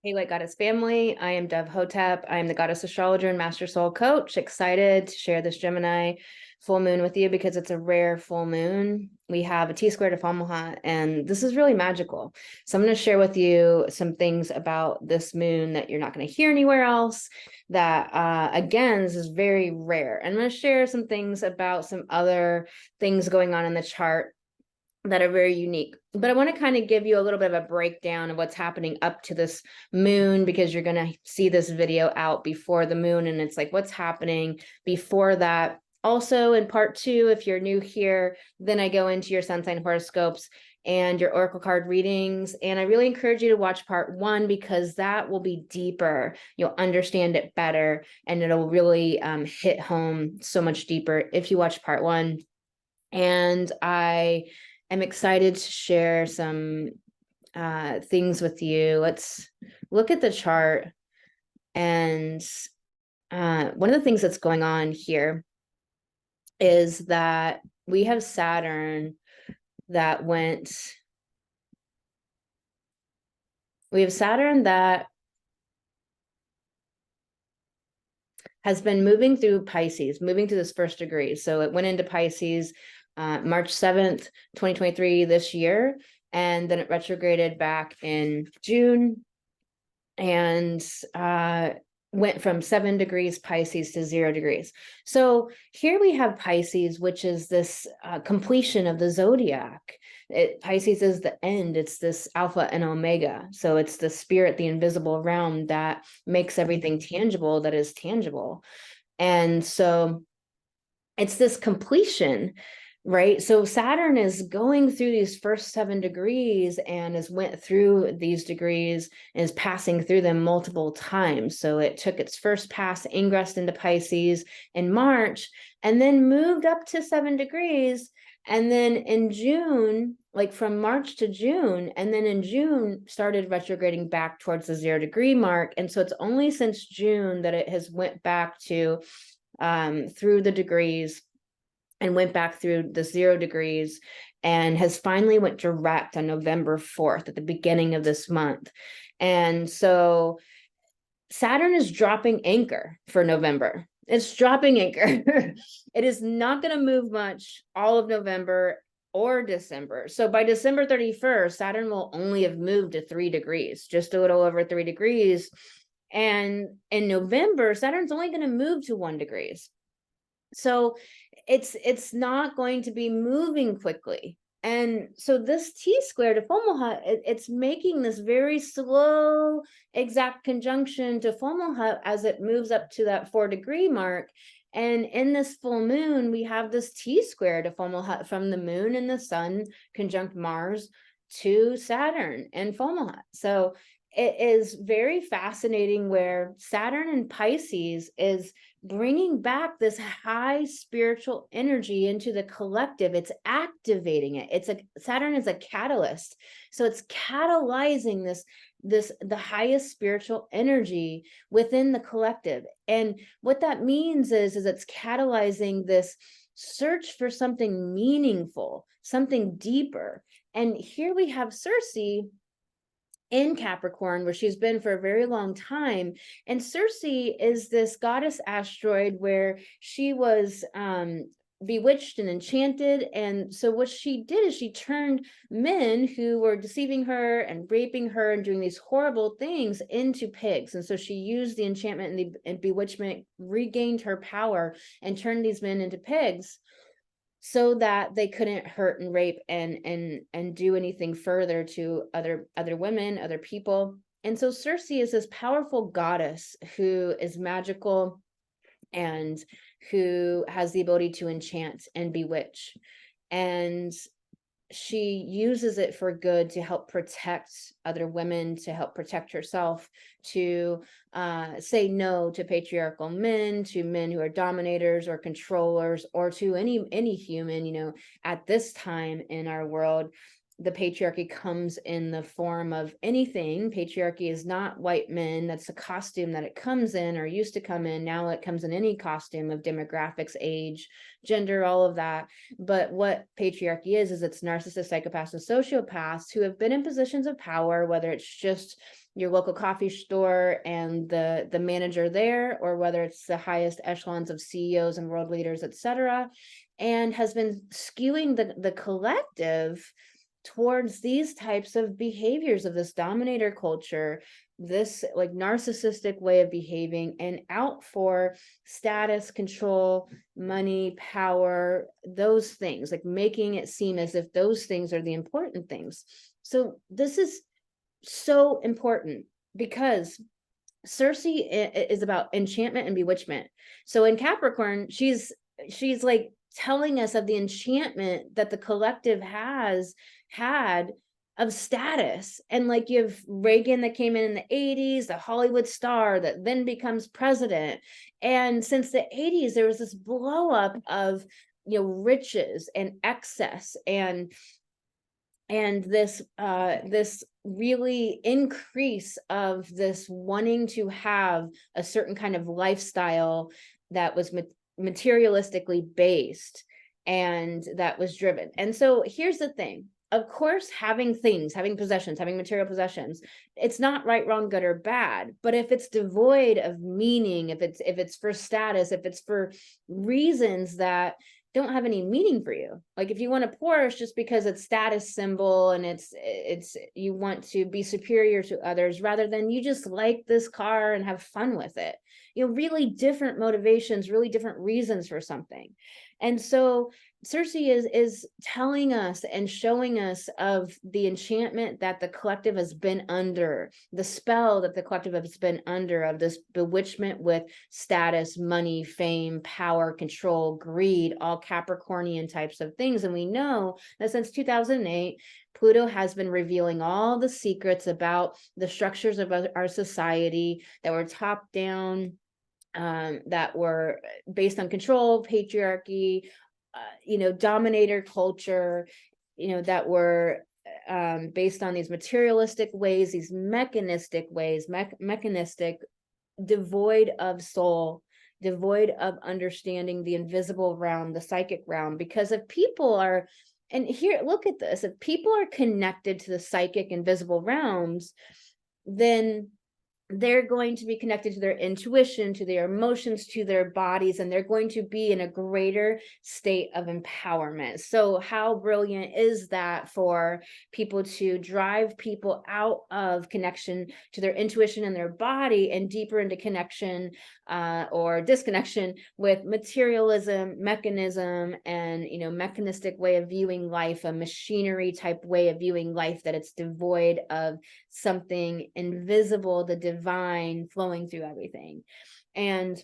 Hey, Light Goddess family. I am Dove Hotep. I am the Goddess Astrologer and Master Soul Coach. Excited to share this Gemini full moon with you because it's a rare full moon. We have a T-square to Fomalhaut, and this is really magical. So I'm going to share with you some things about this moon that you're not going to hear anywhere else. That, again, this is very rare. And I'm going to share some things about some other things going on in the chart that are very unique. But I want to kind of give you a little bit of a breakdown of what's happening up to this moon, because you're going to see this video out before the moon, and it's like what's happening before that. Also in part 2, if you're new here, then I go into your sun sign horoscopes and your oracle card readings. And I really encourage you to watch part 1 because that will be deeper. You'll understand it better, and it'll really hit home so much deeper if you watch part 1. And I'm excited to share some things with you. Let's look at the chart. And one of the things that's going on here is that we have Saturn that has been moving through Pisces, moving to this first degree. So it went into Pisces March 7th, 2023 this year, and then it retrograded back in June and went from 7 degrees Pisces to 0 degrees. So here we have Pisces, which is this completion of the zodiac. Pisces is the end. It's this alpha and omega. So it's the spirit, the invisible realm that makes everything tangible that is tangible. And so it's this completion, right? So Saturn is going through these first 7 degrees and has went through these degrees and is passing through them multiple times. So it took its first pass, ingressed into Pisces in March, and then moved up to 7 degrees. And then in June, like from March to June, and then in June started retrograding back towards the 0 degree mark. And so it's only since June that it has went back to through the degrees and went back through the 0 degrees and has finally went direct on November 4th at the beginning of this month. And so Saturn is dropping anchor for November. It's dropping anchor. It is not going to move much all of November or December. So by December 31st, Saturn will only have moved to 3 degrees, just a little over 3 degrees. And in November, Saturn's only going to move to 1 degrees. So it's not going to be moving quickly. And so this T-square to Fomalhaut, it's making this very slow exact conjunction to Fomalhaut as it moves up to that 4 degree mark. And in this full moon, we have this T-square to Fomalhaut from the moon and the sun conjunct Mars to Saturn and Fomalhaut. So it is very fascinating where Saturn in Pisces is bringing back this high spiritual energy into the collective. It's activating it. Saturn is a catalyst. So it's catalyzing the highest spiritual energy within the collective. And what that means is it's catalyzing this search for something meaningful, something deeper. And here we have Circe in Capricorn, where she's been for a very long time. And Circe is this goddess asteroid where she was bewitched and enchanted. And so what she did is she turned men who were deceiving her and raping her and doing these horrible things into pigs. And so she used the enchantment and bewitchment, regained her power, and turned these men into pigs, so that they couldn't hurt and rape and do anything further to other women, other people. And so Circe is this powerful goddess who is magical and who has the ability to enchant and bewitch. And she uses it for good to help protect other women, to help protect herself, to say no to patriarchal men, to men who are dominators or controllers, or to any human, at this time in our world. the patriarchy comes in the form of anything. Patriarchy is not white men. That's the costume that it comes in, or used to come in. Now it comes in any costume of demographics, age, gender, all of that. But what patriarchy is it's narcissists, psychopaths, and sociopaths who have been in positions of power, whether it's just your local coffee store and the manager there, or whether it's the highest echelons of CEOs and world leaders, etc., and has been skewing the collective towards these types of behaviors of this dominator culture, this like narcissistic way of behaving, and out for status, control, money, power, those things, like making it seem as if those things are the important things. So this is so important because Circe is about enchantment and bewitchment. So in Capricorn, she's like telling us of the enchantment that the collective has had of status. And like you have Reagan that came in the 80s, the Hollywood star that then becomes president. And since the 80s, there was this blow up of, you know, riches and excess and this this really increase of this wanting to have a certain kind of lifestyle that was materialistically based and that was driven. And so here's the thing. Of course, having things, having possessions, having material possessions, it's not right, wrong, good, or bad. But if it's devoid of meaning, if it's for status, if it's for reasons that don't have any meaning for you, like if you want a Porsche just because it's status symbol and it's you want to be superior to others, rather than you just like this car and have fun with it, you know, really different motivations, really different reasons for something. And so Circe is telling us and showing us of the enchantment that the collective has been under, the spell that the collective has been under, of this bewitchment with status, money, fame, power, control, greed, all Capricornian types of things. And we know that since 2008, Pluto has been revealing all the secrets about the structures of our society that were top down, that were based on control, patriarchy, you know, dominator culture, you know, that were based on these materialistic ways, these mechanistic ways, mechanistic, devoid of soul, devoid of understanding the invisible realm, the psychic realm. Because if people are, and here, look at this, if people are connected to the psychic invisible realms, then they're going to be connected to their intuition, to their emotions, to their bodies, and they're going to be in a greater state of empowerment. So how brilliant is that for people to drive people out of connection to their intuition and their body and deeper into connection or disconnection with materialism, mechanism, and, you know, mechanistic way of viewing life, a machinery type way of viewing life, that it's devoid of something invisible, the divine flowing through everything. And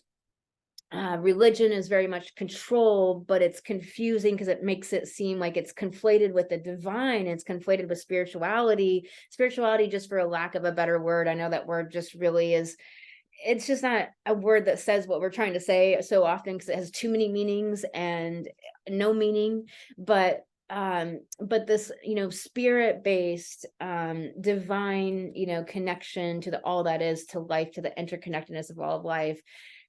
religion is very much control, but it's confusing because it makes it seem like it's conflated with the divine. It's conflated with spirituality. Spirituality, just for a lack of a better word, I know that word just really is, it's just not a word that says what we're trying to say so often, because it has too many meanings and no meaning. But this, you know, spirit-based, divine, you know, connection to the all that is, to life, to the interconnectedness of all of life,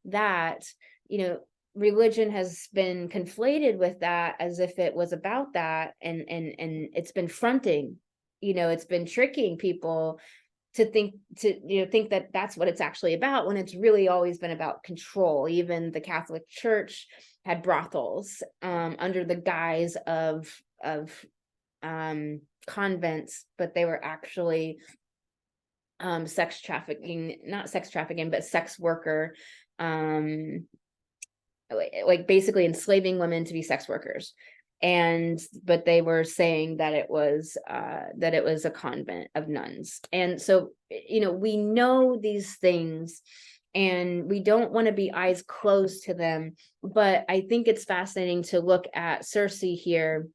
that, you know, religion has been conflated with that as if it was about that, and it's been fronting, you know, it's been tricking people to think that that's what it's actually about, when it's really always been about control. Even the Catholic Church had brothels under the guise of convents, but they were actually sex trafficking, not sex trafficking, but sex worker, like basically enslaving women to be sex workers. But they were saying that it was a convent of nuns. And so, you know, we know these things and we don't want to be eyes closed to them, but I think it's fascinating to look at Circe here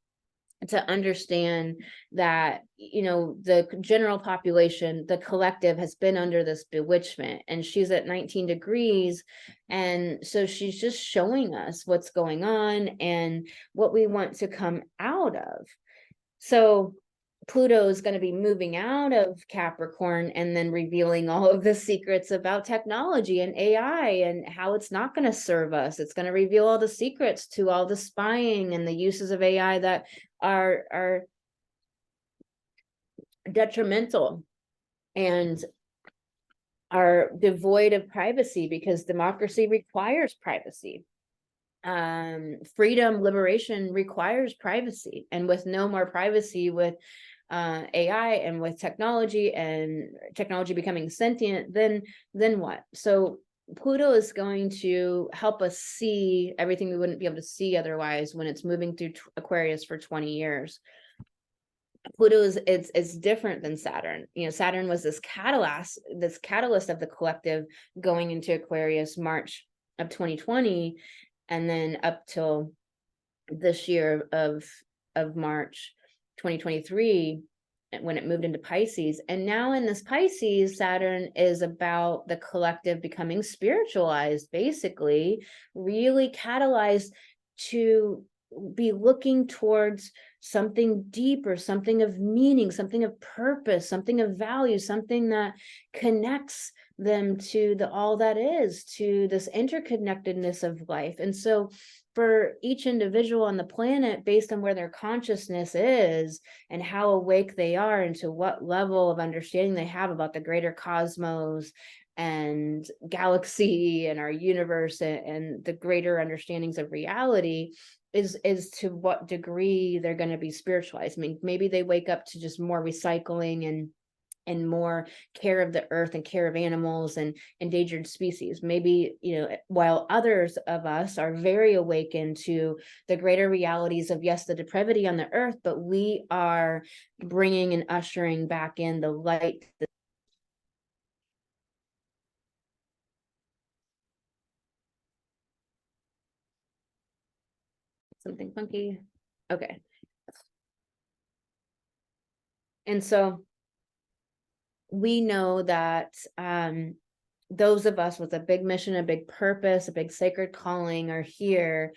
to understand that, you know, the general population, the collective, has been under this bewitchment, and she's at 19 degrees. And so she's just showing us what's going on and what we want to come out of. So Pluto is going to be moving out of Capricorn and then revealing all of the secrets about technology and AI and how it's not going to serve us. It's going to reveal all the secrets to all the spying and the uses of AI that are detrimental and are devoid of privacy, because democracy requires privacy. Freedom, liberation requires privacy, and with no more privacy with AI and with technology becoming sentient, then what? So Pluto is going to help us see everything we wouldn't be able to see otherwise when it's moving through Aquarius for 20 years. Pluto is it's different than Saturn. You know, Saturn was this catalyst of the collective going into Aquarius March of 2020, and then up till this year of March 2023, when it moved into Pisces. And now in this Pisces, Saturn is about the collective becoming spiritualized, basically, really catalyzed to be looking towards something deeper, something of meaning, something of purpose, something of value, something that connects them to the all that is, to this interconnectedness of life. And so for each individual on the planet, based on where their consciousness is and how awake they are and to what level of understanding they have about the greater cosmos and galaxy and our universe and the greater understandings of reality, is to what degree they're going to be spiritualized. I mean, maybe they wake up to just more recycling and more care of the earth and care of animals and endangered species. Maybe, you know, while others of us are very awakened to the greater realities of, yes, the depravity on the earth, but we are bringing and ushering back in the light. Something funky. Okay. And so we know that those of us with a big mission, a big purpose, a big sacred calling are here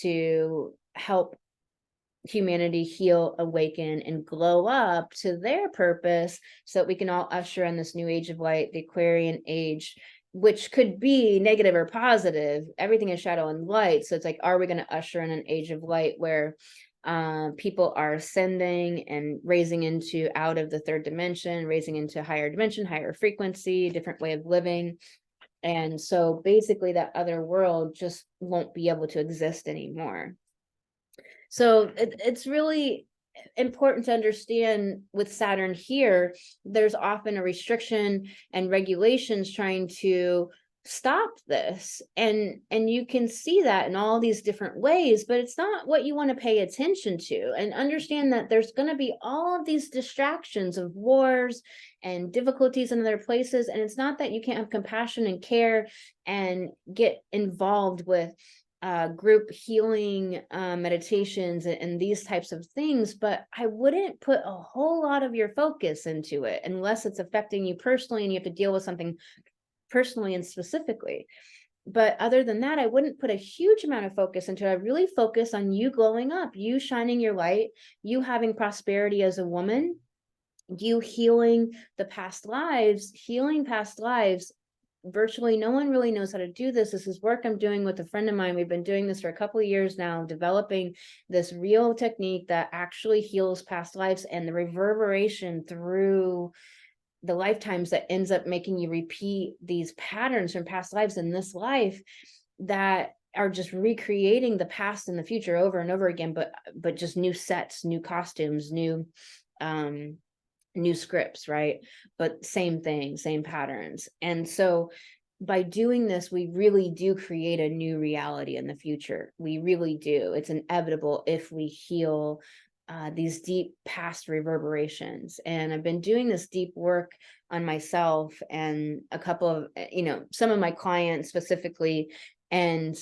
to help humanity heal, awaken, and glow up to their purpose, so that we can all usher in this new age of light, the Aquarian age, which could be negative or positive. Everything is shadow and light. So it's like, are we going to usher in an age of light where people are ascending and raising into out of the third dimension, raising into higher dimension, higher frequency, different way of living? And so basically that other world just won't be able to exist anymore. So it's really important to understand with Saturn here, there's often a restriction and regulations trying to stop this. And you can see that in all these different ways, but it's not what you want to pay attention to. And understand that there's going to be all of these distractions of wars and difficulties in other places. And it's not that you can't have compassion and care and get involved with group healing meditations and these types of things, but I wouldn't put a whole lot of your focus into it unless it's affecting you personally and you have to deal with something personally and specifically. But other than that, I wouldn't put a huge amount of focus into it. I really focus on you glowing up, you shining your light, you having prosperity as a woman, you healing the past lives, healing past lives. Virtually no one really knows how to do this. This is work I'm doing with a friend of mine. We've been doing this for a couple of years now, developing this real technique that actually heals past lives, and the reverberation through the lifetimes that ends up making you repeat these patterns from past lives in this life that are just recreating the past and the future over and over again, but just new sets, new costumes, new scripts, right? But same thing, same patterns. And so by doing this, we really do create a new reality in the future. We really do. It's inevitable if we heal these deep past reverberations. And I've been doing this deep work on myself and a couple of, some of my clients specifically. And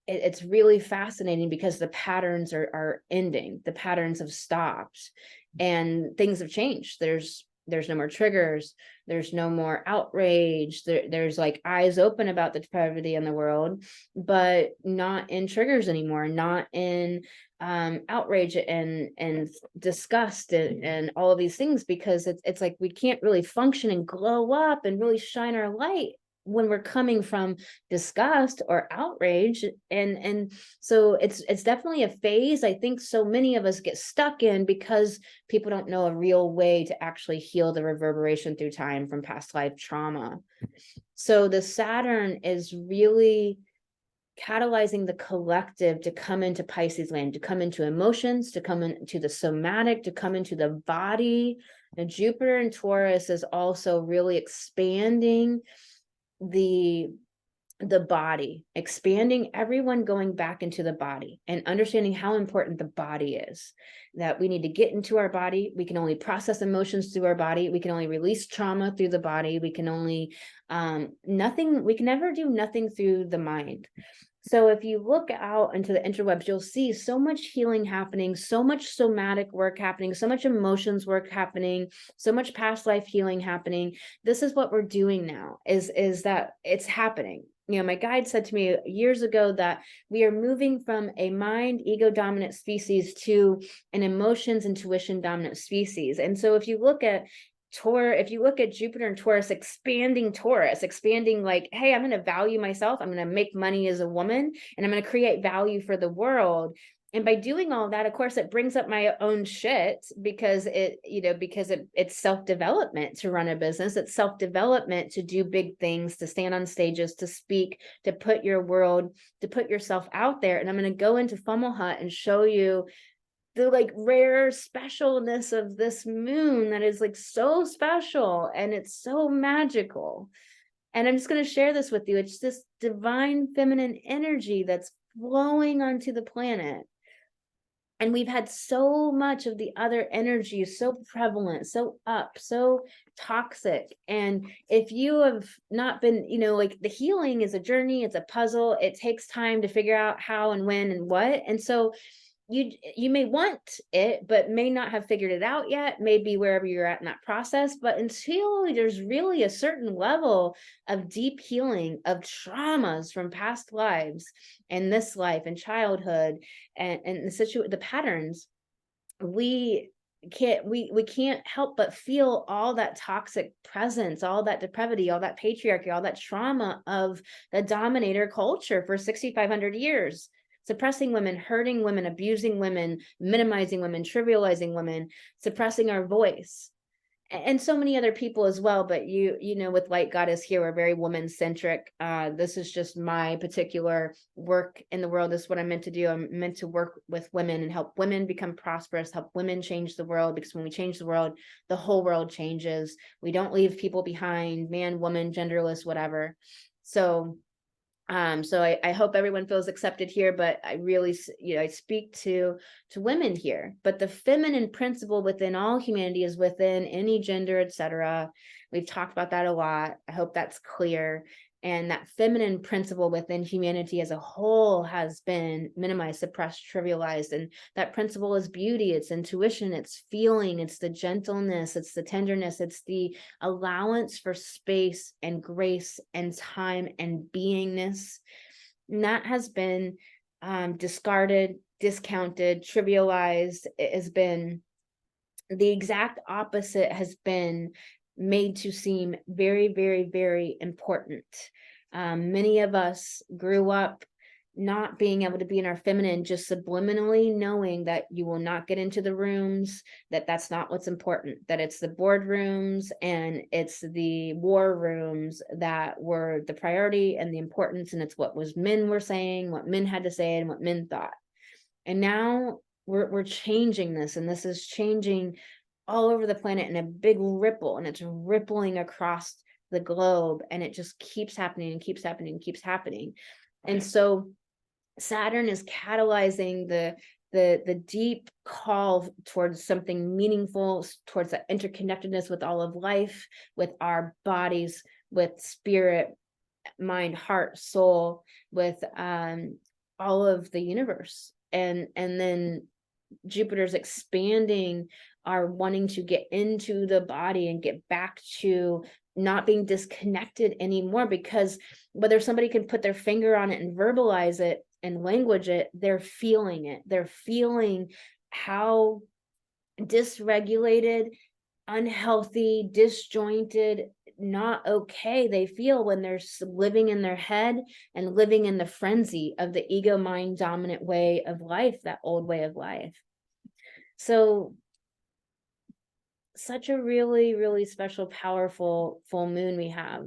it's really fascinating because the patterns are ending. The patterns have stopped and things have changed. There's there's no more triggers, there's no more outrage, there's like eyes open about the depravity in the world, but not in triggers anymore, not in outrage and disgust and all of these things, because it's like we can't really function and glow up and really shine our light when we're coming from disgust or outrage. And so it's definitely a phase I think so many of us get stuck in, because people don't know a real way to actually heal the reverberation through time from past life trauma. So the Saturn is really catalyzing the collective to come into Pisces land, to come into emotions, to come into the somatic, to come into the body. And Jupiter and Taurus is also really expanding the body, expanding everyone going back into the body and understanding how important the body is, that we need to get into our body. We can only process emotions through our body. We can only release trauma through the body. We can only we can never do nothing through the mind. So if you look out into the interwebs, you'll see so much healing happening, so much somatic work happening, so much emotions work happening, so much past life healing happening. This is what we're doing now, is that it's happening. You know, my guide said to me years ago that we are moving from a mind ego dominant species to an emotions intuition dominant species. And so if you look at Jupiter and Taurus expanding like, hey, I'm going to value myself. I'm going to make money as a woman, and I'm going to create value for the world. And by doing all that, of course, it brings up my own shit, because it's self-development to run a business. It's self-development to do big things, to stand on stages, to speak, to put yourself out there. And I'm going to go into Fummel Hut and show you the like rare specialness of this moon that is like so special, and it's so magical. And I'm just going to share this with you. It's this divine feminine energy that's flowing onto the planet. And we've had so much of the other energy so prevalent, so so toxic. And if you have not been, like, the healing is a journey, it's a puzzle. It takes time to figure out how and when and what. And so you may want it, but may not have figured it out yet, maybe wherever you're at in that process. But until there's really a certain level of deep healing of traumas from past lives and this life and childhood and the patterns, we can't help but feel all that toxic presence, all that depravity, all that patriarchy, all that trauma of the dominator culture for 6,500 years. Suppressing women, hurting women, abusing women, minimizing women, trivializing women, suppressing our voice, and so many other people as well. But with Light Goddess here, we're very woman centric. This is just my particular work in the world. This is what I'm meant to do. I'm meant to work with women and help women become prosperous, help women change the world, because when we change the world, the whole world changes. We don't leave people behind, man, woman, genderless, whatever. So I hope everyone feels accepted here, but I really, I speak to women here. But the feminine principle within all humanity is within any gender, etc. We've talked about that a lot. I hope that's clear. And that feminine principle within humanity as a whole has been minimized, suppressed, trivialized. And that principle is beauty, it's intuition, it's feeling, it's the gentleness, it's the tenderness, it's the allowance for space and grace and time and beingness. And that has been discarded, discounted, trivialized. It has been the exact opposite, has been made to seem very, very, very important. Many of us grew up not being able to be in our feminine, just subliminally knowing that you will not get into the rooms, that's not what's important, that it's the boardrooms and it's the war rooms that were the priority and the importance, and it's what men were saying, what men had to say, and what men thought. And now we're changing this, and this is changing all over the planet in a big ripple, and it's rippling across the globe, and it just keeps happening and keeps happening and keeps happening. And so Saturn is catalyzing the deep call towards something meaningful, towards that interconnectedness with all of life, with our bodies, with spirit, mind, heart, soul, with all of the universe. And then Jupiter's expanding are wanting to get into the body and get back to not being disconnected anymore, because whether somebody can put their finger on it and verbalize it and language it, they're feeling it. They're feeling how dysregulated, unhealthy, disjointed, not okay they feel when they're living in their head and living in the frenzy of the ego mind dominant way of life, that old way of life. So such a really, really special, powerful full moon we have.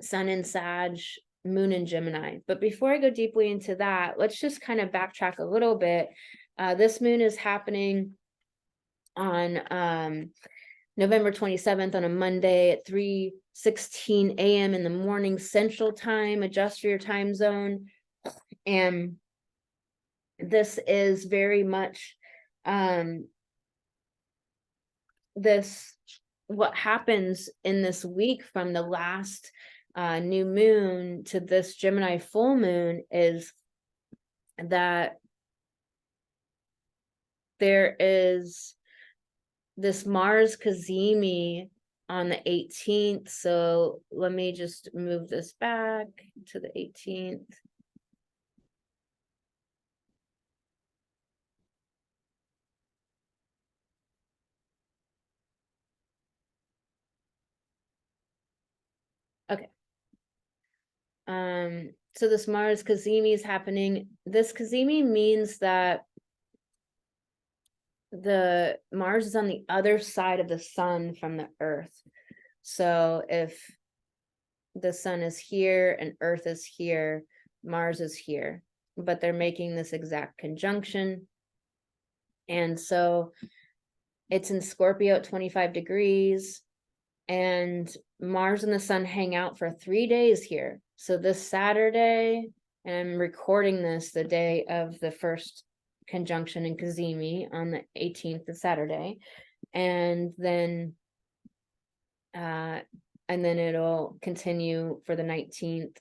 Sun in Sag, moon in Gemini. But before I go deeply into that, let's just kind of backtrack a little bit. This moon is happening on November 27th on a Monday at 3:16 a.m. in the morning Central Time. Adjust for your time zone. And this is very much what happens in this week from the last new moon to this Gemini full moon is that there is this Mars Cazimi on the 18th. So let me just move this back to the 18th. Okay. So this Mars Cazimi is happening. This Cazimi means that the Mars is on the other side of the sun from the Earth. So if the sun is here and Earth is here, Mars is here, but they're making this exact conjunction. And so it's in Scorpio at 25 degrees, and Mars and the sun hang out for 3 days here. So this Saturday, and I'm recording this the day of the first conjunction in Cazimi on the 18th of Saturday, and then it'll continue for the 19th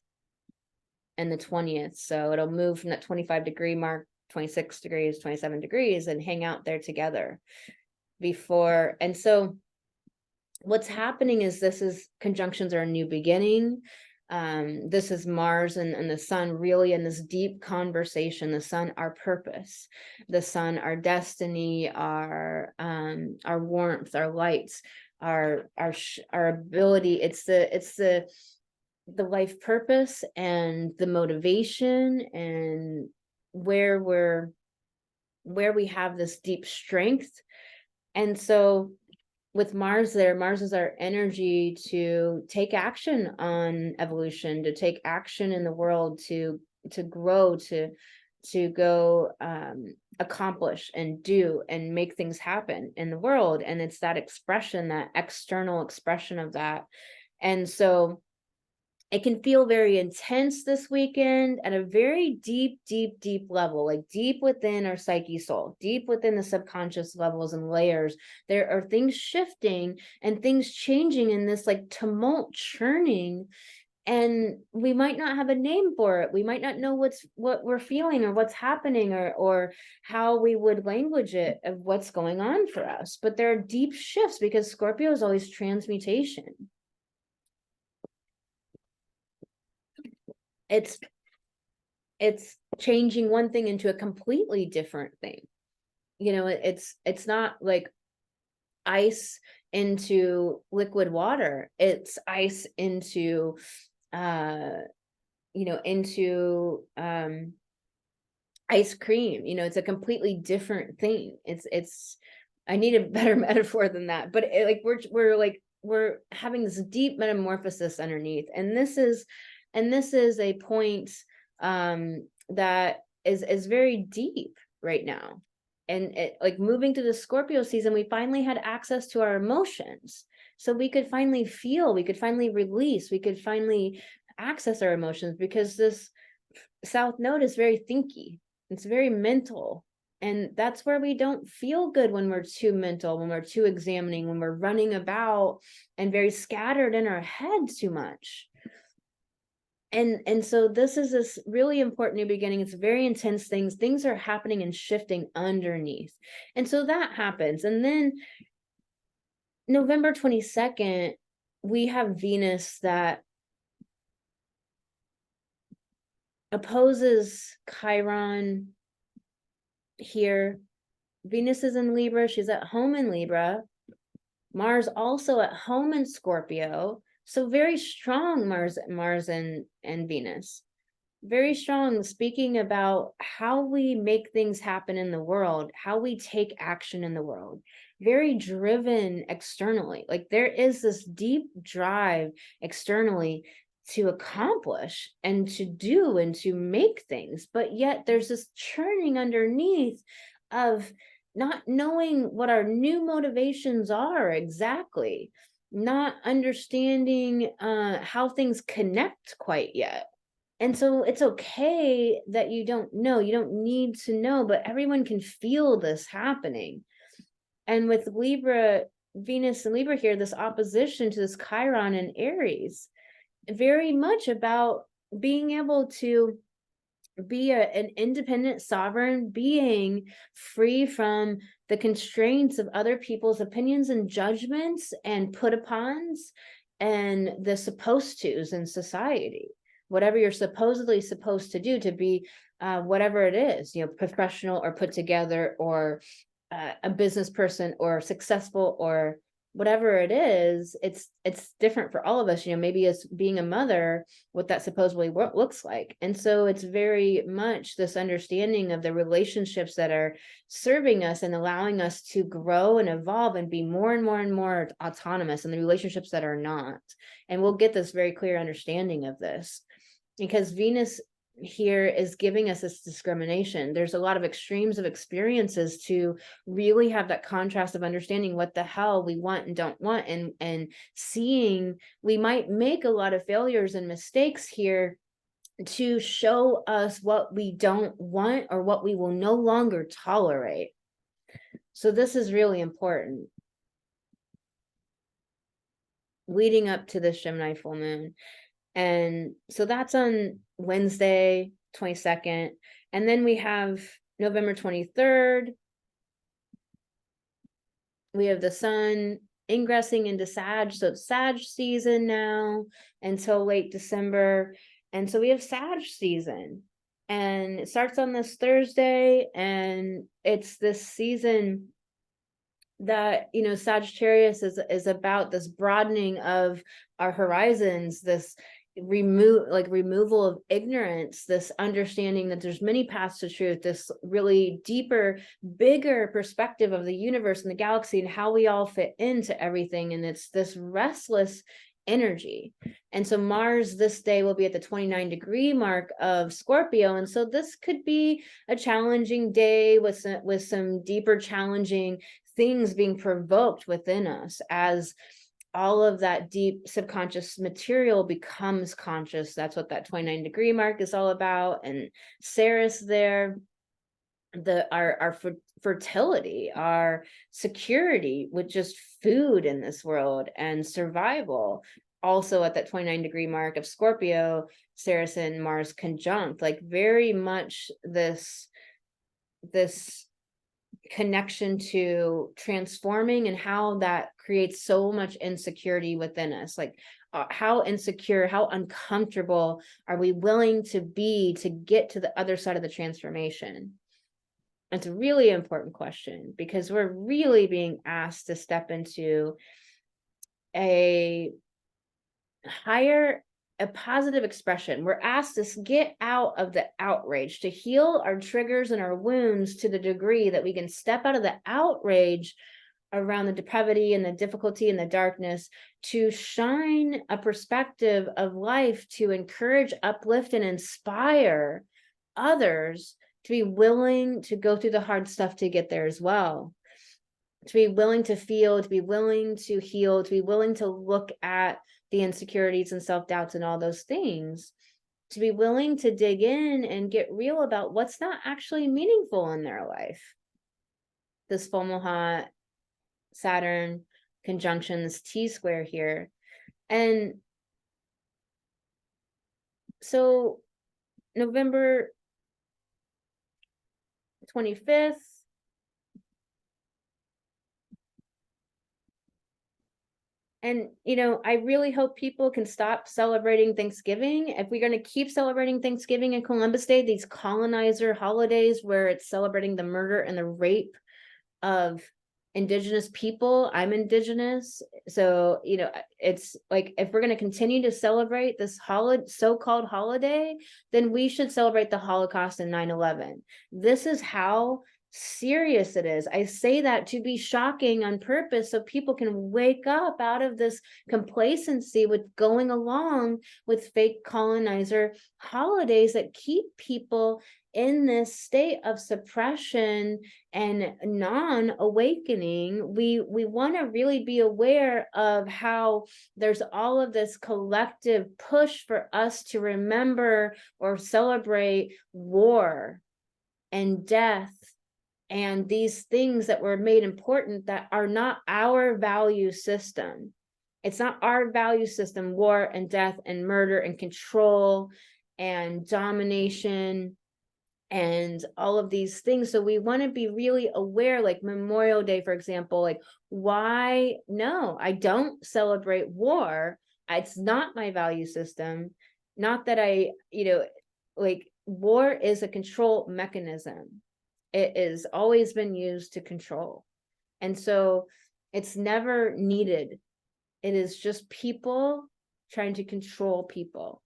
and the 20th. So it'll move from that 25 degree mark, 26 degrees, 27 degrees, and hang out there together before. And so what's happening is conjunctions are a new beginning. This is Mars and the sun really in this deep conversation. The sun, our purpose, the sun, our destiny, our warmth, our lights, our ability. It's the life purpose and the motivation, and where we have this deep strength. And so with Mars there, Mars is our energy to take action on evolution, to take action in the world, to grow, to go accomplish and do and make things happen in the world. And it's that expression, that external expression of that. And so it can feel very intense this weekend at a very deep level, like deep within our psyche soul, deep within the subconscious levels and layers. There are things shifting and things changing in this like tumult churning, and we might not have a name for it. We might not know what we're feeling or what's happening or how we would language it of what's going on for us. But there are deep shifts because Scorpio is always transmutation. It's changing one thing into a completely different thing. You know, it's not like ice into liquid water. It's ice into into ice cream. You know, it's a completely different thing. It's I need a better metaphor than that, but we're having this deep metamorphosis underneath, and this is a point that is very deep right now. And it, like moving through the Scorpio season, we finally had access to our emotions. So we could finally feel, we could finally release, we could finally access our emotions, because this South Node is very thinky. It's very mental. And that's where we don't feel good, when we're too mental, when we're too examining, when we're running about and very scattered in our head too much. And so this is this really important new beginning. It's very intense things are happening and shifting underneath. And so that happens. And then November 22nd, we have Venus that opposes Chiron here. Venus is in Libra. She's at home in Libra. Mars also at home in Scorpio. So very strong Mars and Venus. Very strong, speaking about how we make things happen in the world, how we take action in the world. Very driven externally. Like there is this deep drive externally to accomplish and to do and to make things, but yet there's this churning underneath of not knowing what our new motivations are exactly, not understanding how things connect quite yet. And so it's okay that you don't know, you don't need to know, but everyone can feel this happening. And with Libra, Venus and Libra here, this opposition to this Chiron and Aries, very much about being able to be an independent sovereign being, free from the constraints of other people's opinions and judgments and put upons and the supposed tos in society. Whatever you're supposedly supposed to do to be whatever it is, professional or put together or a business person or successful or whatever it is, it's different for all of us. Maybe as being a mother, what that supposedly looks like. And so it's very much this understanding of the relationships that are serving us and allowing us to grow and evolve and be more and more and more autonomous, and the relationships that are not. And we'll get this very clear understanding of this, because Venus here is giving us this discrimination. There's a lot of extremes of experiences to really have that contrast of understanding what the hell we want and don't want, and seeing we might make a lot of failures and mistakes here to show us what we don't want or what we will no longer tolerate. So this is really important leading up to this Gemini full moon. And so that's on Wednesday, 22nd. And then we have November 23rd. We have the sun ingressing into Sag. So it's Sag season now until late December. And so we have Sag season. And it starts on this Thursday. And it's this season that, Sagittarius is about this broadening of our horizons, this removal of ignorance, this understanding that there's many paths to truth, this really deeper, bigger perspective of the universe and the galaxy and how we all fit into everything. And it's this restless energy. And so Mars this day will be at the 29-degree mark of Scorpio. And so this could be a challenging day with some deeper challenging things being provoked within us as all of that deep subconscious material becomes conscious. That's what that 29-degree mark is all about. And Ceres there, our fertility, our security with just food in this world and survival. Also at that 29-degree mark of Scorpio, Ceres and Mars conjunct, like very much this connection to transforming, and how that creates so much insecurity within us. Like how insecure, how uncomfortable are we willing to be to get to the other side of the transformation? It's a really important question, because we're really being asked to step into a positive expression. We're asked to get out of the outrage, to heal our triggers and our wounds to the degree that we can step out of the outrage around the depravity and the difficulty and the darkness, to shine a perspective of life, to encourage, uplift, and inspire others to be willing to go through the hard stuff to get there as well, to be willing to feel, to be willing to heal, to be willing to look at the insecurities and self-doubts and all those things, to be willing to dig in and get real about what's not actually meaningful in their life. This Fomalhaut Saturn conjunction, this T-square here. And So November 25th, and I really hope people can stop celebrating Thanksgiving. If we're going to keep celebrating Thanksgiving and Columbus Day, these colonizer holidays where it's celebrating the murder and the rape of indigenous people. I'm indigenous, so it's like, if we're going to continue to celebrate this so-called holiday, then we should celebrate the Holocaust and 9/11. This is how serious it is. I say that to be shocking on purpose, so people can wake up out of this complacency with going along with fake colonizer holidays that keep people in this state of suppression and non-awakening. We want to really be aware of how there's all of this collective push for us to remember or celebrate war and death and these things that were made important that are not our value system. It's not our value system: war and death and murder and control and domination and all of these things. So we want to be really aware, like Memorial Day, for example, like, why? No, I don't celebrate war. It's not my value system. Not that like, war is a control mechanism. It has always been used to control. And so it's never needed. It is just people trying to control people.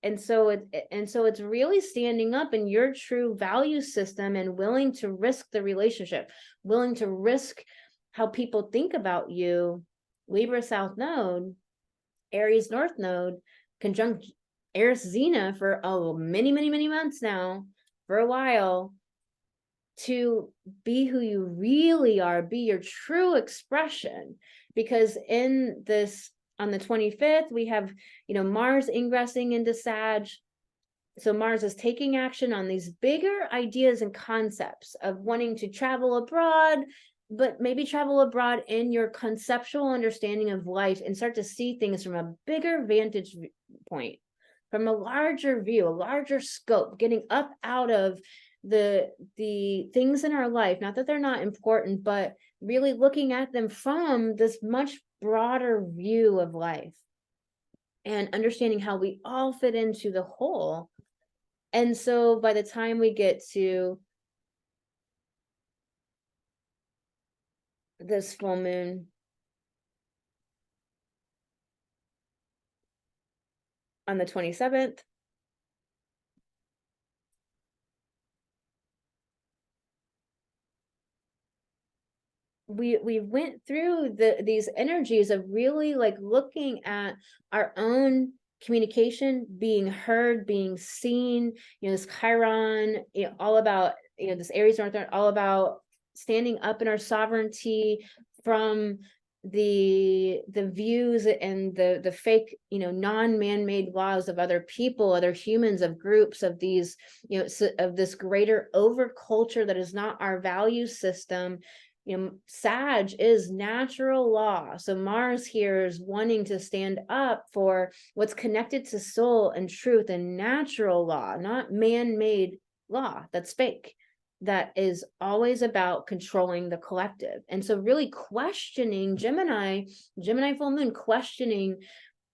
And so it's really standing up in your true value system and willing to risk the relationship, willing to risk how people think about you. Libra South Node, Aries North Node, conjunct Eris Xena for many months now, for a while, to be who you really are, be your true expression. Because in this, on the 25th, we have, Mars ingressing into Sag. So Mars is taking action on these bigger ideas and concepts of wanting to travel abroad, but maybe travel abroad in your conceptual understanding of life and start to see things from a bigger vantage point, from a larger view, a larger scope, getting up out of the things in our life, not that they're not important, but really looking at them from this much broader view of life and understanding how we all fit into the whole. And so by the time we get to this full moon on the 27th, we went through these energies of really like looking at our own communication, being heard, being seen, this Chiron, all about, this Aries North, all about standing up in our sovereignty from the views and the fake, non-man-made laws of other people, other humans, of groups, of these, of this greater over culture that is not our value system. Sag is natural law. So Mars here is wanting to stand up for what's connected to soul and truth and natural law, not man-made law that's fake, that is always about controlling the collective. And so really questioning Gemini full moon, questioning,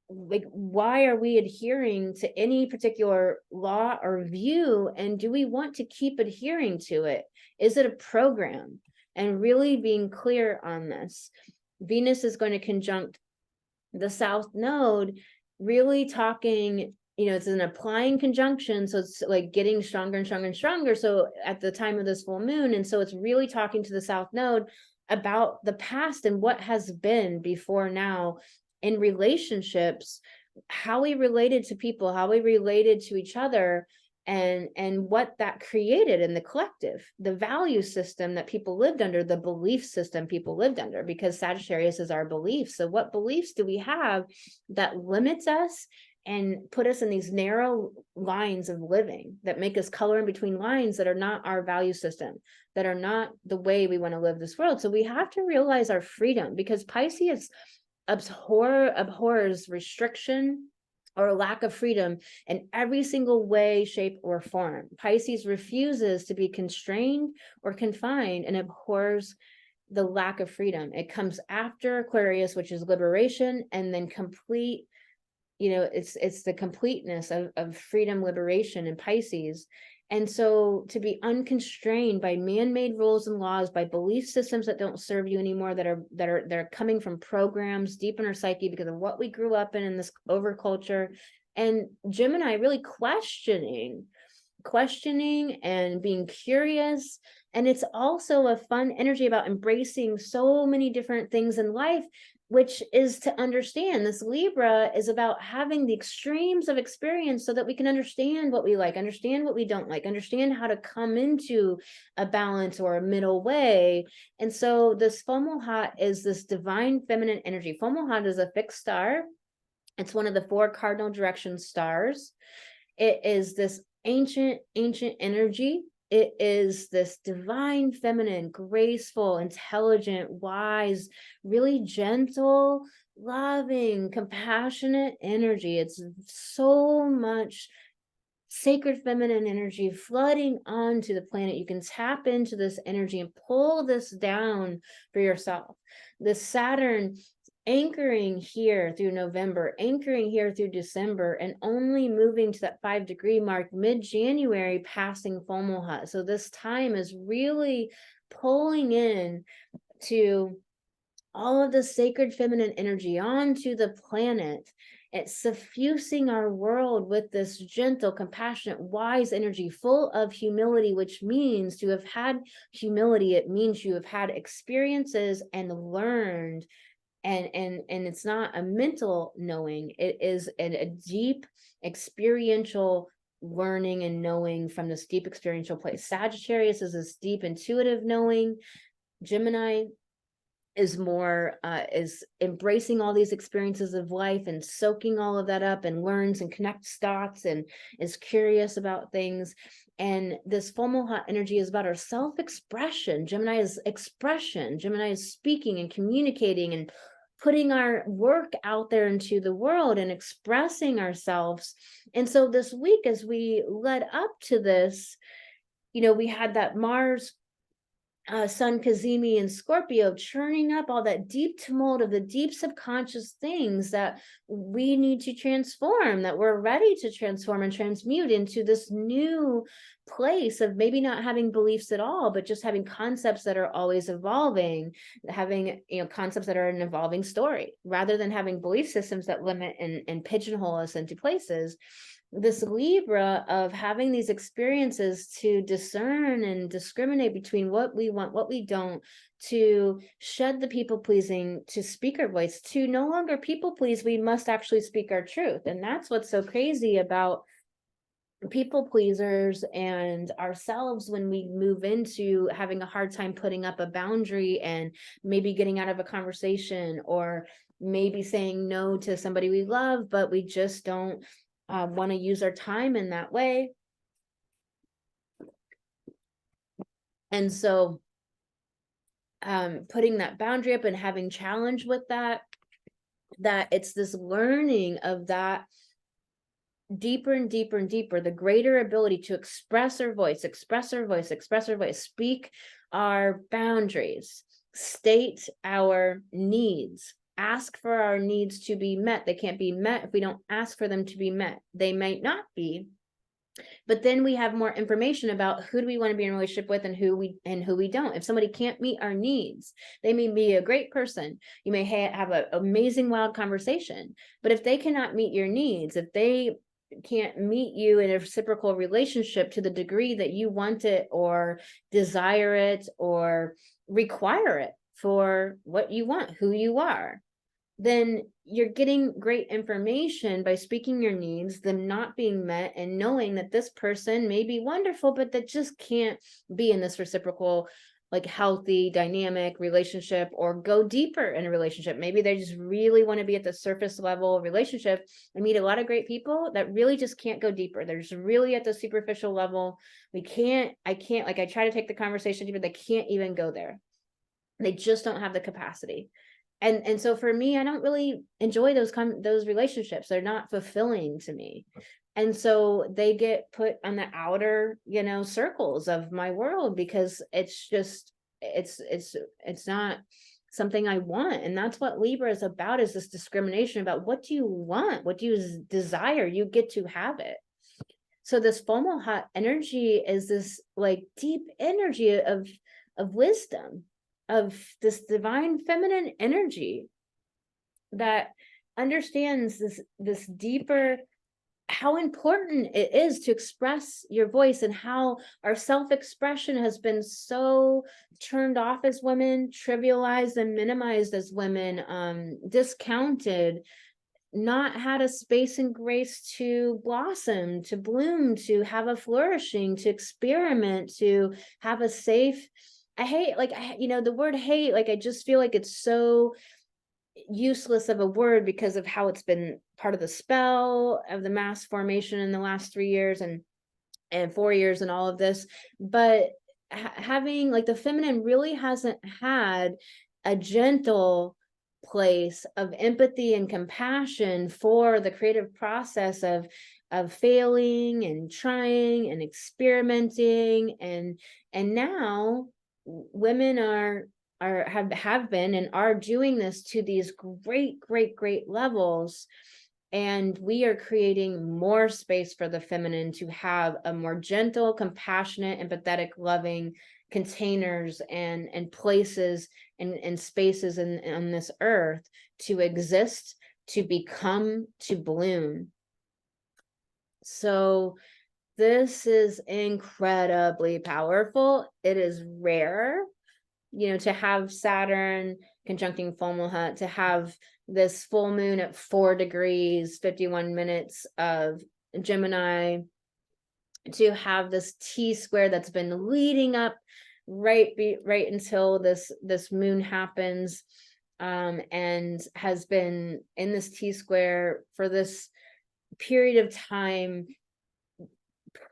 like, why are we adhering to any particular law or view? And do we want to keep adhering to it? Is it a program? And really being clear on this. Venus is going to conjunct the South Node, really talking, it's an applying conjunction. So it's like getting stronger and stronger and stronger. So at the time of this full moon. And so it's really talking to the South Node about the past and what has been before now in relationships, how we related to people, how we related to each other, and what that created in the collective, the value system that people lived under, the belief system people lived under, because Sagittarius is our beliefs. So what beliefs do we have that limits us and put us in these narrow lines of living that make us color in between lines that are not our value system, that are not the way we want to live this world? So we have to realize our freedom, because Pisces abhors restriction, or a lack of freedom in every single way, shape, or form. Pisces refuses to be constrained or confined and abhors the lack of freedom. It comes after Aquarius, which is liberation, and then complete, it's the completeness of freedom, liberation in Pisces. And so to be unconstrained by man-made rules and laws, by belief systems that don't serve you anymore, that are coming from programs deep in our psyche because of what we grew up in this overculture. And Gemini really questioning and being curious. And it's also a fun energy about embracing so many different things in life, which is to understand. This Libra is about having the extremes of experience so that we can understand what we like, understand what we don't like, understand how to come into a balance or a middle way. And so this Fomalhaut is this divine feminine energy. Fomalhaut is a fixed star. It's one of the 4 cardinal direction stars. It is this ancient energy. It is this divine feminine, graceful, intelligent, wise, really gentle, loving, compassionate energy. It's so much sacred feminine energy flooding onto the planet. You can tap into this energy and pull this down for yourself. The Saturn anchoring here through November, anchoring here through December, and only moving to that 5-degree mark mid-January, passing Fomalhaut. So this time is really pulling in to all of the sacred feminine energy onto the planet. It's suffusing our world with this gentle, compassionate, wise energy, full of humility, which means to have had humility. It means you have had experiences and learned. And it's not a mental knowing, it is a deep experiential learning and knowing from this deep experiential place. Sagittarius is this deep intuitive knowing. Gemini is more is embracing all these experiences of life and soaking all of that up, and learns and connects dots and is curious about things. And this Fomalhaut energy is about our self-expression. Gemini is expression. Gemini is speaking and communicating and putting our work out there into the world and expressing ourselves. And so this week, as we led up to this, we had that Mars Sun Cazimi in Scorpio, churning up all that deep tumult of the deep subconscious things that we need to transform, that we're ready to transform and transmute into this new place of maybe not having beliefs at all, but just having concepts that are always evolving, having concepts that are an evolving story, rather than having belief systems that limit and pigeonhole us into places. This Libra of having these experiences to discern and discriminate between what we want, what we don't, to shed the people pleasing, to speak our voice, to no longer people please. We must actually speak our truth. And that's what's so crazy about people pleasers and ourselves, when we move into having a hard time putting up a boundary and maybe getting out of a conversation, or maybe saying no to somebody we love, but we just don't want to use our time in that way. And so putting that boundary up and having challenge with that it's this learning of that deeper and deeper and deeper, the greater ability to express our voice, speak our boundaries, state our needs, ask for our needs to be met. They can't be met if we don't ask for them to be met. They might not be, but then we have more information about who do we want to be in a relationship with and who we don't. If somebody can't meet our needs, they may be a great person. You may have an amazing, wild conversation, but if they cannot meet your needs, if they can't meet you in a reciprocal relationship to the degree that you want it or desire it or require it for what you want, who you are, then you're getting great information by speaking your needs, them not being met, and knowing that this person may be wonderful, but that just can't be in this reciprocal, like healthy, dynamic relationship, or go deeper in a relationship. Maybe they just really want to be at the surface level relationship. I meet a lot of great people that really just can't go deeper. They're just really at the superficial level. I can't, like I try to take the conversation deeper, they can't even go there. They just don't have the capacity. And so for me, I don't really enjoy those relationships. They're not fulfilling to me. And so they get put on the outer, circles of my world, because it's just, it's not something I want. And that's what Libra is about, is this discrimination about what do you want? What do you desire? You get to have it. So this FOMO hot energy is this like deep energy of wisdom, of this divine feminine energy that understands this deeper, how important it is to express your voice, and how our self-expression has been so turned off as women, trivialized and minimized as women, discounted, not had a space and grace to blossom, to bloom, to have a flourishing, to experiment, to have a safe. I hate, the word hate, I just feel like it's so useless of a word because of how it's been part of the spell of the mass formation in the last 3 years and 4 years and all of this. But having the feminine really hasn't had a gentle place of empathy and compassion for the creative process of failing and trying and experimenting, and now women have been and are doing this to these great levels. And we are creating more space for the feminine to have a more gentle, compassionate, empathetic, loving containers and places and spaces on this earth to exist, to become, to bloom. So this is incredibly powerful. It is rare, to have Saturn conjuncting Fomalhaut, to have this full moon at 4 degrees, 51 minutes of Gemini, to have this T-square that's been leading up right until this moon happens, and has been in this T-square for this period of time,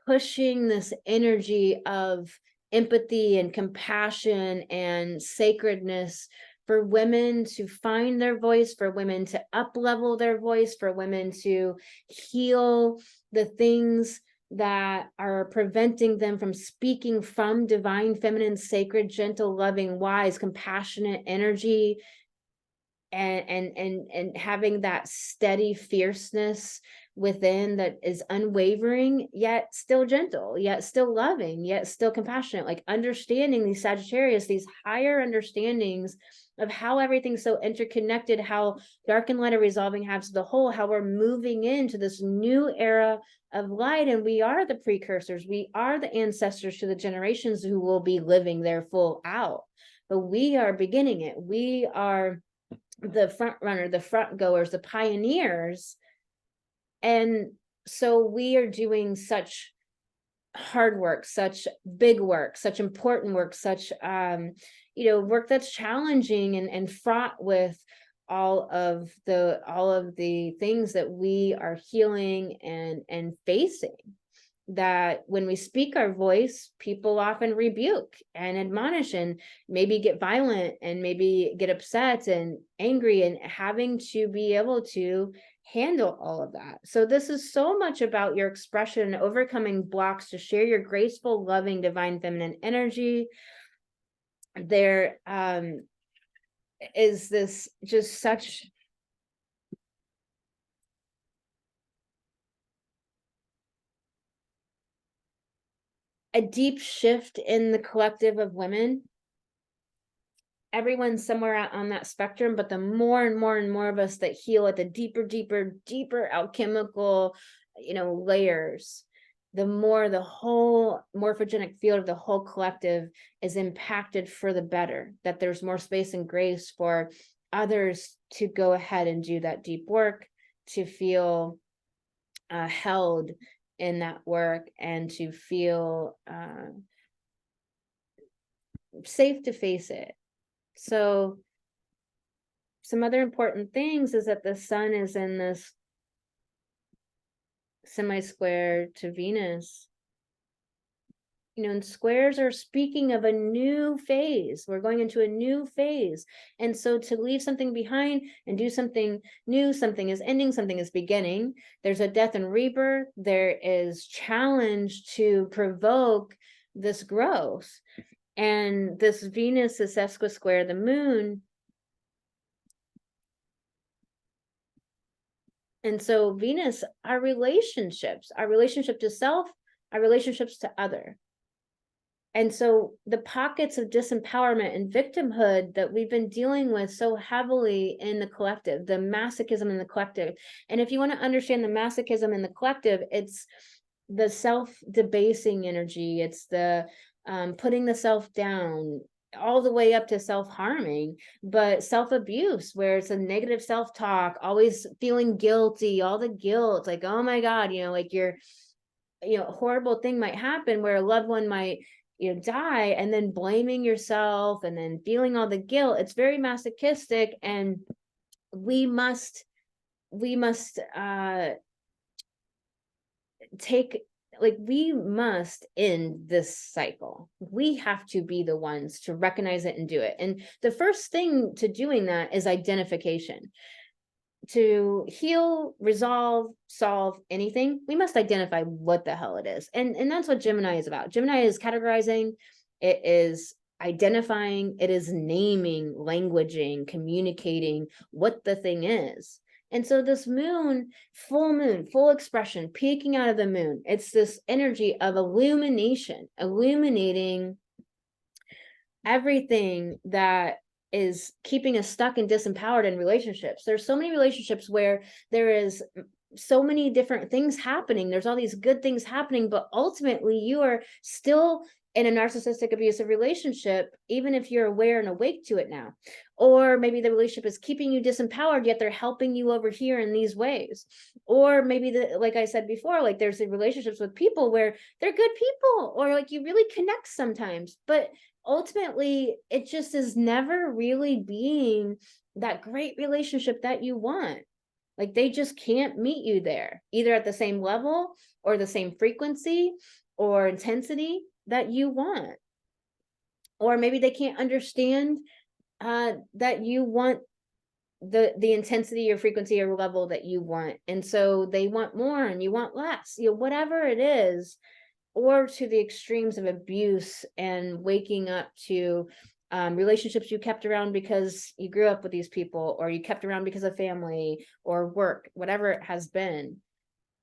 pushing this energy of empathy and compassion and sacredness for women to find their voice, for women to up-level their voice, for women to heal the things that are preventing them from speaking from divine, feminine, sacred, gentle, loving, wise, compassionate energy, and having that steady fierceness within that is unwavering, yet still gentle, yet still loving, yet still compassionate, understanding these Sagittarius, these higher understandings of how everything's so interconnected, how dark and light are resolving halves of the whole, how we're moving into this new era of light. And we are the precursors, we are the ancestors to the generations who will be living their full out, but we are beginning it. We are the front runner, the front goers, the pioneers. And so we are doing such hard work, such big work, such important work, such work that's challenging and fraught with all of the things that we are healing and facing, that when we speak our voice, people often rebuke and admonish and maybe get violent and maybe get upset and angry, and having to be able to handle all of that. So this is so much about your expression, overcoming blocks to share your graceful, loving, divine feminine energy. There is this just such a deep shift in the collective of women. Everyone's somewhere out on that spectrum, but the more and more of us that heal at the deeper alchemical, layers, the more the whole morphogenic field of the whole collective is impacted for the better, that there's more space and grace for others to go ahead and do that deep work, to feel held in that work, and to feel safe to face it. So some other important things is that the sun is in this semi-square to Venus, and squares are speaking of a new phase. We're going into a new phase. And so to leave something behind and do something new, something is ending, something is beginning. There's a death and rebirth. There is challenge to provoke this growth. And this Venus is sesquisquare the moon. And so Venus, our relationships, our relationship to self, our relationships to other. And so the pockets of disempowerment and victimhood that we've been dealing with so heavily in the collective, the masochism in the collective. And if you want to understand the masochism in the collective, it's the self-debasing energy. It's the putting the self down, all the way up to self-harming, but self-abuse, where it's a negative self-talk, always feeling guilty, all the guilt, like, oh my God, like a horrible thing might happen where a loved one might die, and then blaming yourself and then feeling all the guilt. It's very masochistic, and we must we must end this cycle. We have to be the ones to recognize it and do it. And the first thing to doing that is identification. To heal, resolve, solve anything, we must identify what the hell it is. And that's what Gemini is about. Gemini is categorizing, it is identifying, it is naming, languaging, communicating what the thing is. And so this moon, full expression, peeking out of the moon, it's this energy of illumination, illuminating everything that is keeping us stuck and disempowered in relationships. There's so many relationships where there is so many different things happening. There's all these good things happening, but ultimately you are still in a narcissistic abusive relationship, even if you're aware and awake to it now. Or maybe the relationship is keeping you disempowered, yet they're helping you over here in these ways. Or maybe like I said before, like there's the relationships with people where they're good people, or like you really connect sometimes, but ultimately it just is never really being that great relationship that you want. Like they just can't meet you there, either at the same level or the same frequency or intensity that you want. Or maybe they can't understand that you want the intensity or frequency or level that you want. And so they want more and you want less, whatever it is. Or to the extremes of abuse and waking up to relationships you kept around because you grew up with these people, or you kept around because of family or work, whatever it has been.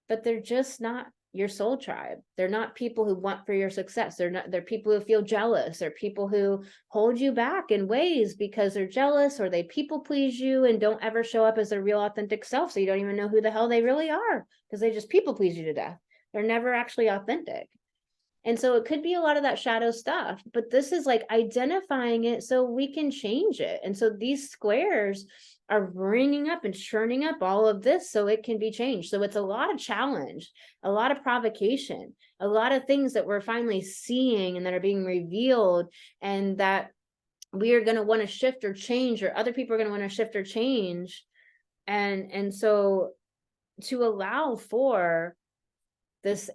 But they're just not your soul tribe. They're not people who want for your success. They're people who feel jealous, or people who hold you back in ways because they're jealous, or they people please you and don't ever show up as their real authentic self. So you don't even know who the hell they really are, because they just people please you to death. They're never actually authentic. And so it could be a lot of that shadow stuff, but this is like identifying it so we can change it. And so these squares are bringing up and churning up all of this so it can be changed. So it's a lot of challenge, a lot of provocation, a lot of things that we're finally seeing and that are being revealed, and that we are going to want to shift or change, or other people are going to want to shift or change. And so to allow for this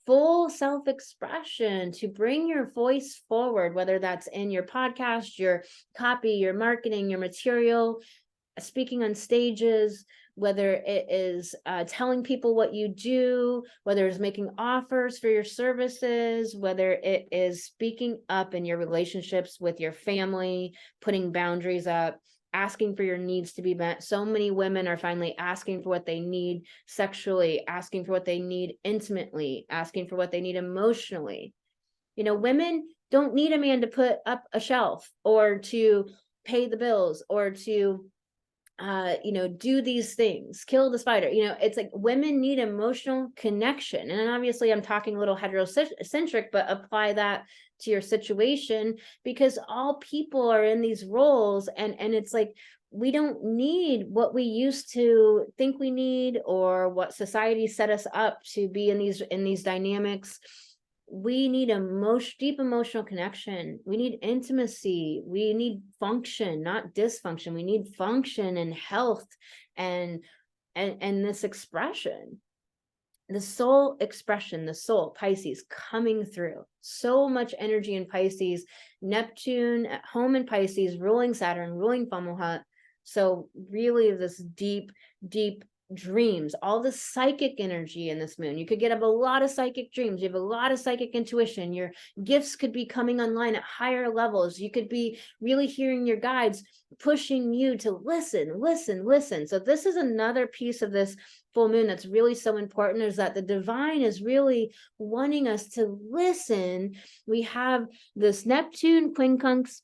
full self-expression, to bring your voice forward, whether that's in your podcast, your copy, your marketing, your material, speaking on stages, whether it is telling people what you do, whether it's making offers for your services, whether it is speaking up in your relationships with your family, putting boundaries up, asking for your needs to be met. So many women are finally asking for what they need sexually, asking for what they need intimately, asking for what they need emotionally. Women don't need a man to put up a shelf or to pay the bills or to do these things, kill the spider. It's like women need emotional connection. And obviously I'm talking a little heterocentric, but apply that to your situation, because all people are in these roles, and it's like we don't need what we used to think we need, or what society set us up to be in these dynamics. We need deep emotional connection. We need intimacy. We need function, not dysfunction. We need function and health and this expression. the soul expression, the soul, Pisces, coming through. So much energy in Pisces. Neptune at home in Pisces, ruling Saturn, ruling Fomalhaut. So really this deep, deep dreams, all the psychic energy in this moon. You could get up a lot of psychic dreams. You have a lot of psychic intuition. Your gifts could be coming online at higher levels. You could be really hearing your guides pushing you to listen, listen, listen. So this is another piece of this full moon that's really so important, is that the divine is really wanting us to listen. We have this Neptune quincunx,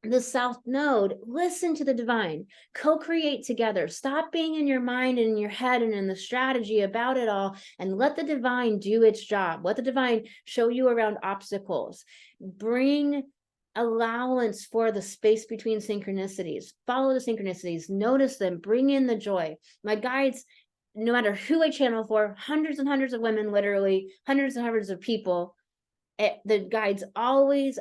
the south node. Listen to the divine, co-create together. Stop being in your mind and in your head and in the strategy about it all, and let the divine do its job. Let the divine show you around obstacles. Bring allowance for the space between synchronicities. Follow the synchronicities, notice them, bring in the joy. My guides, no matter who I channel for, hundreds and hundreds of women, literally hundreds and hundreds of people, the guides always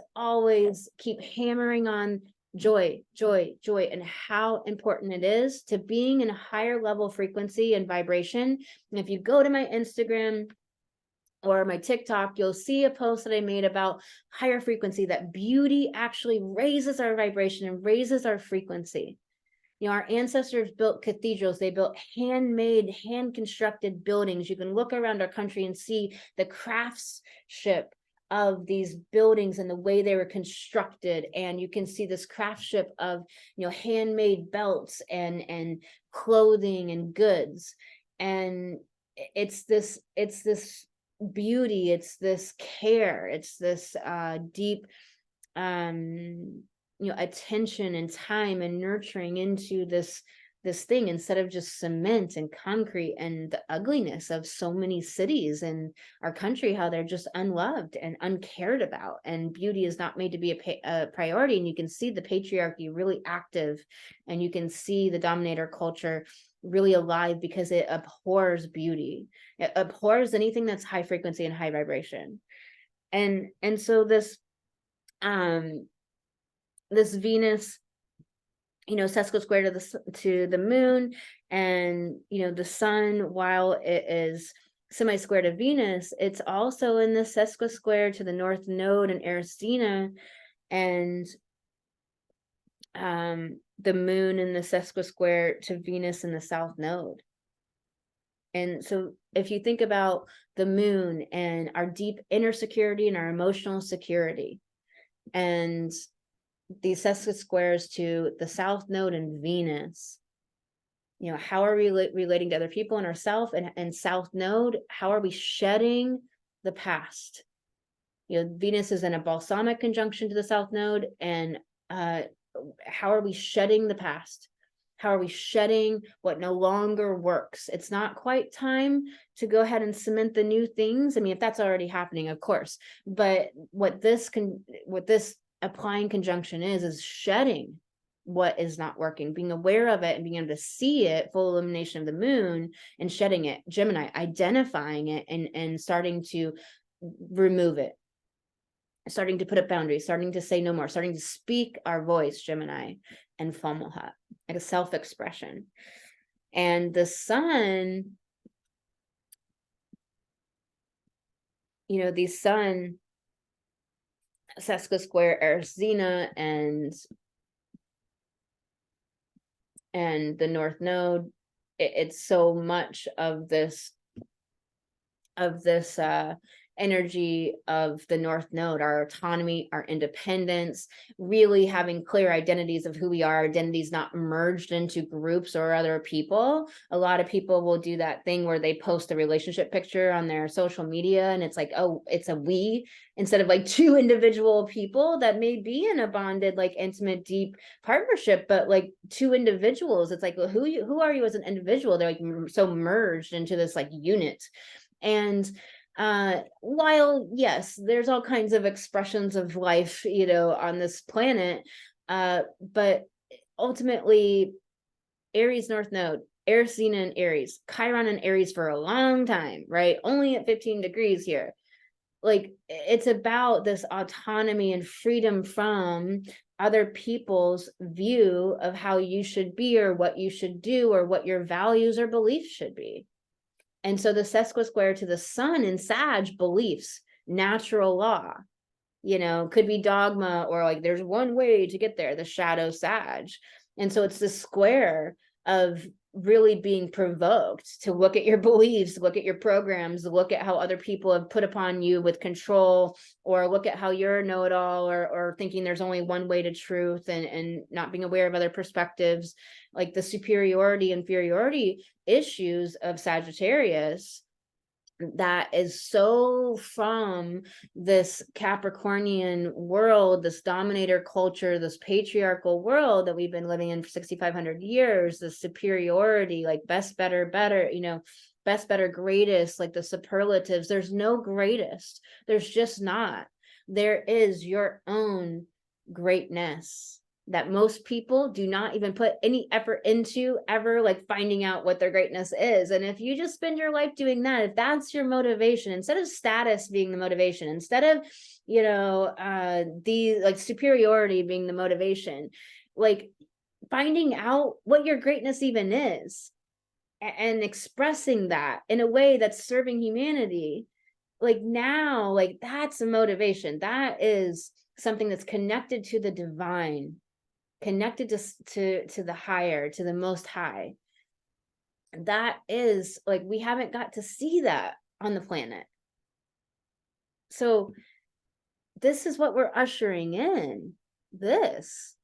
keep hammering on joy, joy, joy, and how important it is to being in a higher level frequency and vibration. And if you go to my Instagram or my TikTok, you'll see a post that I made about higher frequency, that beauty actually raises our vibration and raises our frequency. You know, our ancestors built cathedrals. They built handmade, hand-constructed buildings. You can look around our country and see the craftsmanship of these buildings and the way they were constructed. And you can see this craftsmanship of, you know, handmade belts and clothing and goods. And it's this beauty, it's this care, it's this deep you know, attention and time and nurturing into this thing, instead of just cement and concrete and the ugliness of so many cities in our country, how they're just unloved and uncared about, and beauty is not made to be a priority. And you can see the patriarchy really active, and you can see the dominator culture really alive, because it abhors beauty. It abhors anything that's high frequency and high vibration. And so this this Venus, you know, sesqui square to the moon, and, you know, the sun, while it is semi square to Venus, it's also in the sesqui square to the north node in Aristina, and the moon in the sesqui square to Venus in the south node. And so if you think about the moon and our deep inner security and our emotional security, and these sesqui squares to the south node and Venus, you know, how are we relating to other people and ourselves? And south node, how are we shedding the past? You know, Venus is in a balsamic conjunction to the south node, and how are we shedding the past? How are we shedding what no longer works? It's not quite time to go ahead and cement the new things. I mean, if that's already happening, of course, but what this applying conjunction is shedding what is not working, being aware of it and being able to see it, full illumination of the moon, and shedding it. Gemini, identifying it and starting to remove it, starting to put up boundaries, starting to say no more, starting to speak our voice, Gemini and Fomalhaut, like a self-expression. And the sun, you know, the sun sesqui square Arisina and the north node, it's so much of this energy of the north node, our autonomy, our independence, really having clear identities of who we are, identities not merged into groups or other people. A lot of people will do that thing where they post a relationship picture on their social media, and it's like, oh, it's a we, instead of like two individual people that may be in a bonded, like intimate, deep partnership, but like two individuals. It's like, well, who are you as an individual? They're like so merged into this like unit. And while yes, there's all kinds of expressions of life, you know, on this planet, but ultimately Aries north node, Arisina and Aries, Chiron and Aries for a long time, right? Only at 15 degrees here. Like, it's about this autonomy and freedom from other people's view of how you should be or what you should do or what your values or beliefs should be. And so the sesquisquare to the sun in Sag, beliefs, natural law, you know, could be dogma, or like there's one way to get there, the shadow Sag. And so it's the square of really being provoked to look at your beliefs, look at your programs, look at how other people have put upon you with control, or look at how you're a know-it-all, or thinking there's only one way to truth, and not being aware of other perspectives. Like the superiority, inferiority issues of Sagittarius, that is so from this Capricornian world, this dominator culture, this patriarchal world that we've been living in for 6,500 years, the superiority, like best, better, better, you know, best, better, greatest, like the superlatives. There's no greatest. There's just not. There is your own greatness that most people do not even put any effort into ever, like finding out what their greatness is. And if you just spend your life doing that, if that's your motivation, instead of status being the motivation, instead of, you know, the like superiority being the motivation, like finding out what your greatness even is and expressing that in a way that's serving humanity, like now, like that's a motivation. That is something that's connected to the divine, connected to the higher, to the most high. That is like, we haven't got to see that on the planet. So this is what we're ushering in, this.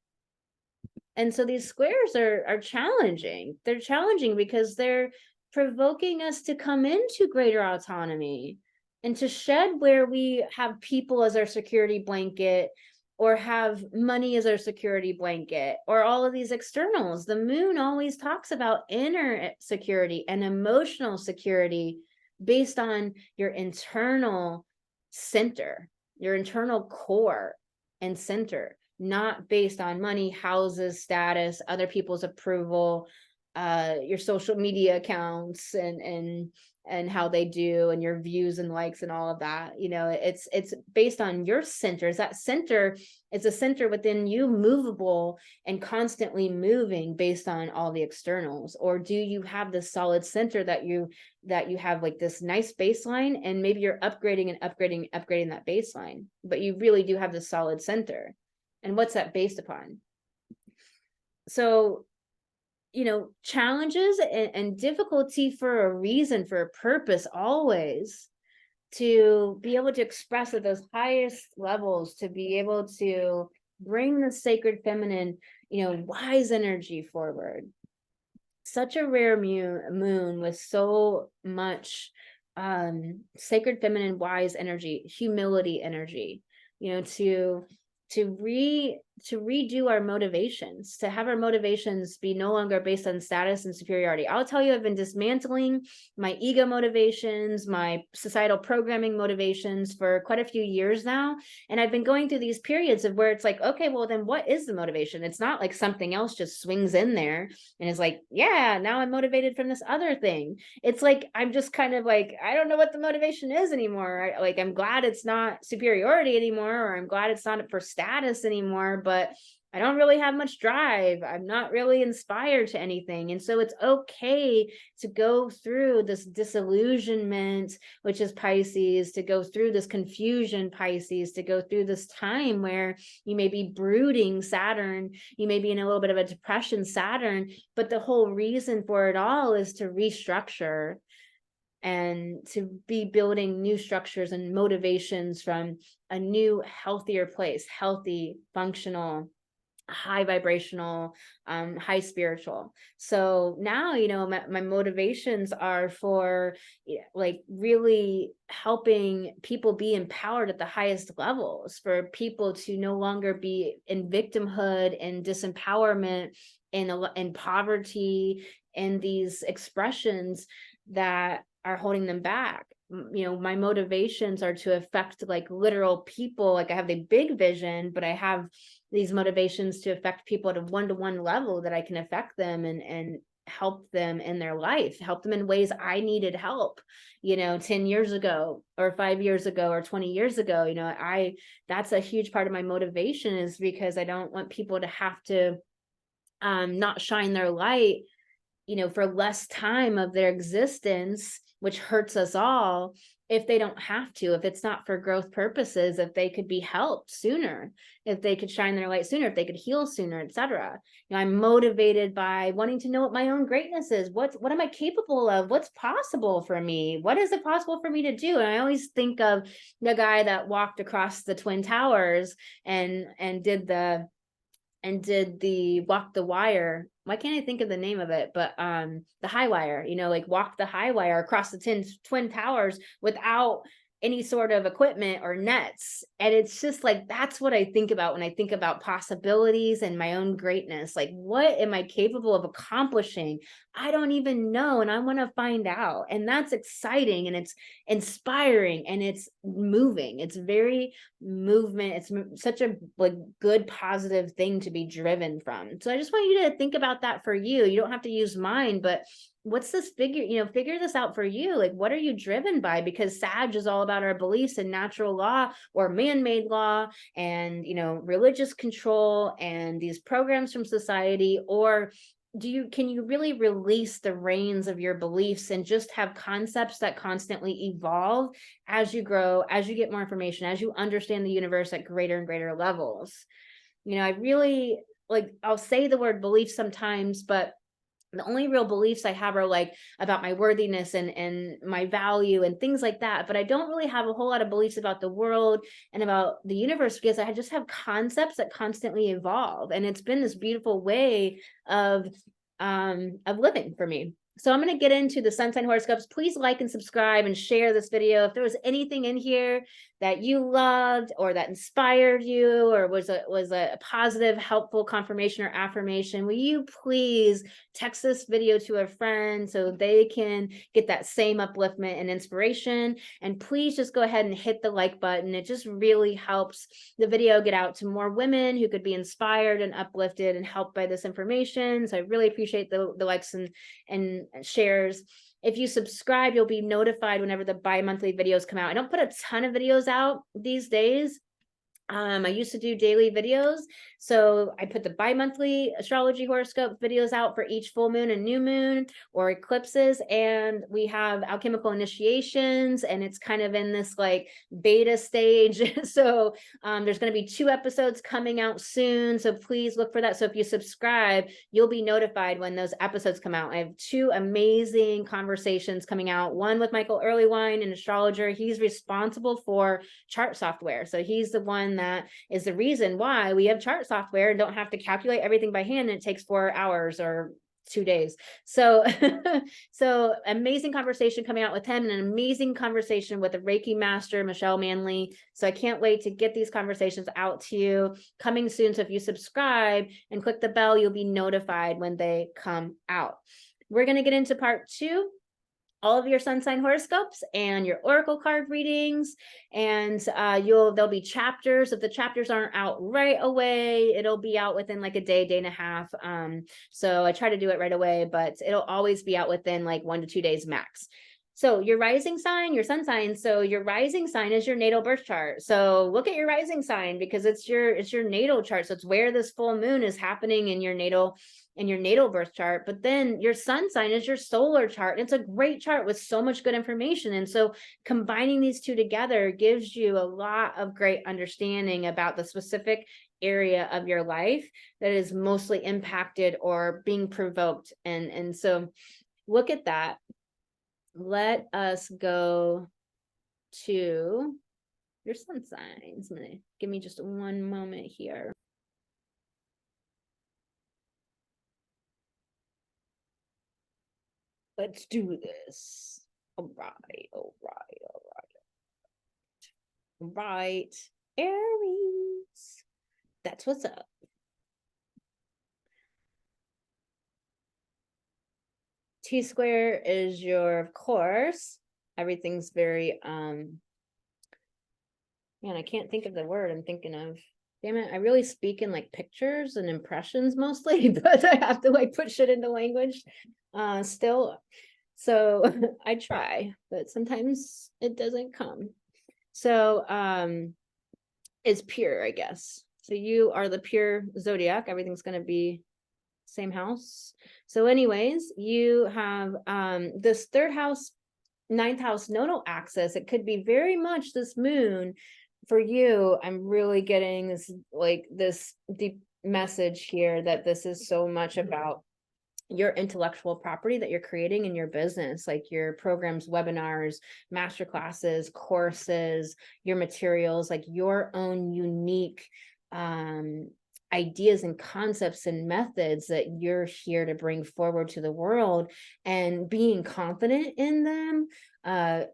And so these squares are challenging. They're challenging because they're provoking us to come into greater autonomy and to shed where we have people as our security blanket, or have money as our security blanket, or all of these externals. The moon always talks about inner security and emotional security based on your internal center, your internal core and center, not based on money, houses, status, other people's approval, your social media accounts, and how they do, and your views and likes and all of that. You know, it's based on your centers. That center is a center within you, movable and constantly moving based on all the externals. Or do you have this solid center that you have like this nice baseline, and maybe you're upgrading and upgrading that baseline, but you really do have this solid center. And what's that based upon? So, you know, challenges and difficulty for a reason, for a purpose, always, to be able to express at those highest levels, to be able to bring the sacred feminine, you know, wise energy forward. Such a rare moon with so much sacred feminine wise energy, humility energy, you know, to redo our motivations, to have our motivations be no longer based on status and superiority. I'll tell you, I've been dismantling my ego motivations, my societal programming motivations for quite a few years now. And I've been going through these periods of where it's like, okay, well then what is the motivation? It's not like something else just swings in there and is like, yeah, now I'm motivated from this other thing. It's like, I'm just kind of like, I don't know what the motivation is anymore. Like, I'm glad it's not superiority anymore, or I'm glad it's not for status anymore, but I don't really have much drive. I'm not really inspired to anything. And so it's okay to go through this disillusionment, which is Pisces, to go through this confusion, Pisces, to go through this time where you may be brooding, Saturn, you may be in a little bit of a depression, Saturn, but the whole reason for it all is to restructure and to be building new structures and motivations from a new, healthier place, healthy, functional, high vibrational, high spiritual. So now, you know, my motivations are for like really helping people be empowered at the highest levels, for people to no longer be in victimhood and disempowerment and poverty and these expressions that are holding them back. You know, my motivations are to affect like literal people. Like I have the big vision, but I have these motivations to affect people at a one-to-one level, that I can affect them and help them in their life, help them in ways I needed help, you know, 10 years ago or 5 years ago or 20 years ago. You know, that's a huge part of my motivation, is because I don't want people to have to not shine their light, you know, for less time of their existence, which hurts us all, if they don't have to, if it's not for growth purposes, if they could be helped sooner, if they could shine their light sooner, if they could heal sooner, etc. You know, I'm motivated by wanting to know what my own greatness is. What am I capable of? What's possible for me? What is it possible for me to do? And I always think of the guy that walked across the Twin Towers and did the walk the wire. Why can't I think of the name of it? But the high wire, you know, like walk the high wire across the twin towers without any sort of equipment or nets. And it's just like, that's what I think about when I think about possibilities and my own greatness. Like, what am I capable of accomplishing? I don't even know. And I want to find out. And that's exciting, and it's inspiring, and it's moving. It's very movement. It's such a like good, positive thing to be driven from. So I just want you to think about that for you. You don't have to use mine, but what's this figure, you know, figure this out for you. Like, what are you driven by? Because Sag is all about our beliefs in natural law or man-made law, and, you know, religious control and these programs from society. Or can you really release the reins of your beliefs and just have concepts that constantly evolve as you grow, as you get more information, as you understand the universe at greater and greater levels? You know, I really, like, I'll say the word belief sometimes, but the only real beliefs I have are like about my worthiness and my value and things like that. But I don't really have a whole lot of beliefs about the world and about the universe, because I just have concepts that constantly evolve. And it's been this beautiful way of living for me. So I'm going to get into the sun sign horoscopes. Please like and subscribe and share this video. If there was anything in here that you loved or that inspired you or was a positive, helpful confirmation or affirmation, will you please text this video to a friend so they can get that same upliftment and inspiration? And please just go ahead and hit the like button. It just really helps the video get out to more women who could be inspired and uplifted and helped by this information. So I really appreciate the likes and shares. If you subscribe, you'll be notified whenever the bi-monthly videos come out. I don't put a ton of videos out these days. I used to do daily videos, so I put the bi-monthly astrology horoscope videos out for each full moon and new moon or eclipses, and we have alchemical initiations, and it's kind of in this like beta stage. So there's going to be 2 episodes coming out soon, so please look for that. So if you subscribe, you'll be notified when those episodes come out. I have 2 amazing conversations coming out, one with Michael Earlywine, an astrologer. He's responsible for chart software, so he's the one that is the reason why we have chart software and don't have to calculate everything by hand, and it takes 4 hours or 2 days. So so amazing conversation coming out with him, and an amazing conversation with a Reiki master, Michelle Manley. So I can't wait to get these conversations out to you, coming soon. So if you subscribe and click the bell, you'll be notified when they come out. We're going to get into part 2, all of your sun sign horoscopes and your oracle card readings, and there'll be chapters. If the chapters aren't out right away, it'll be out within like a day and a half. So I try to do it right away, but it'll always be out within like 1 to 2 days max. So your rising sign, your sun sign. So your rising sign is your natal birth chart. So look at your rising sign, because it's your natal chart. So it's where this full moon is happening in your natal birth chart. But then your sun sign is your solar chart. It's a great chart with so much good information. And so combining these 2 together gives you a lot of great understanding about the specific area of your life that is mostly impacted or being provoked. And so look at that. Let us go to your sun signs. Give me just one moment here. Let's do this. All right. Aries. That's what's up. T-square is your, of course, everything's very, man, I can't think of the word I'm thinking of. Damn it, I really speak in like pictures and impressions mostly, but I have to like put shit into language still. So I try, but sometimes it doesn't come. So it's pure, I guess. So you are the pure zodiac. Everything's going to be same house. So anyways, you have this third house, ninth house nodal axis. It could be very much this moon for you. I'm really getting this, like, this deep message here that this is so much about your intellectual property that you're creating in your business, like your programs, webinars, master classes, courses, your materials, like your own unique ideas and concepts and methods that you're here to bring forward to the world, and being confident in them,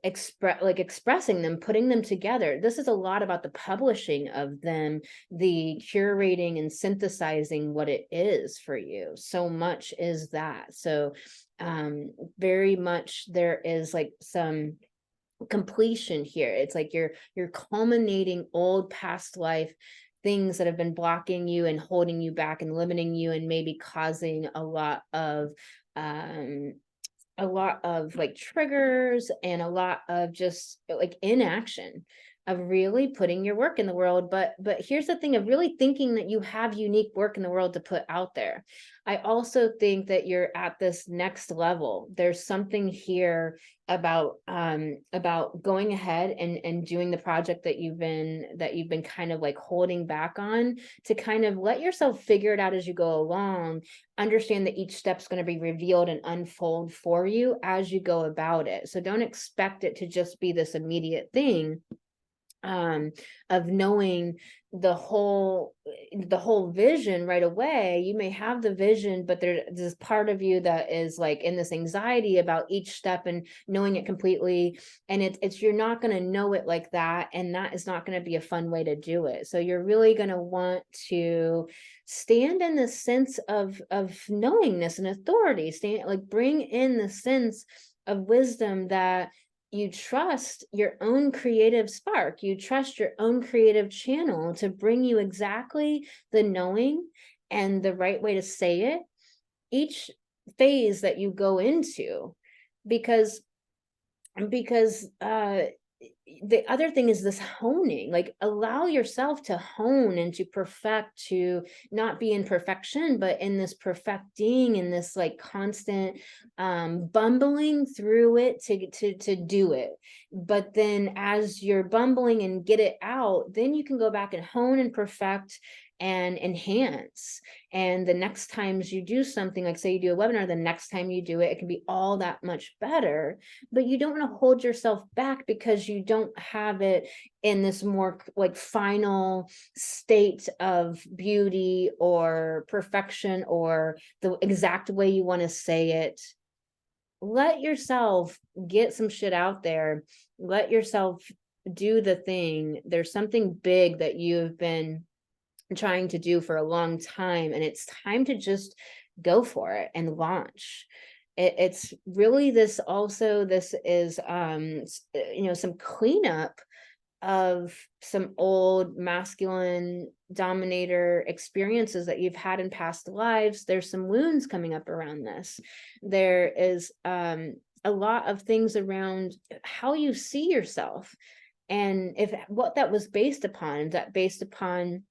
expressing them, putting them together. This is a lot about the publishing of them, the curating and synthesizing what it is for you. So much is that. So very much there is like some completion here. It's like you're culminating old past life things that have been blocking you and holding you back and limiting you, and maybe causing a lot of like triggers and a lot of just like inaction of really putting your work in the world. But here's the thing of really thinking that you have unique work in the world to put out there. I also think that you're at this next level. There's something here about going ahead and doing the project that you've been kind of like holding back on, to kind of let yourself figure it out as you go along. Understand that each step's going to be revealed and unfold for you as you go about it. So don't expect it to just be this immediate thing of knowing the whole vision right away. You may have the vision, but there's this part of you that is like in this anxiety about each step and knowing it completely, and it's you're not going to know it like that, and that is not going to be a fun way to do it. So you're really going to want to stand in the sense of knowingness and authority, bring in the sense of wisdom, that you trust your own creative spark, you trust your own creative channel to bring you exactly the knowing and the right way to say it each phase that you go into. Because the other thing is this honing, like allow yourself to hone and to perfect, to not be in perfection, but in this perfecting, in this like constant bumbling through it to do it. But then as you're bumbling and get it out, then you can go back and hone and perfect and enhance. And the next times you do something, like say you do a webinar, the next time you do it, it can be all that much better. But you don't want to hold yourself back because you don't have it in this more like final state of beauty or perfection or the exact way you want to say it. Let yourself get some shit out there. Let yourself do the thing. There's something big that you've been trying to do for a long time, and it's time to just go for it and launch. It's really this is some cleanup of some old masculine dominator experiences that you've had in past lives. There's some wounds coming up around this. There is a lot of things around how you see yourself, and if what that was based upon, is that based upon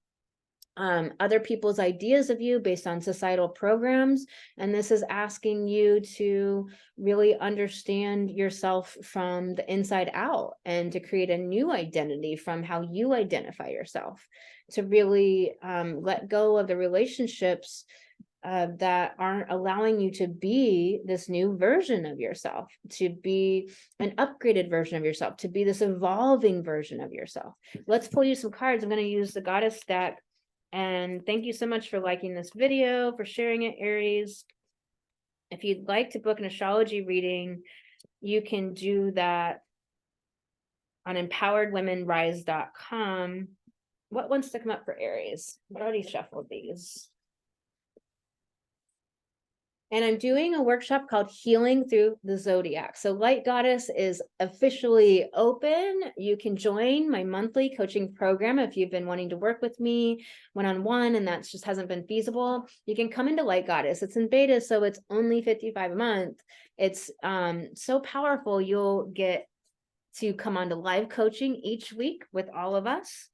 other people's ideas of you, based on societal programs. And this is asking you to really understand yourself from the inside out, and to create a new identity from how you identify yourself, to really let go of the relationships that aren't allowing you to be this new version of yourself, to be an upgraded version of yourself, to be this evolving version of yourself. Let's pull you some cards. I'm going to use the Goddess deck. And thank you so much for liking this video, for sharing it, Aries. If you'd like to book an astrology reading, you can do that on empoweredwomenrise.com. What wants to come up for Aries? I already shuffled these. And I'm doing a workshop called Healing Through the Zodiac. So Light Goddess is officially open. You can join my monthly coaching program if you've been wanting to work with me one-on-one and that just hasn't been feasible. You can come into Light Goddess. It's in beta, so it's only $55 a month. It's so powerful. You'll get to come on to live coaching each week with all of us.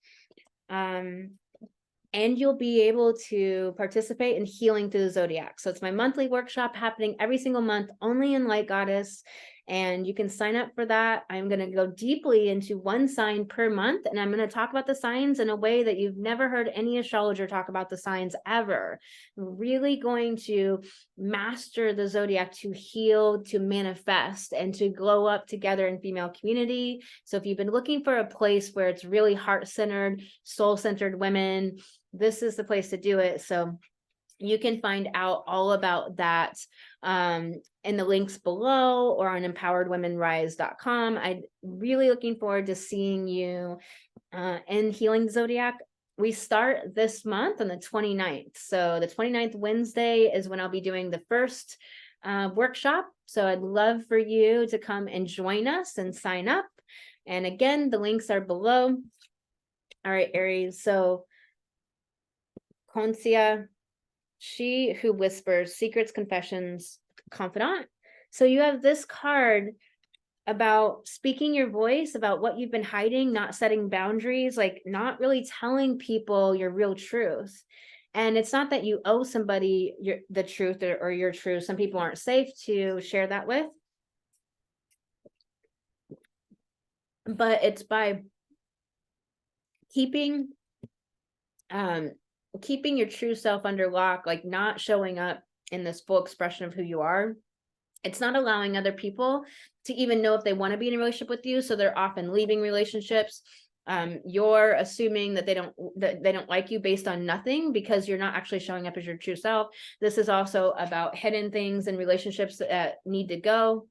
and you'll be able to participate in healing through the zodiac. So it's my monthly workshop happening every single month, only in Light Goddess. And you can sign up for that. I'm going to go deeply into one sign per month, and I'm going to talk about the signs in a way that you've never heard any astrologer talk about the signs ever. I'm really going to master the zodiac to heal, to manifest, and to glow up together in female community. So if you've been looking for a place where it's really heart-centered, soul-centered women, this is the place to do it. So you can find out all about that in the links below or on empoweredwomenrise.com. I'm really looking forward to seeing you in Healing Zodiac. We start this month on the 29th. So the 29th Wednesday is when I'll be doing the first workshop. So I'd love for you to come and join us and sign up. And again, the links are below. All right, Aries. So Concia, she who whispers, secrets, confessions, confidant. So you have this card about speaking your voice, about what you've been hiding, not setting boundaries, like not really telling people your real truth. And it's not that you owe somebody the truth or your truth. Some people aren't safe to share that with. But it's by keeping your true self under lock, like not showing up in this full expression of who you are. It's not allowing other people to even know if they want to be in a relationship with you. So they're often leaving relationships. You're assuming that they don't like you based on nothing because you're not actually showing up as your true self. This is also about hidden things and relationships that need to go.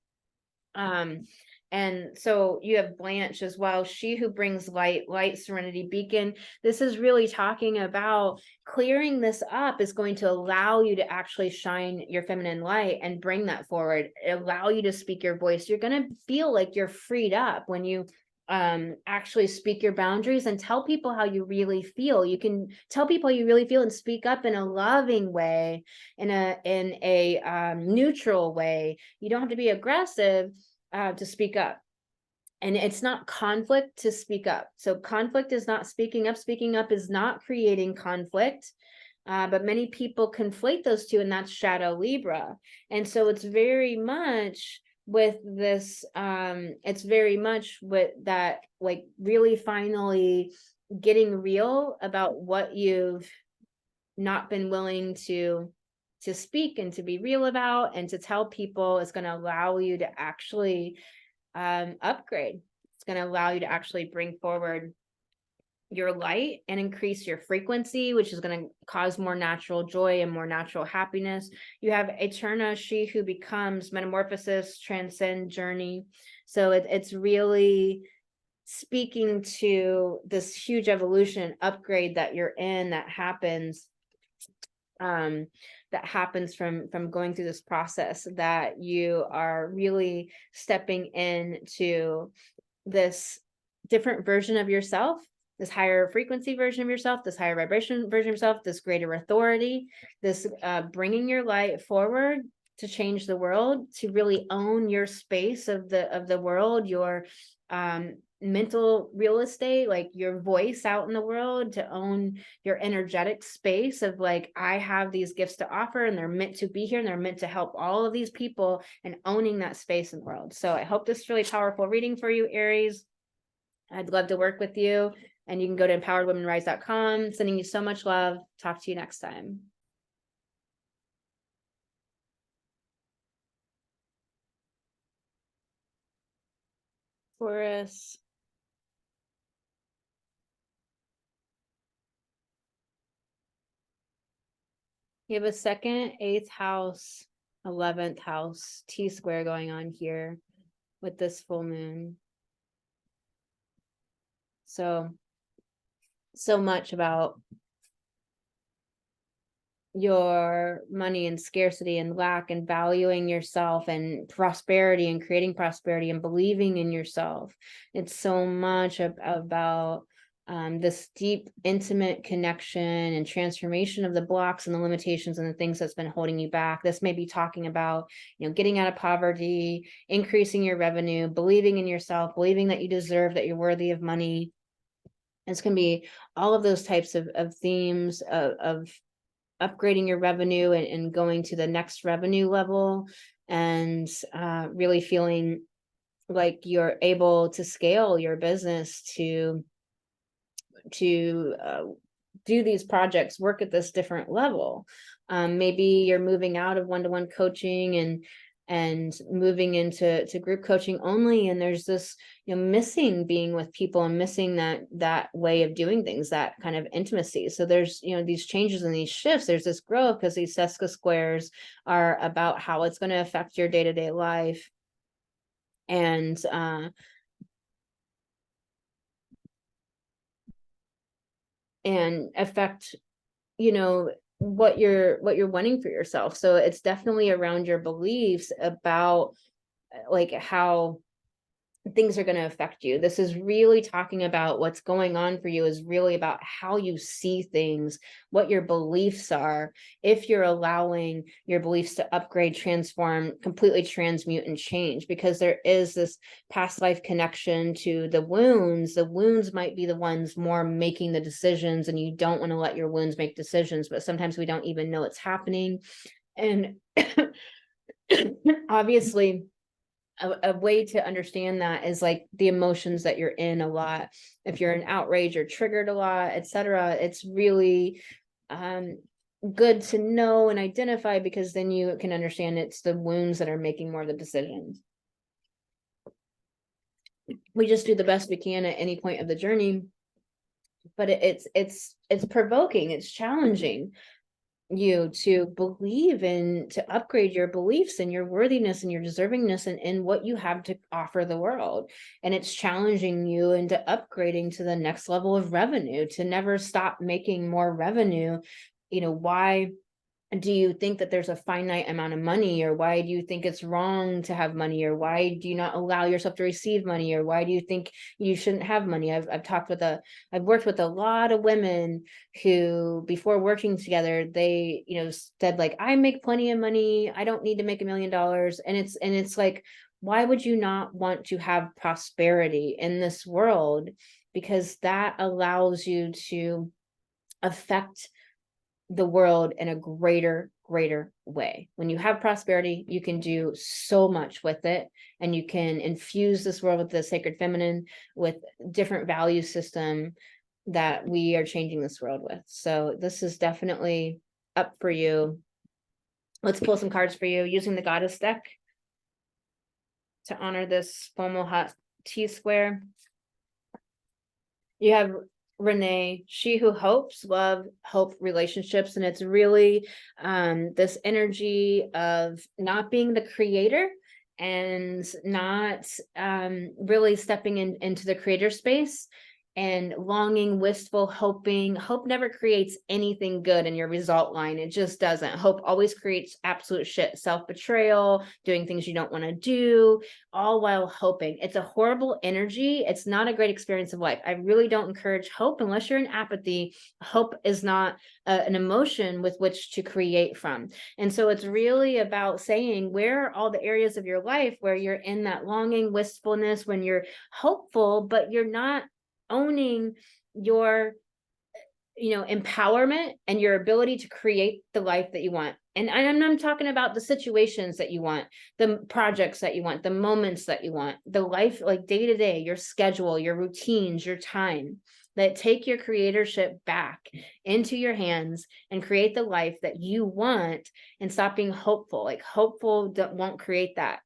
And so you have Blanche as well. She who brings light, serenity, beacon. This is really talking about clearing this up is going to allow you to actually shine your feminine light and bring that forward, allow you to speak your voice. You're going to feel like you're freed up when you actually speak your boundaries and tell people how you really feel. You can tell people how you really feel and speak up in a loving way, in a neutral way. You don't have to be aggressive to speak up. And it's not conflict to speak up. So conflict is not speaking up. Speaking up is not creating conflict. But many people conflate those two, and that's shadow Libra. And so it's very much with this, it's very much with that, like really finally getting real about what you've not been willing to speak and to be real about and to tell people. Is going to allow you to actually upgrade. It's going to allow you to actually bring forward your light and increase your frequency, which is going to cause more natural joy and more natural happiness. You have Eterna, she who becomes, metamorphosis, transcend, journey. So it's really speaking to this huge evolution upgrade that you're in, that happens from going through this process, that you are really stepping into this different version of yourself, this higher frequency version of yourself, this higher vibration version of yourself, this greater authority, this bringing your light forward to change the world, to really own your space of the world, your mental real estate, like your voice out in the world, to own your energetic space of like, I have these gifts to offer and they're meant to be here and they're meant to help all of these people, and owning that space in the world. So I hope this is really powerful reading for you, Aries. I'd love to work with you, and you can go to empoweredwomenrise.com. Sending you so much love. Talk to you next time. Taurus. You have a second, 8th house, 11th house, T-square going on here with this full moon. So much about your money and scarcity and lack and valuing yourself and prosperity and creating prosperity and believing in yourself. It's so much about this deep, intimate connection and transformation of the blocks and the limitations and the things that's been holding you back. This may be talking about, getting out of poverty, increasing your revenue, believing in yourself, believing that you deserve, that you're worthy of money. It's going to be all of those types of themes of upgrading your revenue and going to the next revenue level, and really feeling like you're able to scale your business to do these projects, work at this different level. Maybe you're moving out of one-to-one coaching and moving into group coaching only, and there's this, missing being with people and missing that way of doing things, that kind of intimacy. So there's, these changes and these shifts, there's this growth, because these Seska squares are about how it's going to affect your day-to-day life, and affect, what you're wanting for yourself. So it's definitely around your beliefs about like how things are going to affect you. This is really talking about what's going on for you, is really about how you see things, what your beliefs are, if you're allowing your beliefs to upgrade, transform, completely transmute and change, because there is this past life connection to the wounds. The wounds might be the ones more making the decisions, and you don't want to let your wounds make decisions, but sometimes we don't even know it's happening. And obviously, a way to understand that is like the emotions that you're in a lot. If you're in outrage or triggered a lot, etc., it's really good to know and identify, because then you can understand it's the wounds that are making more of the decisions. We just do the best we can at any point of the journey, but it's provoking, it's challenging you to believe and to upgrade your beliefs and your worthiness and your deservingness and what you have to offer the world. And it's challenging you into upgrading to the next level of revenue, to never stop making more revenue. Why do you think that there's a finite amount of money, or why do you think it's wrong to have money, or why do you not allow yourself to receive money, or why do you think you shouldn't have money? I've worked with a lot of women who, before working together, they said like, I make plenty of money, I don't need to make $1 million. And it's like, why would you not want to have prosperity in this world? Because that allows you to affect the world in a greater way. When you have prosperity, you can do so much with it, and you can infuse this world with the sacred feminine, with different value system that we are changing this world with. So this is definitely up for you. Let's pull some cards for you using the goddess deck to honor this formal hot T square. You have Renee, she who hopes, love, hope, relationships. And it's really this energy of not being the creator and not really stepping into the creator space, and longing, wistful, hoping. Hope never creates anything good in your result line. It just doesn't. Hope always creates absolute shit, self-betrayal, doing things you don't want to do, all while hoping. It's a horrible energy. It's not a great experience of life. I really don't encourage hope unless you're in apathy. Hope is not an emotion with which to create from. And so it's really about saying, where are all the areas of your life where you're in that longing, wistfulness, when you're hopeful, but you're not owning your empowerment and your ability to create the life that you want. And I'm talking about the situations that you want, the projects that you want, the moments that you want, the life, like day to day, your schedule, your routines, your time, that take your creatorship back into your hands and create the life that you want, and stop being hopeful. Like hopeful won't create that.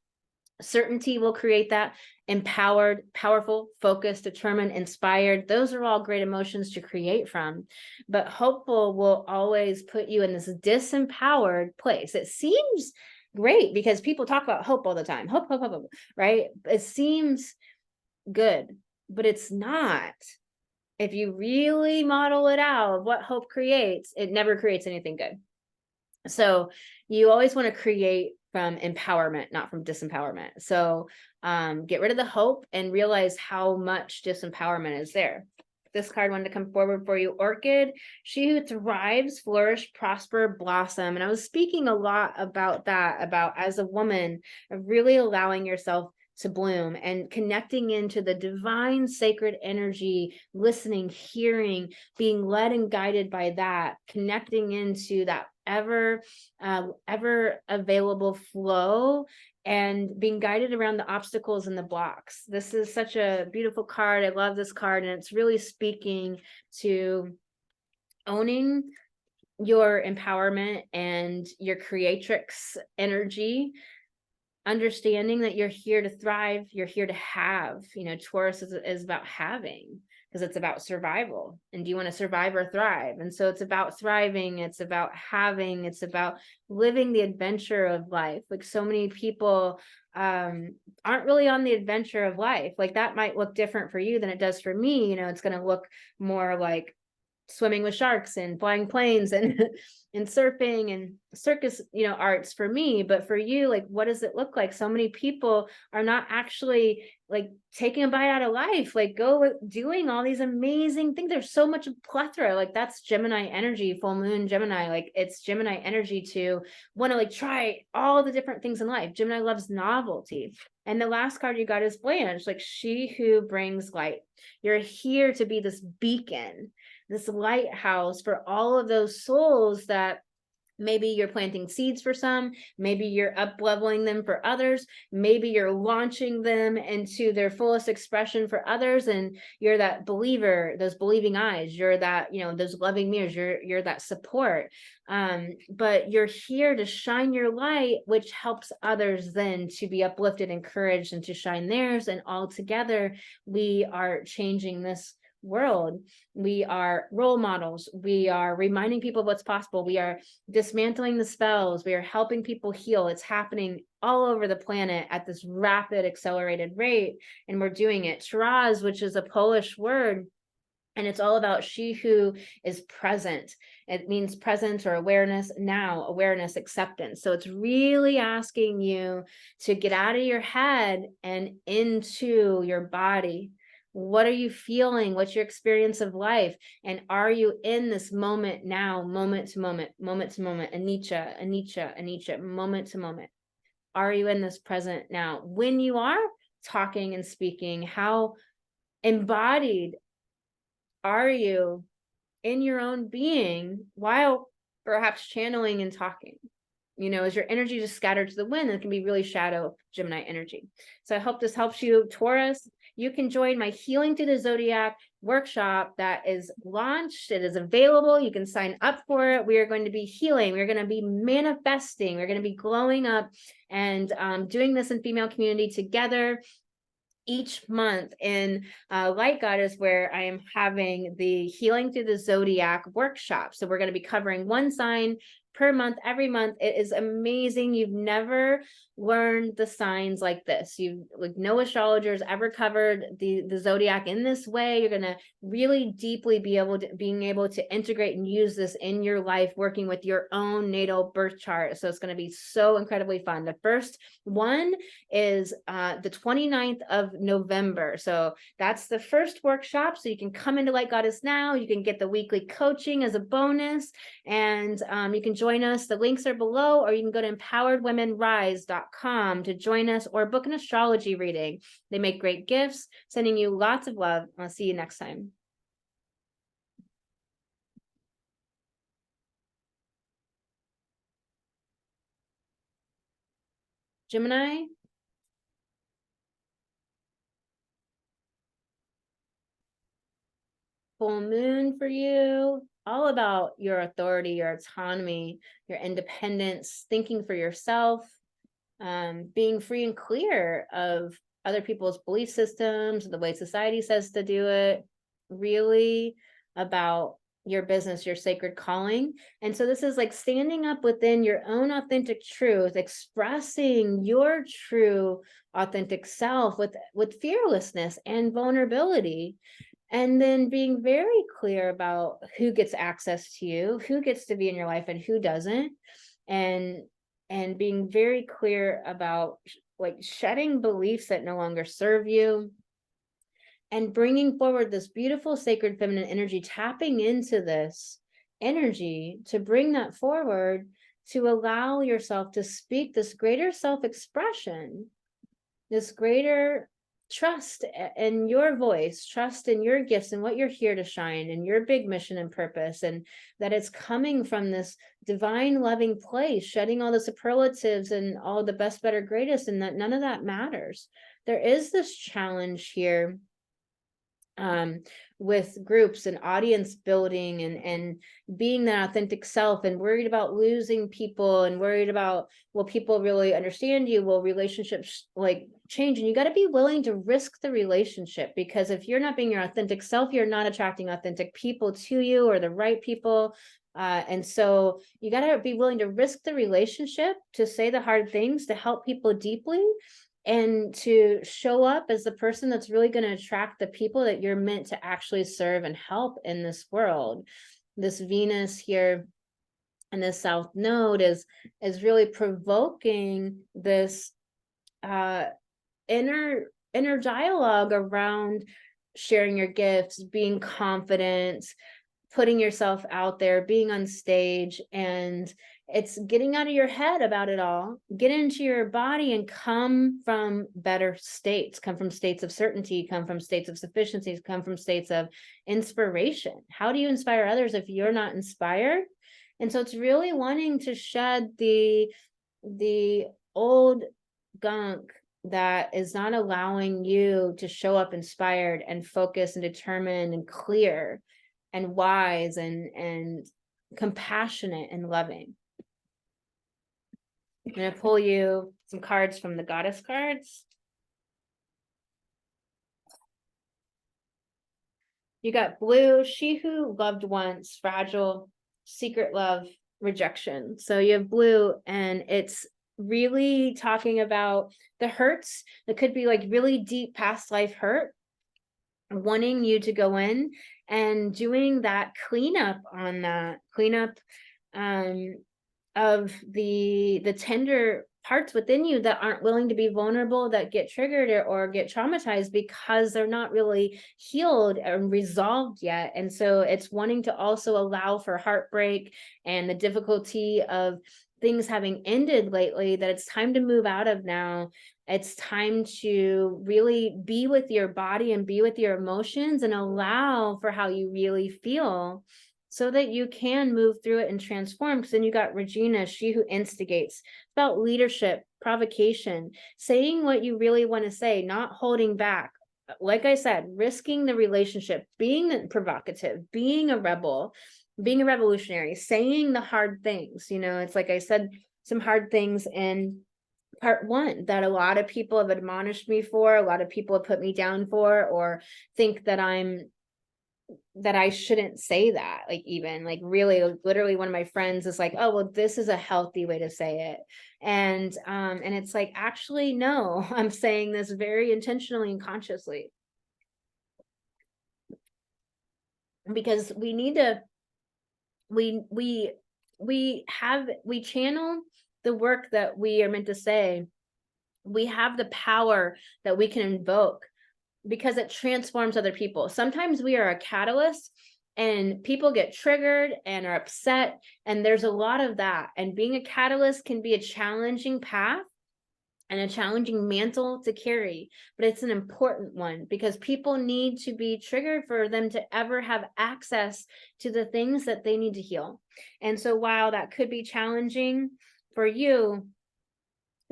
Certainty will create that. Empowered, powerful, focused, determined, inspired. Those are all great emotions to create from. But hopeful will always put you in this disempowered place. It seems great because people talk about hope all the time. Hope, hope, hope, hope, right? It seems good, but it's not. If you really model it out, what hope creates, it never creates anything good. So you always want to create from empowerment, not from disempowerment. So get rid of the hope and realize how much disempowerment is there. This card wanted to come forward for you. Orchid, she who thrives, flourish, prosper, blossom. And I was speaking a lot about that, about as a woman, really allowing yourself to bloom, and connecting into the divine sacred energy, listening, hearing, being led and guided by that, connecting into that ever available flow, and being guided around the obstacles and the blocks. This is such a beautiful card. I love this card, and it's really speaking to owning your empowerment and your creatrix energy, understanding that you're here to thrive, you're here to have. Taurus is about having, because it's about survival. And do you want to survive or thrive? And so it's about thriving, it's about having, it's about living the adventure of life. Like, so many people aren't really on the adventure of life. Like, that might look different for you than it does for me. It's going to look more like swimming with sharks and flying planes and and surfing and circus arts for me. But for you, like, what does it look like? So many people are not actually like taking a bite out of life, like doing all these amazing things. There's so much plethora. Like, that's Gemini energy, full moon Gemini. Like, it's Gemini energy to want to like try all the different things in life. Gemini loves novelty. And the last card you got is Blanche, like she who brings light. You're here to be this beacon, this lighthouse for all of those souls that maybe you're planting seeds for some, maybe you're up leveling them for others, maybe you're launching them into their fullest expression for others, and you're that believer, those believing eyes, you're that, those loving mirrors, you're that support. But you're here to shine your light, which helps others then to be uplifted, encouraged, and to shine theirs. And all together, we are changing this world. We are role models. We are reminding people of what's possible. We are dismantling the spells. We are helping people heal. It's happening all over the planet at this rapid, accelerated rate, and we're doing it. Taraz, which is a Polish word, and it's all about she who is present. It means present or awareness now, awareness, acceptance. So it's really asking you to get out of your head and into your body. What are you feeling? What's your experience of life? And are you in this moment now, moment to moment, moment to moment, anicca, anicca, anicca, moment to moment? Are you in this present now? When you are talking and speaking, how embodied are you in your own being while perhaps channeling and talking? Is your energy just scattered to the wind? It can be really shadow Gemini energy. So I hope this helps you, Taurus. You can join my Healing Through the Zodiac workshop that is launched. It is available. You can sign up for it. We are going to be healing. We're going to be manifesting. We're going to be glowing up and doing this in female community together each month in Light Goddess, where I am having the Healing Through the Zodiac workshop. So we're going to be covering one sign per month, every month. It is amazing. You've never learned the signs like this. No astrologers ever covered the zodiac in this way. You're going to really deeply being able to integrate and use this in your life, working with your own natal birth chart. So it's going to be so incredibly fun. The first one is the 29th of November. So that's the first workshop. So you can come into Light Goddess now. You can get the weekly coaching as a bonus, and you can join us. The links are below, or you can go to empoweredwomenrise.com to join us or book an astrology reading. They make great gifts. Sending you lots of love. I'll see you next time. Gemini. Full moon for you, all about your authority, your autonomy, your independence, thinking for yourself, being free and clear of other people's belief systems, the way society says to do it, really about your business, your sacred calling. And so this is like standing up within your own authentic truth, expressing your true authentic self with fearlessness and vulnerability. And then being very clear about who gets access to you, who gets to be in your life and who doesn't. And being very clear about like shedding beliefs that no longer serve you, and bringing forward this beautiful sacred feminine energy, tapping into this energy to bring that forward, to allow yourself to speak this greater self-expression this greater trust in your voice, trust in your gifts and what you're here to shine, and your big mission and purpose, and that it's coming from this divine loving place, shedding all the superlatives and all the best, better, greatest, and that none of that matters. There is this challenge here with groups and audience building and being that authentic self, and worried about losing people, and worried about, will people really understand you, will relationships like change? And you got to be willing to risk the relationship, because if you're not being your authentic self, you're not attracting authentic people to you, or the right people. And so you got to be willing to risk the relationship, to say the hard things, to help people deeply, and to show up as the person that's really going to attract the people that you're meant to actually serve and help in this world. This Venus here and this South Node is really provoking this inner dialogue around sharing your gifts, being confident, putting yourself out there, being on stage. And it's getting out of your head about it all, get into your body, and come from better states, come from states of certainty, come from states of sufficiency, come from states of inspiration. How do you inspire others if you're not inspired? And so it's really wanting to shed the old gunk that is not allowing you to show up inspired and focused and determined and clear and wise and compassionate and loving. I'm going to pull you some cards from the goddess cards. You got blue, she who loved once, fragile, secret love, rejection. So you have blue, and it's really talking about the hurts that could be like really deep past life hurt, wanting you to go in and doing that cleanup on that cleanup of the tender parts within you that aren't willing to be vulnerable, that get triggered or get traumatized because they're not really healed and resolved yet. And so it's wanting to also allow for heartbreak and the difficulty of things having ended lately, that it's time to move out of now. It's time to really be with your body and be with your emotions and allow for how you really feel, so that you can move through it and transform. Because then you got Regina, she who instigates. It's about leadership, provocation, saying what you really want to say, not holding back. Like I said, risking the relationship, being provocative, being a rebel, being a revolutionary, saying the hard things. You know, it's like I said some hard things in part one that a lot of people have admonished me for, a lot of people have put me down for, or think that I shouldn't say that. Like, even like really literally one of my friends is like, oh, well, this is a healthy way to say it. And it's like, actually, no, I'm saying this very intentionally and consciously, because we need to, we channel the work that we are meant to say. We have the power that we can invoke, because it transforms other people. Sometimes we are a catalyst and people get triggered and are upset, and there's a lot of that. And being a catalyst can be a challenging path and a challenging mantle to carry, but it's an important one, because people need to be triggered for them to ever have access to the things that they need to heal. And so while that could be challenging for you,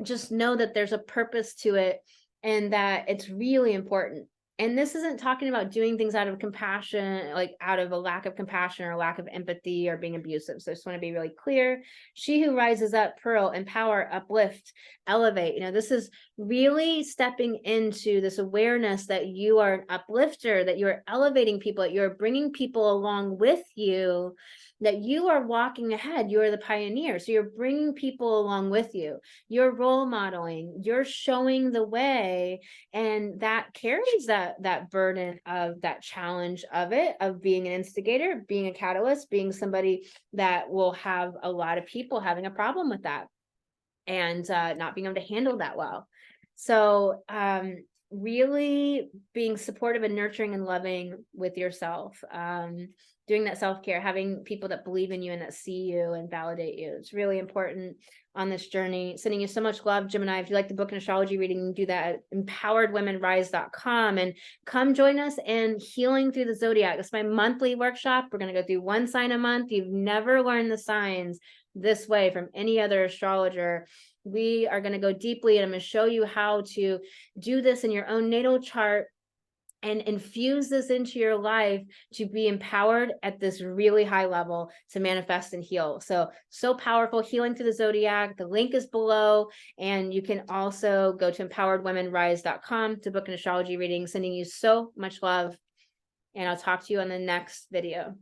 just know that there's a purpose to it, and that it's really important. And this isn't talking about doing things out of compassion, like out of a lack of compassion or a lack of empathy or being abusive. So I just want to be really clear. She who rises up, pearl, empower, uplift, elevate. You know, this is really stepping into this awareness that you are an uplifter, that you're elevating people, that you're bringing people along with you, that you are walking ahead. You're the pioneer. So you're bringing people along with you. You're role modeling, you're showing the way, and that carries that burden of that challenge of it, of being an instigator, being a catalyst, being somebody that will have a lot of people having a problem with that and not being able to handle that well. So really being supportive and nurturing and loving with yourself, doing that self-care, having people that believe in you and that see you and validate you. It's really important on this journey. Sending you so much love, Gemini. If you like the book and astrology reading, do that at empoweredwomenrise.com, and come join us in Healing Through the Zodiac. It's my monthly workshop. We're going to go through one sign a month. You've never learned the signs this way from any other astrologer. We are going to go deeply, and I'm going to show you how to do this in your own natal chart and infuse this into your life to be empowered at this really high level to manifest and heal. So powerful. Healing Through the Zodiac. The link is below. And you can also go to empoweredwomenrise.com to book an astrology reading. Sending you so much love. And I'll talk to you on the next video.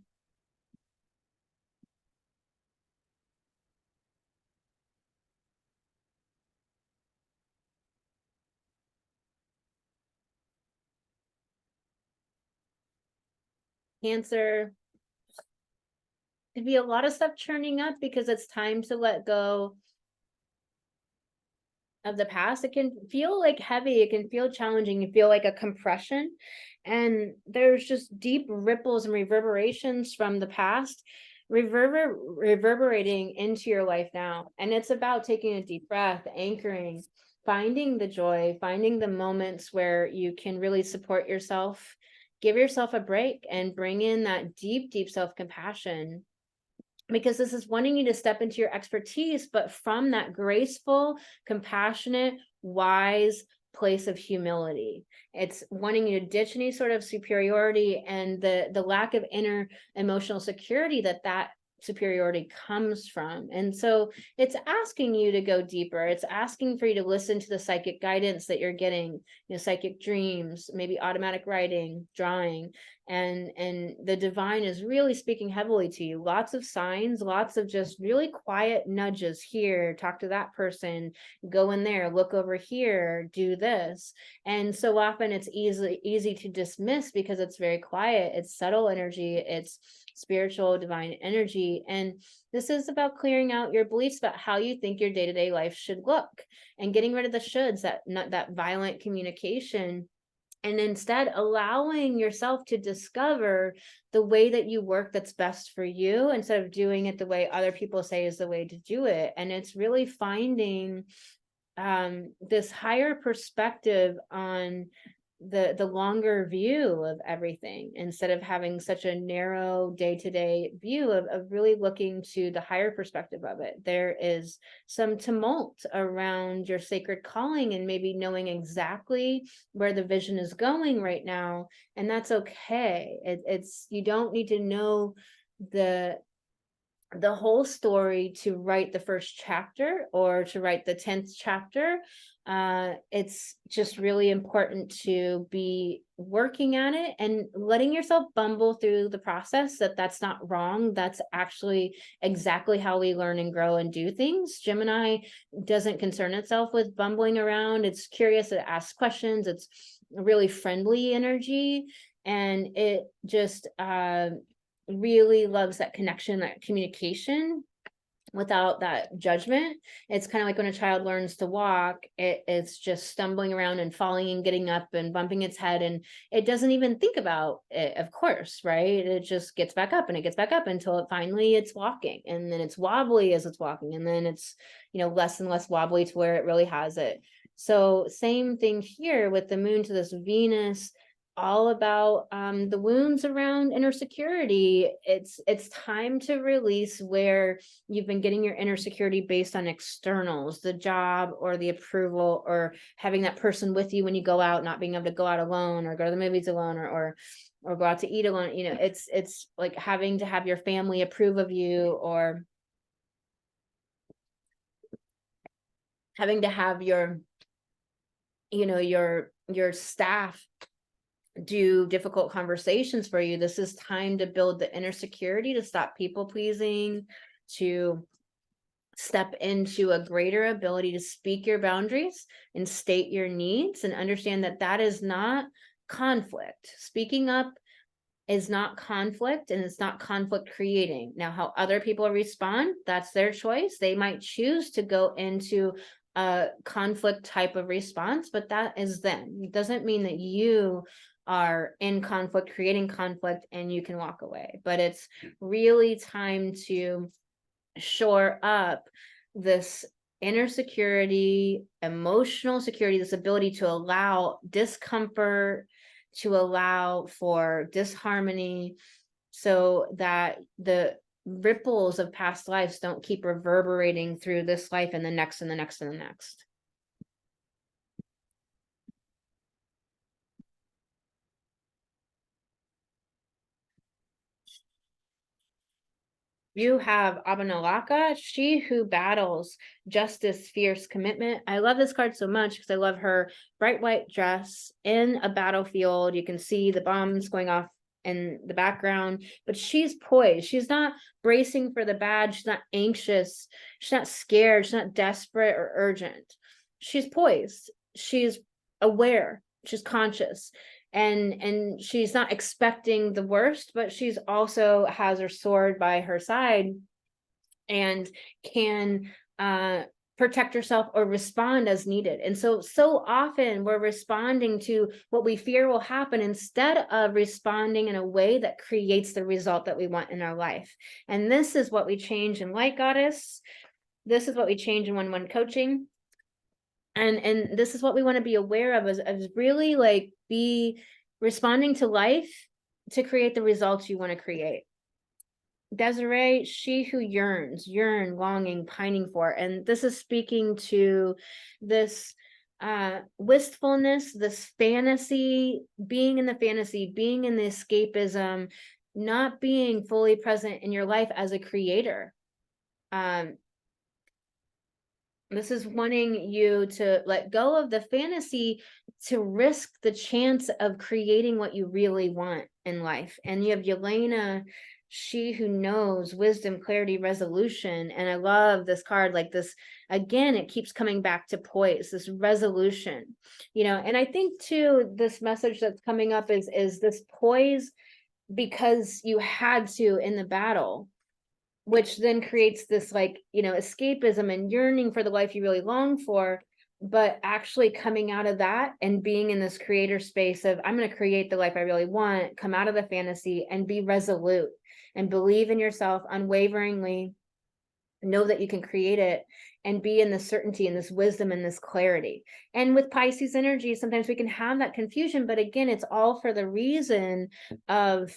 Cancer. Could be a lot of stuff churning up because it's time to let go of the past. It can feel like heavy. It can feel challenging. You feel like a compression. And there's just deep ripples and reverberations from the past reverberating into your life now. And it's about taking a deep breath, anchoring, finding the joy, finding the moments where you can really support yourself, give yourself a break, and bring in that deep, deep self-compassion. Because this is wanting you to step into your expertise, but from that graceful, compassionate, wise place of humility. It's wanting you to ditch any sort of superiority and the lack of inner emotional security that superiority comes from. And so it's asking you to go deeper. It's asking for you to listen to the psychic guidance that you're getting, psychic dreams, maybe automatic writing, drawing, and the divine is really speaking heavily to you. Lots of signs, lots of just really quiet nudges here. Talk to that person, go in there, look over here, do this. And so often it's easy to dismiss because it's very quiet. It's subtle energy. It's spiritual divine energy. And this is about clearing out your beliefs about how you think your day-to-day life should look, and getting rid of the shoulds, that violent communication, and instead allowing yourself to discover the way that you work that's best for you, instead of doing it the way other people say is the way to do it. And it's really finding this higher perspective on the longer view of everything, instead of having such a narrow day-to-day view of really looking to the higher perspective of it. There is some tumult around your sacred calling and maybe knowing exactly where the vision is going right now, and that's okay. It's you don't need to know the whole story to write the first chapter or to write the 10th chapter. It's just really important to be working at it and letting yourself bumble through the process. That's not wrong. That's actually exactly how we learn and grow and do things. Gemini doesn't concern itself with bumbling around. It's curious. It asks questions. It's a really friendly energy, and it just really loves that connection, that communication without that judgment. It's kind of like when a child learns to walk, it's just stumbling around and falling and getting up and bumping its head, and it doesn't even think about it, of course, right? It just gets back up and it gets back up until it's walking, and then it's wobbly as it's walking, and then it's less and less wobbly to where it really has it. So same thing here with the moon to this Venus, all about the wounds around inner security. It's time to release where you've been getting your inner security based on externals, the job or the approval, or having that person with you when you go out, not being able to go out alone or go to the movies alone, or go out to eat alone. It's like having to have your family approve of you, or having to have your staff do difficult conversations for you. This is time to build the inner security, to stop people pleasing, to step into a greater ability to speak your boundaries and state your needs, and understand that is not conflict. Speaking up is not conflict, and it's not conflict creating. Now, how other people respond, that's their choice. They might choose to go into a conflict type of response, but that is them. It doesn't mean that you are in conflict, creating conflict, and you can walk away. But it's really time to shore up this inner security, emotional security, this ability to allow discomfort, to allow for disharmony, so that the ripples of past lives don't keep reverberating through this life and the next and the next and the next. You have Abanalaka, she who battles justice, fierce commitment. I love this card so much because I love her bright white dress in a battlefield. You can see the bombs going off in the background, but she's poised. She's not bracing for the bad. She's not anxious. She's not scared. She's not desperate or urgent. She's poised. She's aware. She's conscious. And she's not expecting the worst, but she's also has her sword by her side and can protect herself or respond as needed. And so often we're responding to what we fear will happen instead of responding in a way that creates the result that we want in our life. And this is what we change in Light Goddess. This is what we change in 1-1 coaching. And this is what we want to be aware of, as really like be responding to life to create the results you want to create. Desiree, she who yearn, longing, pining for. And this is speaking to this wistfulness, this fantasy, being in the fantasy, being in the escapism, not being fully present in your life as a creator. This is wanting you to let go of the fantasy to risk the chance of creating what you really want in life. And you have Yelena, she who knows, wisdom, clarity, resolution. And I love this card, like this, again, it keeps coming back to poise, this resolution, you know. And I think too, this message that's coming up is this poise because you had to in the battle, which then creates this, like, you know, escapism and yearning for the life you really long for, but actually coming out of that and being in this creator space of, I'm going to create the life I really want, come out of the fantasy and be resolute and believe in yourself unwaveringly, know that you can create it and be in this certainty and this wisdom and this clarity. And with Pisces energy, sometimes we can have that confusion, but again, it's all for the reason of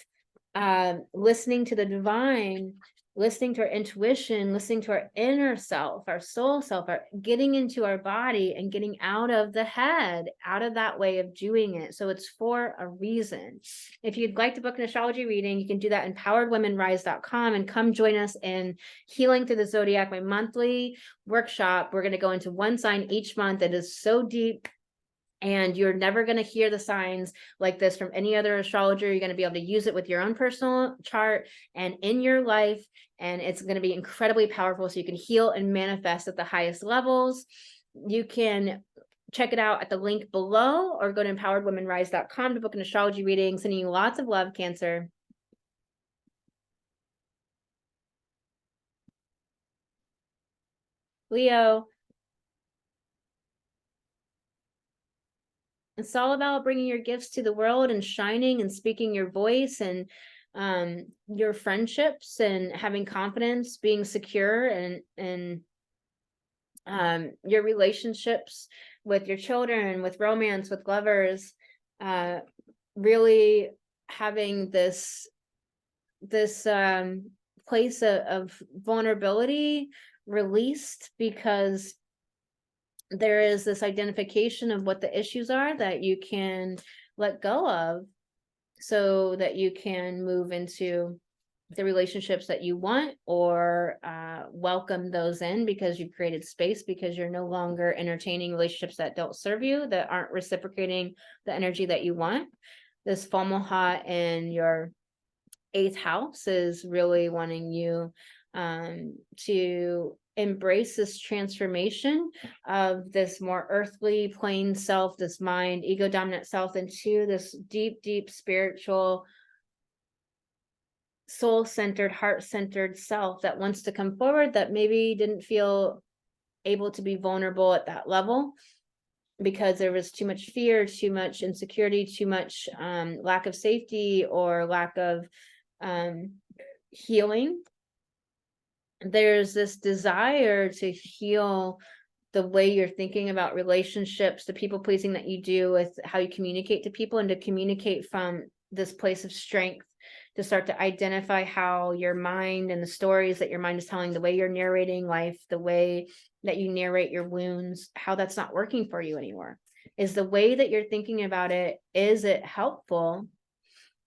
listening to the divine, listening to our intuition, listening to our inner self, our soul self, our getting into our body and getting out of the head, out of that way of doing it. So it's for a reason. If you'd like to book an astrology reading, you can do that in empoweredwomenrise.com and come join us in Healing Through the Zodiac, my monthly workshop. We're going to go into one sign each month. It is so deep. And you're never going to hear the signs like this from any other astrologer. You're going to be able to use it with your own personal chart and in your life. And it's going to be incredibly powerful. So you can heal and manifest at the highest levels. You can check it out at the link below or go to empoweredwomenrise.com to book an astrology reading. Sending you lots of love, Cancer. Leo. It's all about bringing your gifts to the world and shining and speaking your voice and your friendships and having confidence, being secure and your relationships with your children, with romance, with lovers, really having this place of vulnerability released, because there is this identification of what the issues are that you can let go of so that you can move into the relationships that you want, or welcome those in because you've created space, because you're no longer entertaining relationships that don't serve you, that aren't reciprocating the energy that you want. This Fomalhaut in your 8th house is really wanting you to embrace this transformation of this more earthly plane self, this mind, ego dominant self, into this deep, deep spiritual, soul-centered, heart-centered self that wants to come forward, that maybe didn't feel able to be vulnerable at that level because there was too much fear, too much insecurity, too much lack of safety, or lack of healing. There's this desire to heal the way you're thinking about relationships, the people pleasing that you do, with how you communicate to people, and to communicate from this place of strength, to start to identify how your mind and the stories that your mind is telling, the way you're narrating life, the way that you narrate your wounds, how that's not working for you anymore. Is the way that you're thinking about it, is it helpful?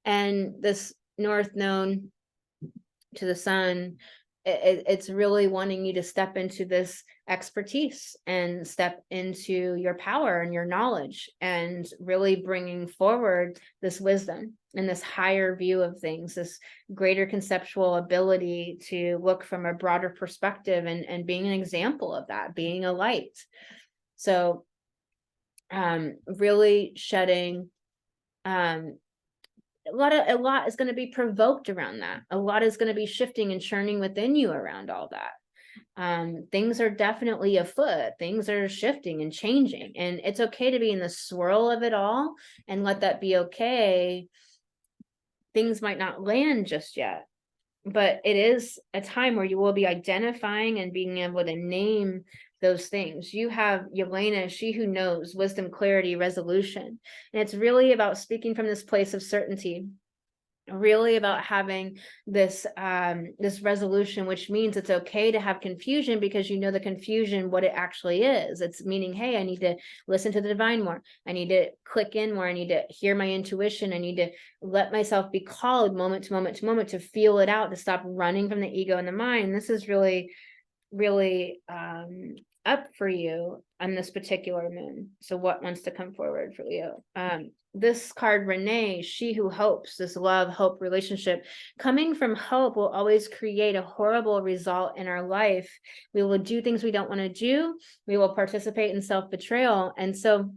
And this North Node to the Sun, it's really wanting you to step into this expertise and step into your power and your knowledge, and really bringing forward this wisdom and this higher view of things, this greater conceptual ability to look from a broader perspective, and being an example of that, being a light. So really shedding a lot is going to be provoked around that. A lot is going to be shifting and churning within you around all that. Things are definitely afoot. Things are shifting and changing, and it's okay to be in the swirl of it all and let that be okay. Things might not land just yet, but it is a time where you will be identifying and being able to name those things. You have Yelena, she who knows, wisdom, clarity, resolution. And it's really about speaking from this place of certainty, really about having this this resolution, which means it's okay to have confusion, because you know the confusion, what it actually is. It's meaning, hey, I need to listen to the divine more. I need to click in more. I need to hear my intuition. I need to let myself be called moment to moment to moment, to feel it out, to stop running from the ego and the mind. This is really up for you on this particular moon. So what wants to come forward for you? This card, Renee, she who hopes, this love, hope relationship. Coming from hope will always create a horrible result in our life. We will do things we don't want to do. We will participate in self-betrayal. And so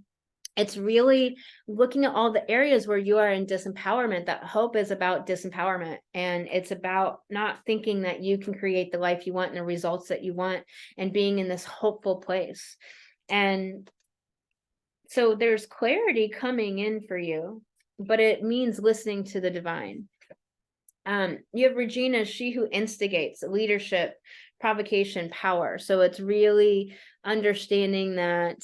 it's really looking at all the areas where you are in disempowerment. That hope is about disempowerment, and it's about not thinking that you can create the life you want and the results that you want, and being in this hopeful place. And so there's clarity coming in for you, but it means listening to the divine. You have Regina, she who instigates, leadership, provocation, power. So it's really understanding that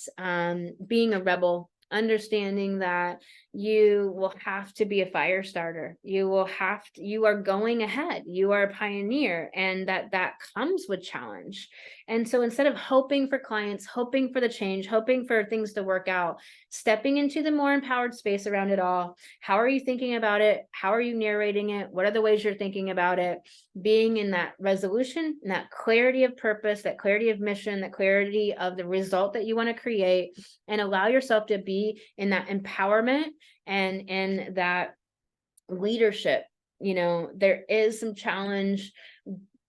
being a rebel, understanding that you will have to be a fire starter. You are going ahead. You are a pioneer, and that comes with challenge. And so instead of hoping for clients, hoping for the change, hoping for things to work out, stepping into the more empowered space around it all. How are you thinking about it? How are you narrating it? What are the ways you're thinking about it? Being in that resolution, and that clarity of purpose, that clarity of mission, that clarity of the result that you want to create, and allow yourself to be in that empowerment and in that leadership. You know, there is some challenge,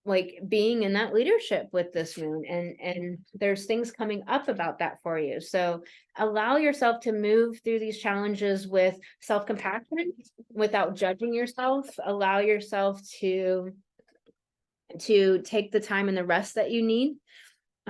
like being in that leadership with this moon, and there's things coming up about that for you. So allow yourself to move through these challenges with self-compassion, without judging yourself. Allow yourself to take the time and the rest that you need.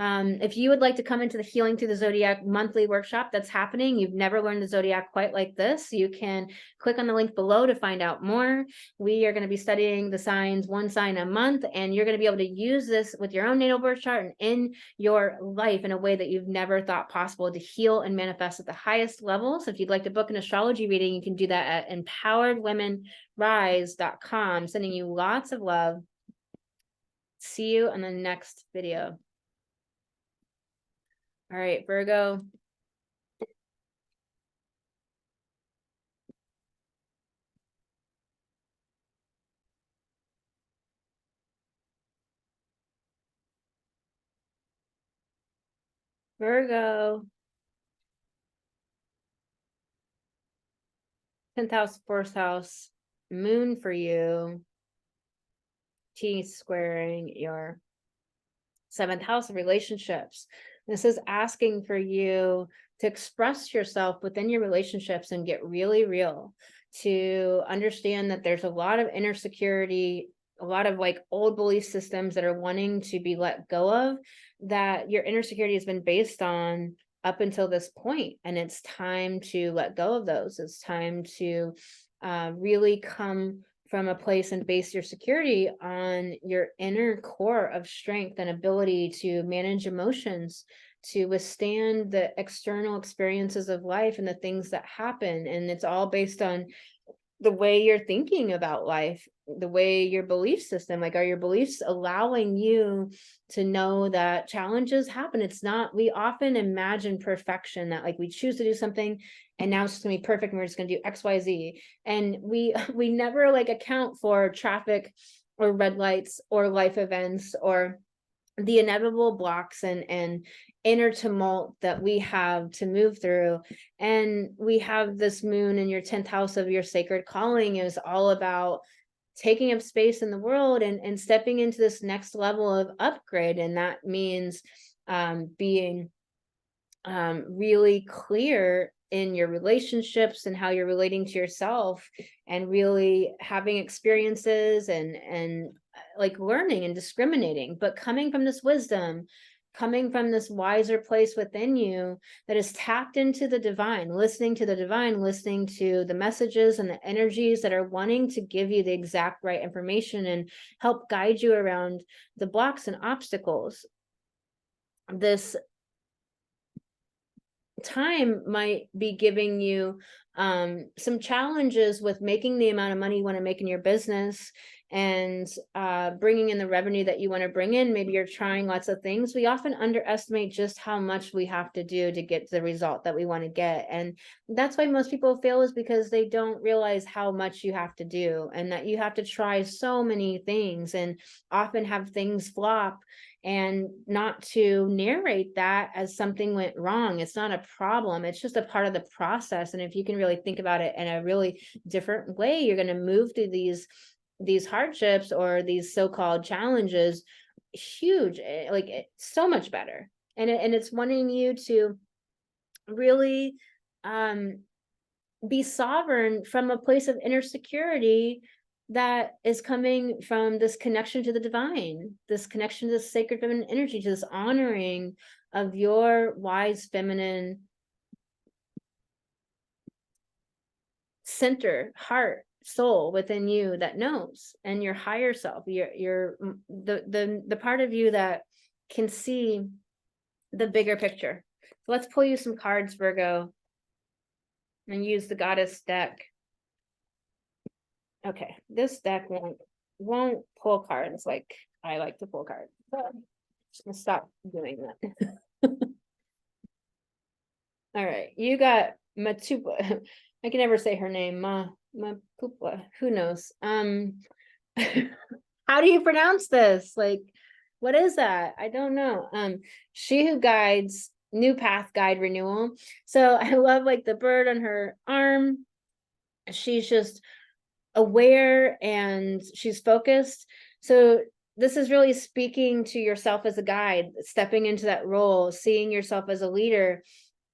If you would like to come into the Healing Through the Zodiac monthly workshop that's happening, you've never learned the Zodiac quite like this, you can click on the link below to find out more. We are going to be studying the signs, one sign a month, and you're going to be able to use this with your own natal birth chart and in your life in a way that you've never thought possible, to heal and manifest at the highest levels. If you'd like to book an astrology reading, you can do that at empoweredwomenrise.com. Sending you lots of love. See you in the next video. All right, Virgo. Virgo. 10th house, 4th house, moon for you. T squaring your 7th house of relationships. This is asking for you to express yourself within your relationships and get really real, to understand that there's a lot of inner security a lot of like old belief systems that are wanting to be let go of, that your inner security has been based on up until this point. And it's time to let go of those. It's time to really come from a place and base your security on your inner core of strength and ability to manage emotions, to withstand the external experiences of life and the things that happen. And it's all based on the way you're thinking about life, the way your belief system, like, are your beliefs allowing you to know that challenges happen? It's not, we often imagine perfection, that like we choose to do something and now it's just gonna be perfect and we're just gonna do XYZ. And we never like account for traffic or red lights or life events or the inevitable blocks and inner tumult that we have to move through. And we have this moon in your 10th house of your sacred calling is all about taking up space in the world and stepping into this next level of upgrade. And that means being really clear in your relationships and how you're relating to yourself, and really having experiences and like learning and discriminating, but coming from this wisdom, coming from this wiser place within you that is tapped into the divine, listening to the divine, listening to the messages and the energies that are wanting to give you the exact right information and help guide you around the blocks and obstacles. This time might be giving you some challenges with making the amount of money you want to make in your business and bringing in the revenue that you want to bring in. Maybe you're trying lots of things. We often underestimate just how much we have to do to get the result that we want to get. And that's why most people fail, is because they don't realize how much you have to do, and that you have to try so many things and often have things flop. And not to narrate that as something went wrong. It's not a problem. It's just a part of the process. And if you can really think about it in a really different way, you're going to move through these hardships or these so-called challenges huge, like so much better. And it's wanting you to really be sovereign from a place of inner security that is coming from this connection to the divine, this connection to the sacred feminine energy, to this honoring of your wise feminine center, heart, soul within you that knows, and your higher self, your the part of you that can see the bigger picture. So let's pull you some cards, Virgo, and use the goddess deck. Okay, this deck won't pull cards like I like to pull cards. So I'll stop doing that. All right, you got Matupa. I can never say her name. Mapupa. Who knows? How do you pronounce this? Like, what is that? I don't know. She who guides, new path guide renewal. So I love like the bird on her arm. She's just aware and she's focused. So this is really speaking to yourself as a guide, stepping into that role, seeing yourself as a leader.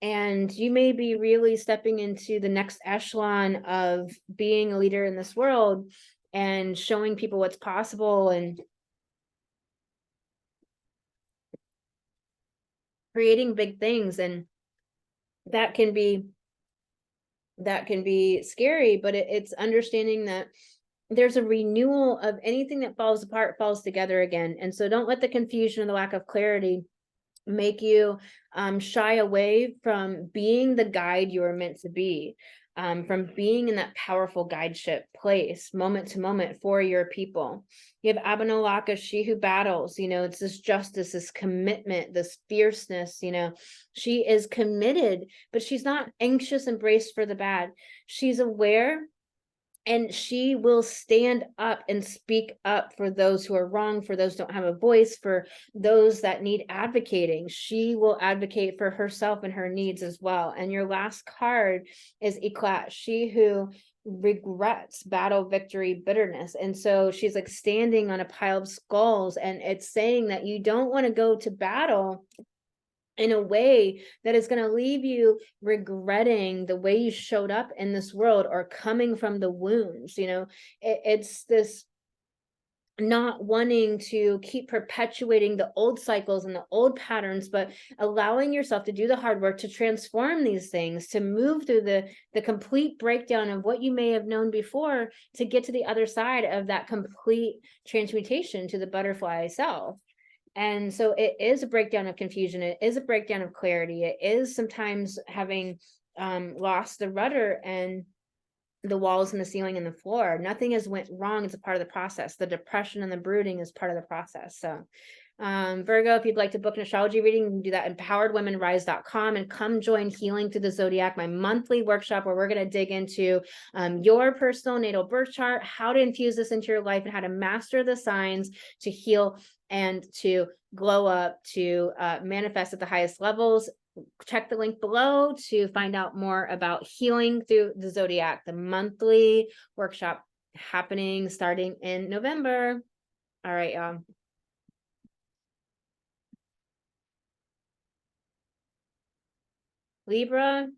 And you may be really stepping into the next echelon of being a leader in this world and showing people what's possible and creating big things. And that can be scary, but it's understanding that there's a renewal of anything that falls apart falls together again. And so don't let the confusion and the lack of clarity make you shy away from being the guide you are meant to be, from being in that powerful guideship place moment to moment for your people. You have Abanolaka, she who battles, it's this justice, this commitment, this fierceness, she is committed, but she's not anxious and braced for the bad. She's aware, and she will stand up and speak up for those who are wrong, for those who don't have a voice, for those that need advocating. She will advocate for herself and her needs as well. And your last card is Eclat, she who regrets, battle, victory, bitterness. And so she's like standing on a pile of skulls, and it's saying that you don't want to go to battle in a way that is going to leave you regretting the way you showed up in this world or coming from the wounds. It's this not wanting to keep perpetuating the old cycles and the old patterns, but allowing yourself to do the hard work to transform these things, to move through the complete breakdown of what you may have known before, to get to the other side of that complete transmutation to the butterfly self. And so it is a breakdown of confusion. It is a breakdown of clarity. It is sometimes having lost the rudder and the walls and the ceiling and the floor. Nothing has went wrong. It's a part of the process. The depression and the brooding is part of the process. So Virgo, if you'd like to book an astrology reading, you can do that at empoweredwomenrise.com, and come join Healing Through the Zodiac, my monthly workshop where we're going to dig into your personal natal birth chart, how to infuse this into your life, and how to master the signs to heal and to glow up, to manifest at the highest levels. Check the link below to find out more about Healing Through the Zodiac, the monthly workshop happening starting in November. All right, y'all. Libra,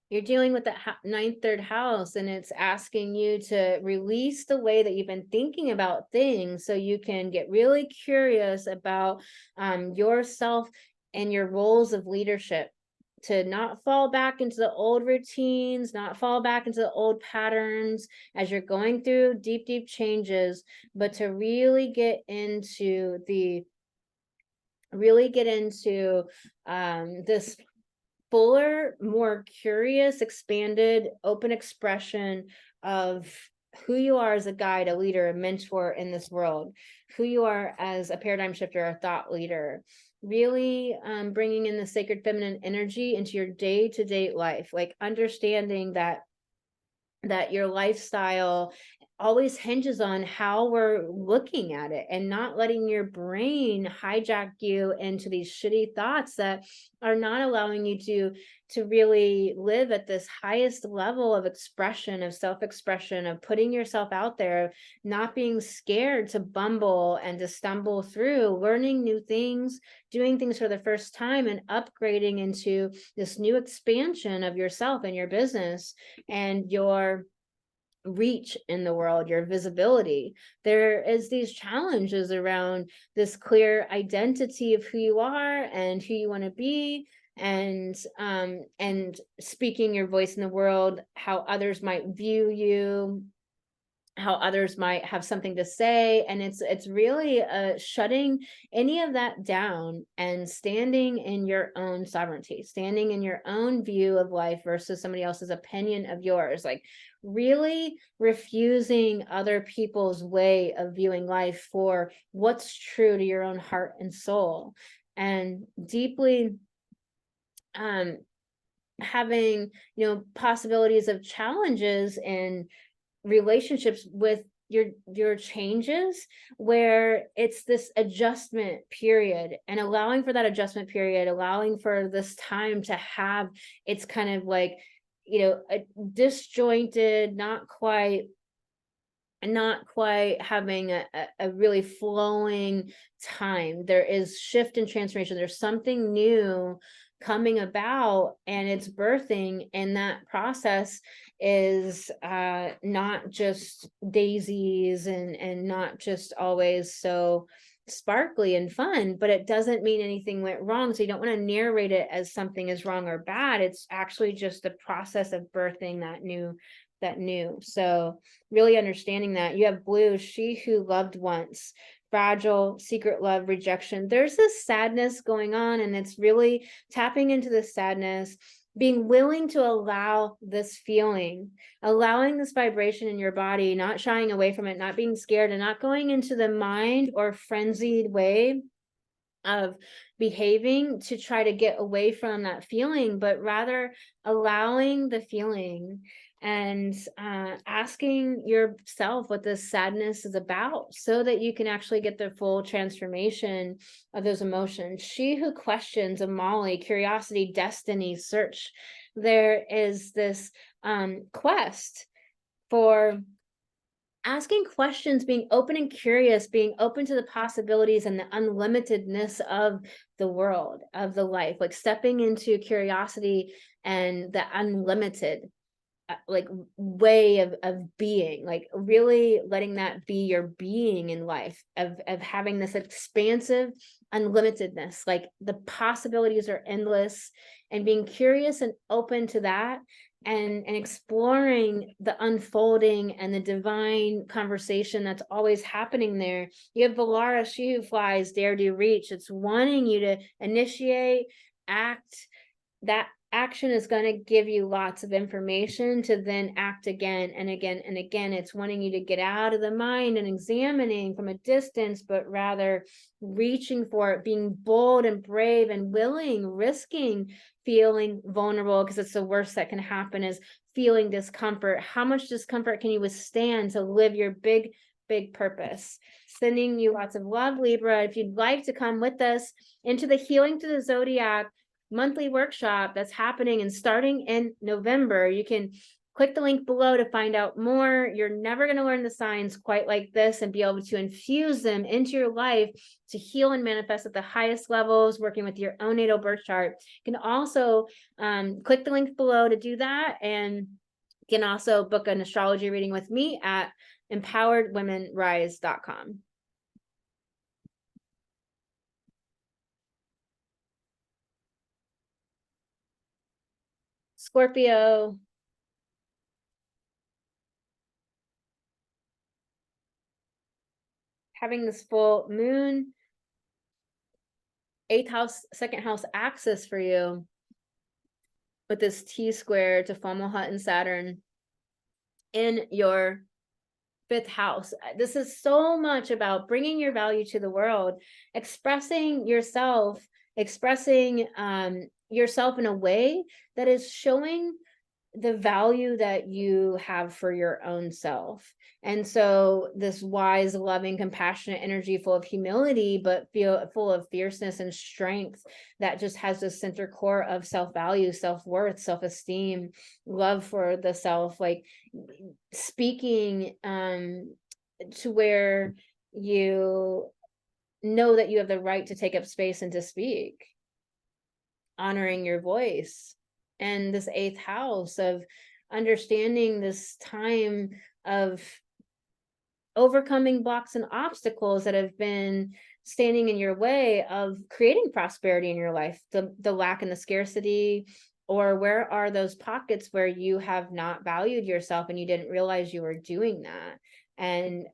you're dealing with that ninth, third house, and it's asking you to release the way that you've been thinking about things so you can get really curious about yourself and your roles of leadership, to not fall back into the old routines, not fall back into the old patterns as you're going through deep, deep changes, but to really get into this fuller, more curious, expanded, open expression of who you are as a guide, a leader, a mentor in this world, who you are as a paradigm shifter, a thought leader, really bringing in the sacred feminine energy into your day-to-day life, like understanding that your lifestyle always hinges on how we're looking at it, and not letting your brain hijack you into these shitty thoughts that are not allowing you to really live at this highest level of expression, of self-expression, of putting yourself out there, not being scared to bumble and to stumble through, learning new things, doing things for the first time, and upgrading into this new expansion of yourself and your business and your reach in the world, your visibility. There is these challenges around this clear identity of who you are and who you want to be, and speaking your voice in the world, how others might view you, how others might have something to say. And it's really shutting any of that down and standing in your own sovereignty, standing in your own view of life versus somebody else's opinion of yours, like really refusing other people's way of viewing life for what's true to your own heart and soul, and deeply having possibilities of challenges and relationships with your changes, where it's this adjustment period, and allowing for that adjustment period, allowing for this time to have, it's kind of like a disjointed, not quite having a really flowing time. There is shift and transformation. There's something new coming about, and it's birthing, and that process is not just daisies and not just always so sparkly and fun, but it doesn't mean anything went wrong. So you don't want to narrate it as something is wrong or bad. It's actually just the process of birthing that new. So really understanding that. You have blue, she who loved once, fragile, secret love, rejection. There's this sadness going on, and it's really tapping into this sadness, being willing to allow this feeling, allowing this vibration in your body, not shying away from it, not being scared, and not going into the mind or frenzied way of behaving to try to get away from that feeling, but rather allowing the feeling and asking yourself what this sadness is about, so that you can actually get the full transformation of those emotions. She who questions, Amali, curiosity, destiny, search. There is this quest for asking questions, being open and curious, being open to the possibilities and the unlimitedness of the world, of the life, like stepping into curiosity and the unlimited like way of being, like really letting that be your being in life, of having this expansive unlimitedness, like the possibilities are endless, and being curious and open to that, and exploring the unfolding and the divine conversation that's always happening there. You have Valara, she who flies, dare do reach. It's wanting you to initiate, act. That action is going to give you lots of information to then act again and again and again. It's wanting you to get out of the mind and examining from a distance, but rather reaching for it, being bold and brave and willing, risking feeling vulnerable, because it's the worst that can happen is feeling discomfort. How much discomfort can you withstand to live your big purpose? Sending you lots of love, Libra. If you'd like to come with us into the Healing Through the Zodiac monthly workshop that's happening and starting in November, you can click the link below to find out more. You're never going to learn the signs quite like this and be able to infuse them into your life to heal and manifest at the highest levels, working with your own natal birth chart. You can also click the link below to do that, and you can also book an astrology reading with me at empoweredwomenrise.com. Scorpio. Having this full moon, 8th house, 2nd house axis for you with this T-square to Fomalhaut and Saturn in your 5th house. This is so much about bringing your value to the world, expressing yourself in a way that is showing the value that you have for your own self. And so this wise, loving, compassionate energy full of humility, but full of fierceness and strength, that just has this center core of self-value, self-worth, self-esteem, love for the self, like speaking to where you know that you have the right to take up space and to speak, honoring your voice. And this 8th house of understanding this time of overcoming blocks and obstacles that have been standing in your way of creating prosperity in your life, the lack and the scarcity, or where are those pockets where you have not valued yourself and you didn't realize you were doing that. And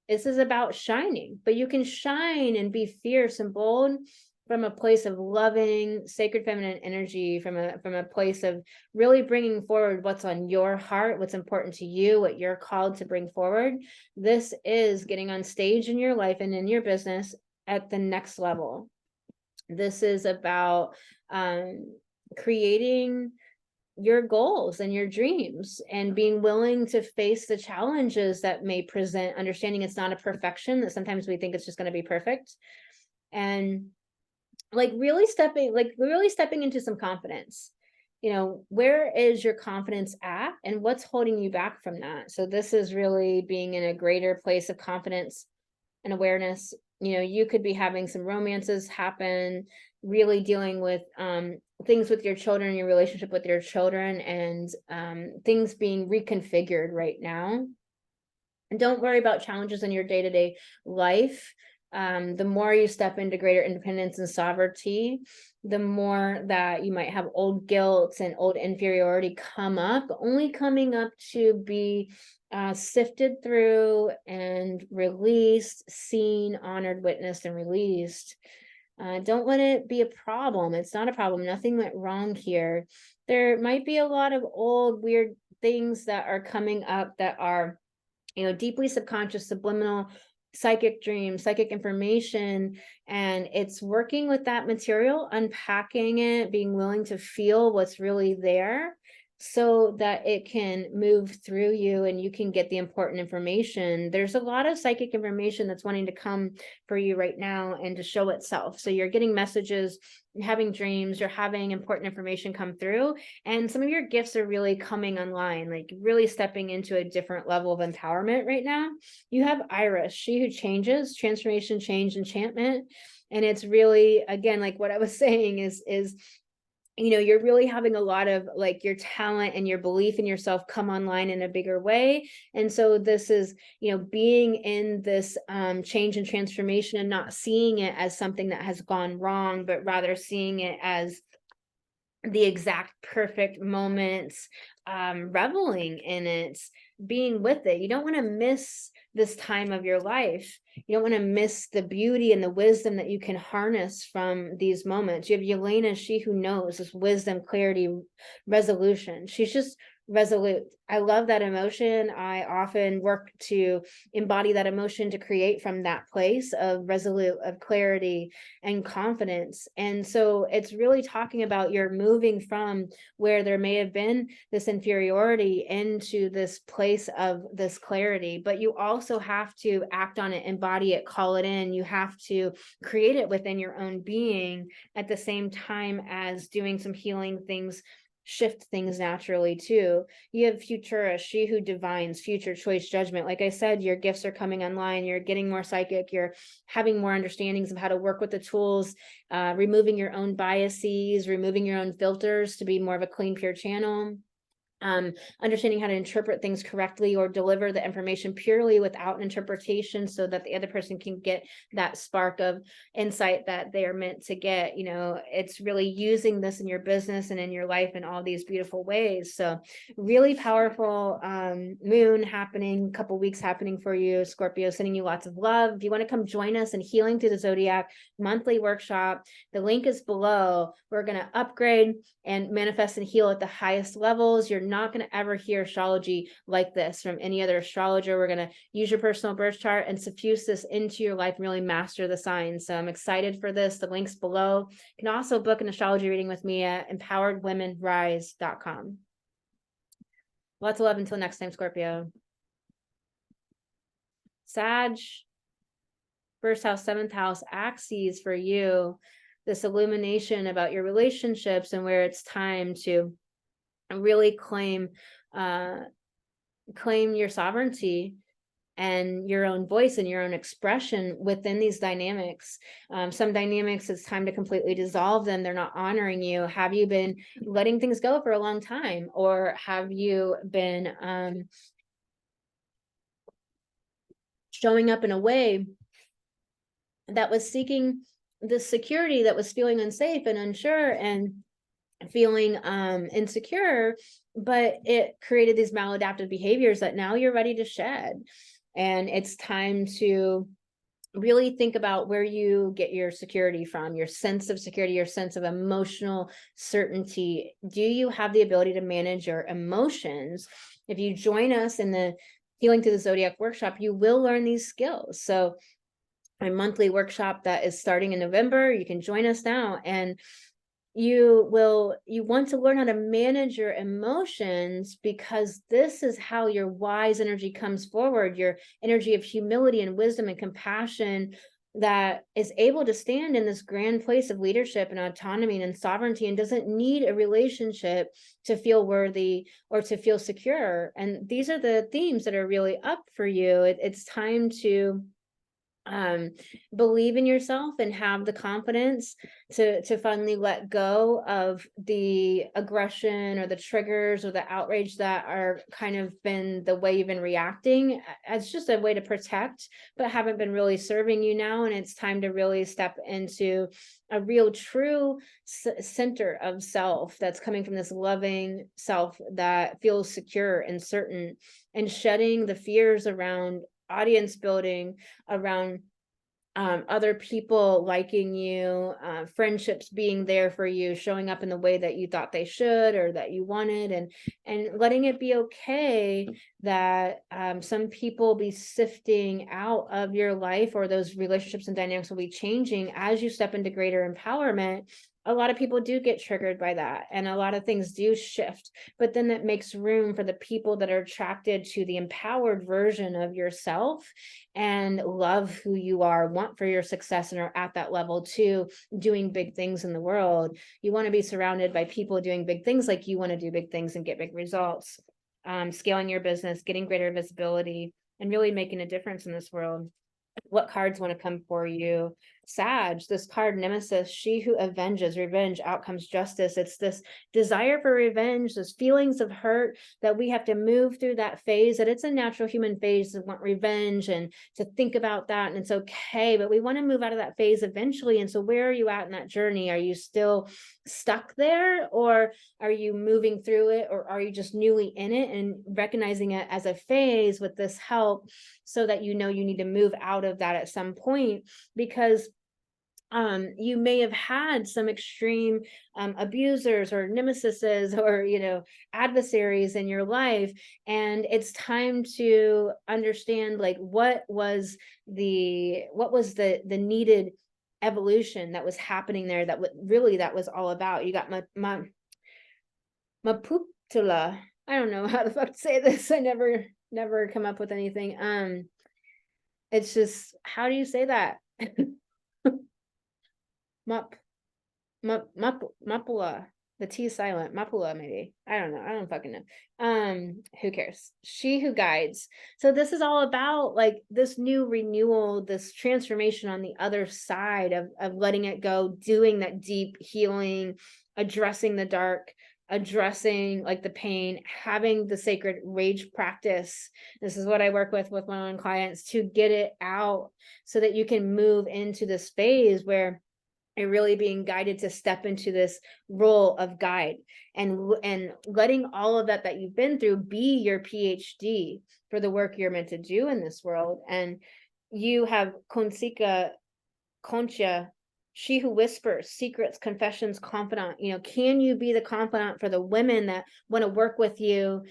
this is about shining, but you can shine and be fierce and bold from a place of loving, sacred feminine energy, from a place of really bringing forward what's on your heart, what's important to you, what you're called to bring forward. This is getting on stage in your life and in your business at the next level. This is about creating your goals and your dreams and being willing to face the challenges that may present, understanding it's not a perfection, that sometimes we think it's just going to be perfect. And really stepping into some confidence. Where is your confidence at and what's holding you back from that? So this is really being in a greater place of confidence and awareness. You could be having some romances happen, really dealing with things with your children, your relationship with your children, and things being reconfigured right now. And don't worry about challenges in your day-to-day life. The more you step into greater independence and sovereignty, the more that you might have old guilt and old inferiority come up, only coming up to be sifted through and released, seen, honored, witnessed, and released. Don't let it be a problem. It's not a problem. Nothing went wrong here. There might be a lot of old weird things that are coming up that are deeply subconscious, subliminal, psychic dreams, psychic information, and it's working with that material, unpacking it, being willing to feel what's really there, so that it can move through you and you can get the important information. There's a lot of psychic information that's wanting to come for you right now and to show itself. So you're getting messages, you're having dreams, you're having important information come through, and some of your gifts are really coming online, like really stepping into a different level of empowerment right now. You have Iris, she who changes, transformation, change, enchantment. And it's really, again, like what I was saying is you're really having a lot of like your talent and your belief in yourself come online in a bigger way. And so this is, being in this change and transformation and not seeing it as something that has gone wrong, but rather seeing it as the exact perfect moments, reveling in it, being with it. You don't want to miss this time of your life. You don't want to miss the beauty and the wisdom that you can harness from these moments. You have Yelena, she who knows, this wisdom, clarity, resolution. She's just resolute. I love that emotion. I often work to embody that emotion, to create from that place of resolute, of clarity and confidence. And so it's really talking about you're moving from where there may have been this inferiority into this place of this clarity, but you also have to act on it, embody it, call it in. You have to create it within your own being at the same time as doing some healing things, shift things naturally too. You have Futura, she who divines, future, choice, judgment. Like I said, your gifts are coming online, you're getting more psychic, you're having more understandings of how to work with the tools, removing your own biases, removing your own filters to be more of a clean, pure channel. Understanding how to interpret things correctly or deliver the information purely without an interpretation so that the other person can get that spark of insight that they are meant to get. It's really using this in your business and in your life in all these beautiful ways. So really powerful moon happening, couple weeks happening for you, Scorpio, sending you lots of love. If you want to come join us in Healing Through the Zodiac monthly workshop, the link is below. We're going to upgrade and manifest and heal at the highest levels. You're not going to ever hear astrology like this from any other astrologer. We're going to use your personal birth chart and suffuse this into your life and really master the signs. So I'm excited for this. The link's below. You can also book an astrology reading with me at empoweredwomenrise.com. Lots of love until next time, Scorpio. Sag, first house, seventh house, axes for you. This illumination about your relationships and where it's time to really claim your sovereignty and your own voice and your own expression within these dynamics. Some dynamics, it's time to completely dissolve them. They're not honoring you. Have you been letting things go for a long time? Or have you been showing up in a way that was seeking the security, that was feeling unsafe and unsure and feeling insecure, but it created these maladaptive behaviors that now you're ready to shed? And it's time to really think about where you get your security from, your sense of security, your sense of emotional certainty. Do you have the ability to manage your emotions? If you join us in the Healing Through the Zodiac workshop, you will learn these skills. So my monthly workshop that is starting in November, you can join us now, and you want to learn how to manage your emotions, because this is how your wise energy comes forward, your energy of humility and wisdom and compassion that is able to stand in this grand place of leadership and autonomy and sovereignty, and doesn't need a relationship to feel worthy or to feel secure. And these are the themes that are really up for you. It's time to believe in yourself and have the confidence to finally let go of the aggression or the triggers or the outrage that are kind of been the way you've been reacting as just a way to protect, but haven't been really serving you now. And it's time to really step into a real true center of self that's coming from this loving self that feels secure and certain, and shedding the fears around audience building, around other people liking you, friendships being there for you, showing up in the way that you thought they should or that you wanted, and letting it be okay that some people be sifting out of your life, or those relationships and dynamics will be changing as you step into greater empowerment a lot of people do get triggered by that, and a lot of things do shift, but then that makes room for the people that are attracted to the empowered version of yourself and love who you are, want for your success, and are at that level too, doing big things in the world. You want to be surrounded by people doing big things like you want to do big things and get big results, scaling your business, getting greater visibility, and really making a difference in this world. What cards want to come for you? Sag, this card Nemesis, she who avenges, revenge, outcomes justice. It's this desire for revenge, those feelings of hurt that we have to move through that phase, that it's a natural human phase to want revenge and to think about that, and it's okay, but we want to move out of that phase eventually. And so where are you at in that journey? Are you still stuck there, or are you moving through it, or are you just newly in it and recognizing it as a phase with this help, so that you know you need to move out of that at some point? Because you may have had some extreme abusers or nemesises, or adversaries in your life, and it's time to understand like what was the needed evolution that was happening there, that was all about. You got Mapuptula. I don't know how the fuck to say this. I never come up with anything. It's just, how do you say that? Mapula. The T is silent. Mapula, maybe. I don't know. I don't fucking know. Who cares? She who guides. So this is all about like this new renewal, this transformation on the other side of letting it go, doing that deep healing, addressing the dark, addressing like the pain, having the sacred rage practice. This is what I work with my own clients, to get it out so that you can move into this phase where you're really being guided to step into this role of guide, and letting all of that you've been through be your PhD for the work you're meant to do in this world. And you have Concha, she who whispers, secrets, confessions, confidant. Can you be the confidant for the women that want to work with you,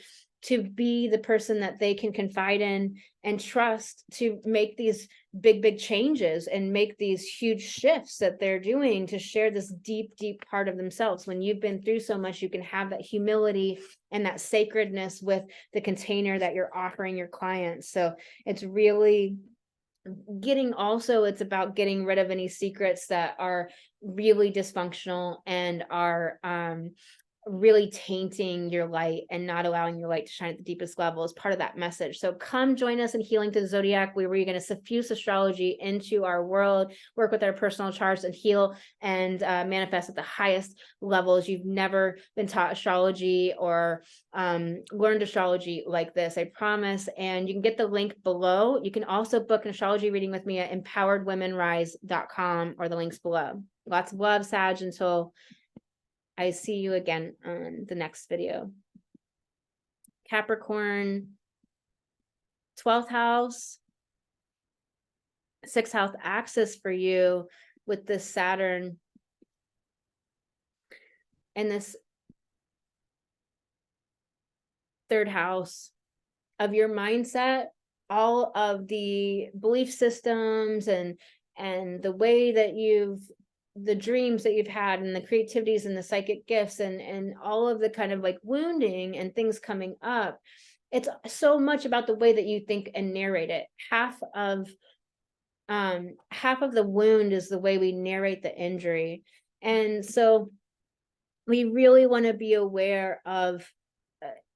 to be the person that they can confide in and trust to make these big changes and make these huge shifts that they're doing, to share this deep part of themselves? When you've been through so much, you can have that humility and that sacredness with the container that you're offering your clients. So it's really it's about getting rid of any secrets that are really dysfunctional and are really tainting your light and not allowing your light to shine at the deepest level, is part of that message. So come join us in Healing Through the Zodiac, where we're going to suffuse astrology into our world, work with our personal charts, and heal and manifest at the highest levels. You've never been taught astrology or learned astrology like this, I promise. And you can get the link below. You can also book an astrology reading with me at empoweredwomenrise.com, or the links below. Lots of love, Sag, until I see you again on the next video. Capricorn, 12th house, 6th house axis for you with this Saturn and this 3rd house of your mindset, all of the belief systems and the way that the dreams that you've had, and the creativities and the psychic gifts, and all of the kind of like wounding and things coming up. It's so much about the way that you think and narrate it. Half of the wound is the way we narrate the injury. And so we really want to be aware of,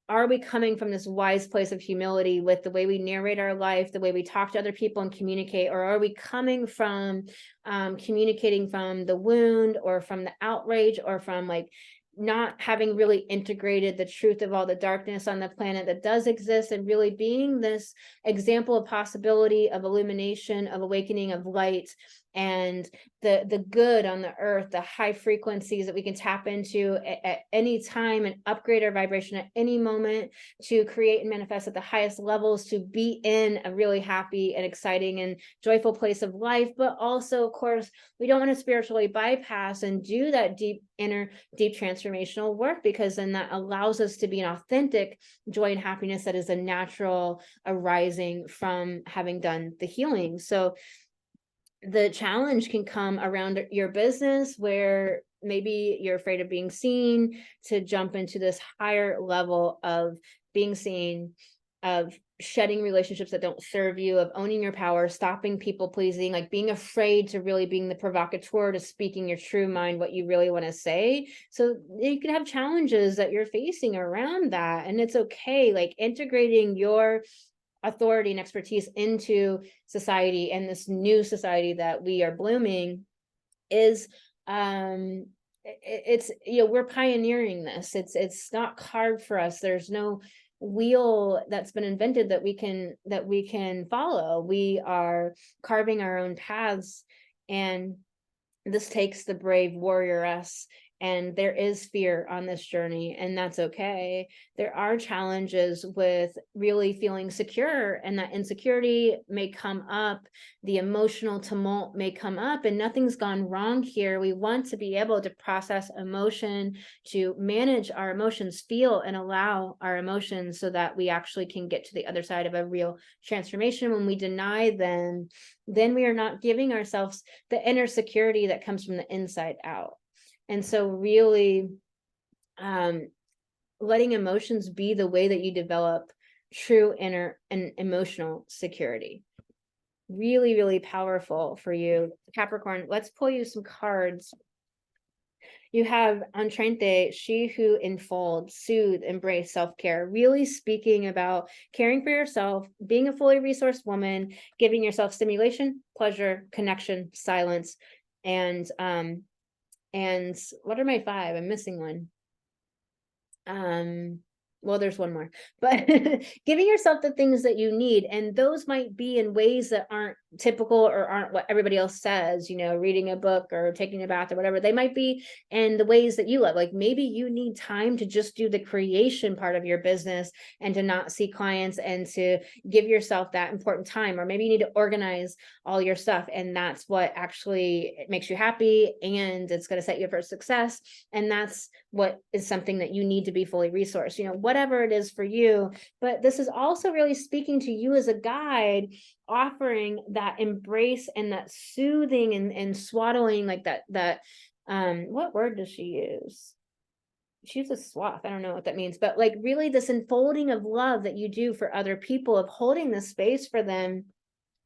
are we coming from this wise place of humility with the way we narrate our life, the way we talk to other people and communicate, or are we coming from communicating from the wound, or from the outrage, or from like not having really integrated the truth of all the darkness on the planet that does exist, and really being this example of possibility, of illumination, of awakening, of light, and the good on the earth, the high frequencies that we can tap into at any time and upgrade our vibration at any moment, to create and manifest at the highest levels, to be in a really happy and exciting and joyful place of life. But also, of course, we don't want to spiritually bypass and do that deep transformational work, because then that allows us to be an authentic joy and happiness that is a natural arising from having done the healing. So the challenge can come around your business, where maybe you're afraid of being seen, to jump into this higher level of being seen, of shedding relationships that don't serve you, of owning your power, stopping people pleasing, like being afraid to really being the provocateur, to speaking your true mind, what you really want to say. So you can have challenges that you're facing around that, and it's okay. Like integrating your authority and expertise into society, and this new society that we are blooming is it's, you know, we're pioneering this. It's not carved for us. There's no wheel that's been invented that we can follow. We are carving our own paths, and this takes the brave warrioress, and there is fear on this journey, and that's okay. There are challenges with really feeling secure, and that insecurity may come up, the emotional tumult may come up, and nothing's gone wrong here. We want to be able to process emotion, to manage our emotions, feel and allow our emotions, so that we actually can get to the other side of a real transformation. When we deny them, then we are not giving ourselves the inner security that comes from the inside out. And so really letting emotions be the way that you develop true inner and emotional security. Really, really powerful for you, Capricorn. Let's pull you some cards. You have Entrante, she who enfolds, soothe, embrace, self-care, really speaking about caring for yourself, being a fully resourced woman, giving yourself stimulation, pleasure, connection, silence, and what are my 5? I'm missing one. Well, there's one more, but giving yourself the things that you need, and those might be in ways that aren't typical or aren't what everybody else says, you know, reading a book or taking a bath or whatever. They might be in the ways that you love. Like maybe you need time to just do the creation part of your business and to not see clients, and to give yourself that important time. Or maybe you need to organize all your stuff, and that's what actually makes you happy, and it's going to set you up for success. And that's what is something that you need to be fully resourced, you know, whatever it is for you. But this is also really speaking to you as a guide, offering that embrace and that soothing and swaddling, like that what word does she use? She uses swath. I don't know what that means, but like really this enfolding of love that you do for other people, of holding the space for them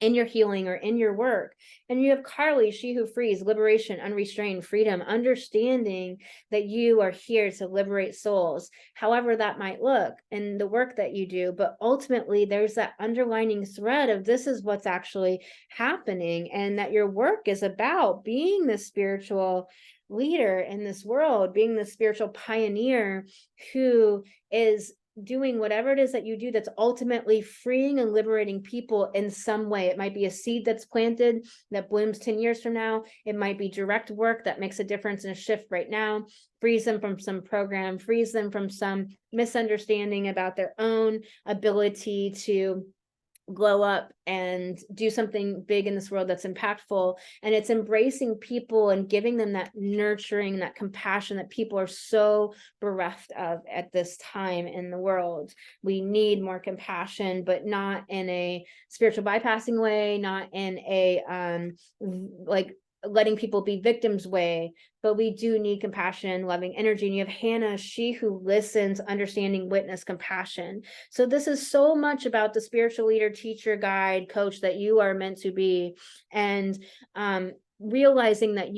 in your healing or in your work. And you have Carly, she who frees, liberation, unrestrained, freedom, understanding that you are here to liberate souls, however that might look in the work that you do. But ultimately, there's that underlining thread of this is what's actually happening, and that your work is about being the spiritual leader in this world, being the spiritual pioneer who is doing whatever it is that you do that's ultimately freeing and liberating people in some way. It might be a seed that's planted that blooms 10 years from now. It might be direct work that makes a difference and a shift right now, frees them from some program, frees them from some misunderstanding about their own ability to glow up and do something big in this world that's impactful. And it's embracing people and giving them that nurturing, that compassion that people are so bereft of at this time in the world. We need more compassion, but not in a spiritual bypassing way, not in a like letting people be victims way, but we do need compassion, loving energy. And you have Hannah, she who listens, understanding, witness, compassion. So this is so much about the spiritual leader, teacher, guide, coach that you are meant to be. And realizing that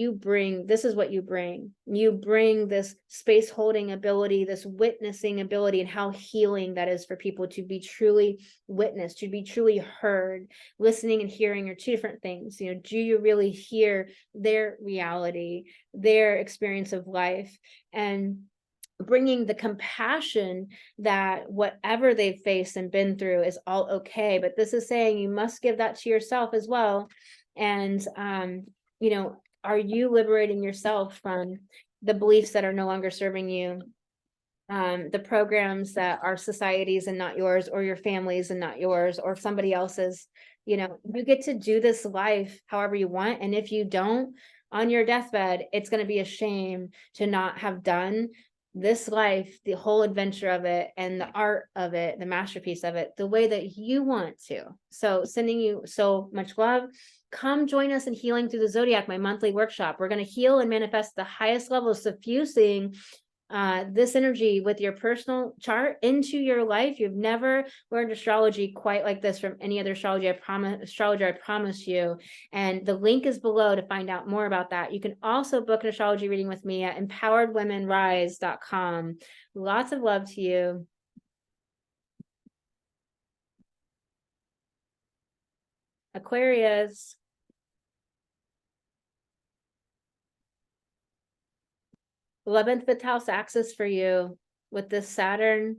this is what you bring this space holding ability, this witnessing ability, and how healing that is for people to be truly witnessed, to be truly heard. Listening and hearing are two different things. You know, do you really hear their reality, their experience of life, and bringing the compassion that whatever they've faced and been through is all okay. But this is saying you must give that to yourself as well. And you know, are you liberating yourself from the beliefs that are no longer serving you, the programs that are society's and not yours, or your family's and not yours, or somebody else's? You know, you get to do this life however you want. And if you don't, on your deathbed, it's going to be a shame to not have done this life, the whole adventure of it, and the art of it, the masterpiece of it, the way that you want to. So sending you so much love. come join us in Healing Through the Zodiac, my monthly workshop. We're going to heal and manifest the highest levels, suffusing this energy with your personal chart into your life. You've never learned astrology quite like this from any other astrologer, I promise you. And the link is below to find out more about that. You can also book an astrology reading with me at empoweredwomenrise.com. Lots of love to you. Aquarius. 11th, 5th house axis for you with this Saturn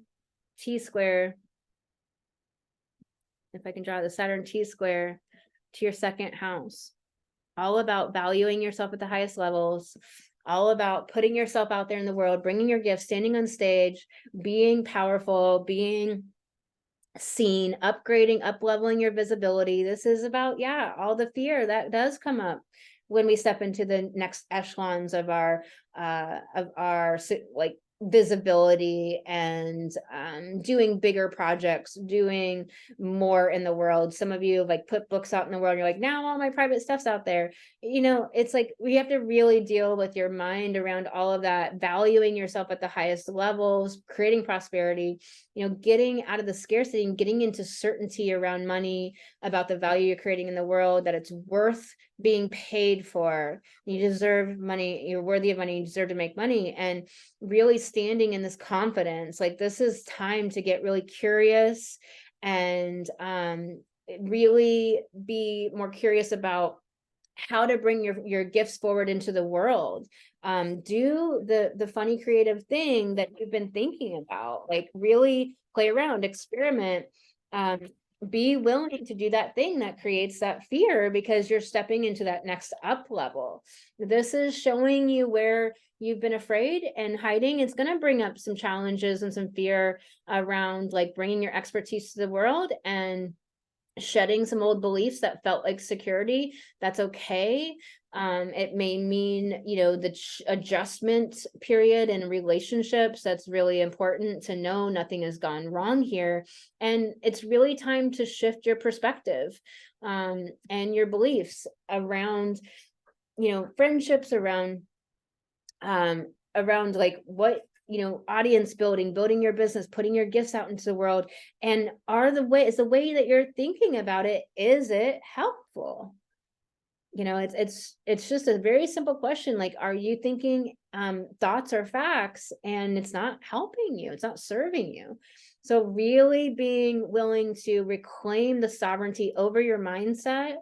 T-square. If I can draw the Saturn T-square to your 2nd house. All about valuing yourself at the highest levels. All about putting yourself out there in the world, bringing your gifts, standing on stage, being powerful, being seen, upgrading, up-leveling your visibility. This is about, yeah, all the fear that does come up when we step into the next echelons of our like visibility and doing bigger projects, doing more in the world. Some of you have like put books out in the world, and you're like, now all my private stuff's out there. You know, it's like we have to really deal with your mind around all of that, valuing yourself at the highest levels, creating prosperity, you know, getting out of the scarcity and getting into certainty around money, about the value you're creating in the world, that it's worth being paid for. You deserve money, you're worthy of money, you deserve to make money, and really standing in this confidence. Like, this is time to get really curious and really be more curious about how to bring your gifts forward into the world. Do the funny creative thing that you've been thinking about, like really play around, experiment, be willing to do that thing that creates that fear, because you're stepping into that next up level. This is showing you where you've been afraid and hiding. It's going to bring up some challenges and some fear around like bringing your expertise to the world and shedding some old beliefs that felt like security. That's okay. It may mean, you know, the adjustment period in relationships. That's really important to know. Nothing has gone wrong here. And it's really time to shift your perspective and your beliefs around, you know, friendships, around like what, you know, audience building your business, putting your gifts out into the world. And is the way that you're thinking about it, is it helpful? You know, it's just a very simple question. Like, are you thinking thoughts or facts, and it's not helping you, it's not serving you? So really being willing to reclaim the sovereignty over your mindset,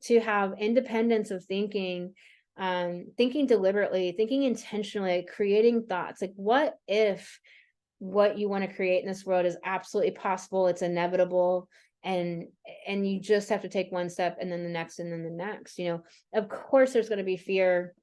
to have independence of thinking, thinking deliberately, thinking intentionally, creating thoughts. Like, what if what you want to create in this world is absolutely possible, it's inevitable, and you just have to take one step, and then the next, and then the next. You know, of course there's going to be fear,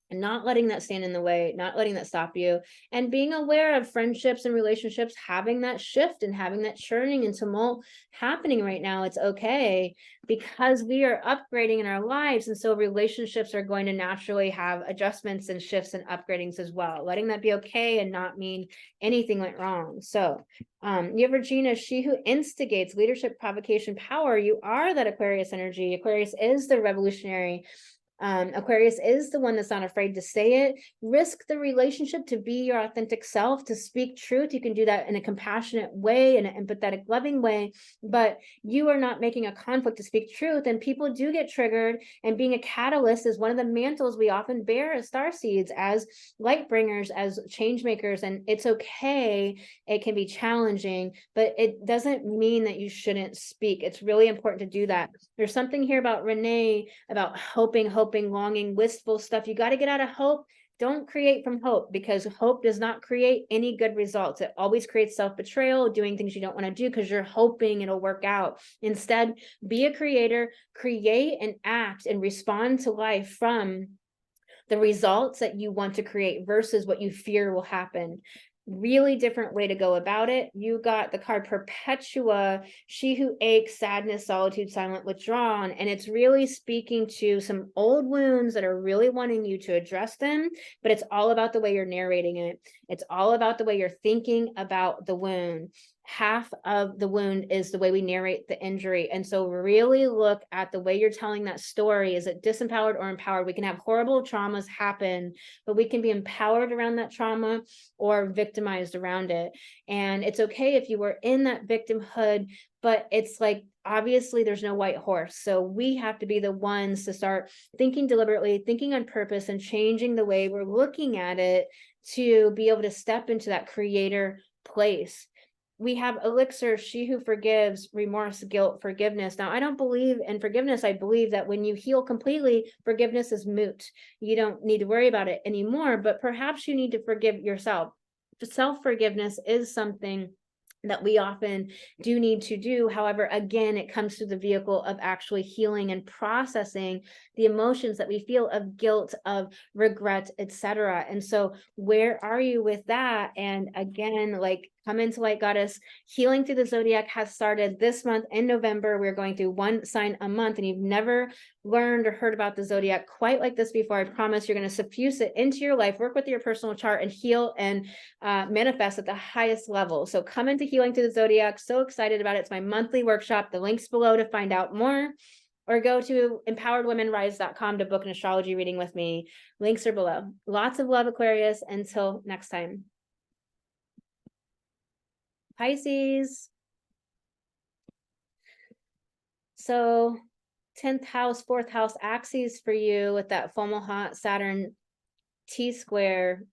and not letting that stand in the way, not letting that stop you, and being aware of friendships and relationships having that shift and having that churning and tumult happening right now. It's okay, because we are upgrading in our lives, and so relationships are going to naturally have adjustments and shifts and upgradings as well. Letting that be okay and not mean anything went wrong. So you have Regina, she who instigates leadership, provocation, power. You are that Aquarius energy. Aquarius is the revolutionary. Aquarius is the one that's not afraid to say it. Risk the relationship to be your authentic self, to speak truth. You can do that in a compassionate way, in an empathetic, loving way, but you are not making a conflict to speak truth. And people do get triggered, and being a catalyst is one of the mantles we often bear as starseeds, as light bringers, as change makers. And it's okay. It can be challenging, but it doesn't mean that you shouldn't speak. It's really important to do that. There's something here about Renee, about hoping, longing, wistful stuff. You got to get out of hope. Don't create from hope, because hope does not create any good results. It always creates self-betrayal, doing things you don't want to do because you're hoping it'll work out. Instead, be a creator, create and act and respond to life from the results that you want to create versus what you fear will happen. Really different way to go about it. You got the card Perpetua, she who aches, sadness, solitude, silent, withdrawn. And it's really speaking to some old wounds that are really wanting you to address them, but it's all about the way you're narrating it. It's all about the way you're thinking about the wound. half of the wound is the way we narrate the injury. And so really look at the way you're telling that story. Is it disempowered or empowered? We can have horrible traumas happen, but we can be empowered around that trauma or victimized around it. And it's okay if you were in that victimhood, but it's like, obviously there's no white horse. So we have to be the ones to start thinking deliberately, thinking on purpose, and changing the way we're looking at it to be able to step into that creator place. We have elixir, she who forgives, remorse, guilt, forgiveness. Now, I don't believe in forgiveness. I believe that when you heal completely, forgiveness is moot. You don't need to worry about it anymore, but perhaps you need to forgive yourself. Self-forgiveness is something that we often do need to do. However, again, it comes through the vehicle of actually healing and processing the emotions that we feel of guilt, of regret, etc. And so where are you with that? And again, like, come into light, goddess. Healing through the zodiac has started this month in November. We're going through one sign a month, and you've never learned or heard about the zodiac quite like this before. I promise you're going to suffuse it into your life, work with your personal chart, and heal and manifest at the highest level. So come into healing through the zodiac. So excited about it. It's my monthly workshop. The link's below to find out more, or go to empoweredwomenrise.com to book an astrology reading with me. Links are below. Lots of love, Aquarius. Until next time. Pisces. So 10th house, 4th house axes for you with that Fomalhaut Saturn T-square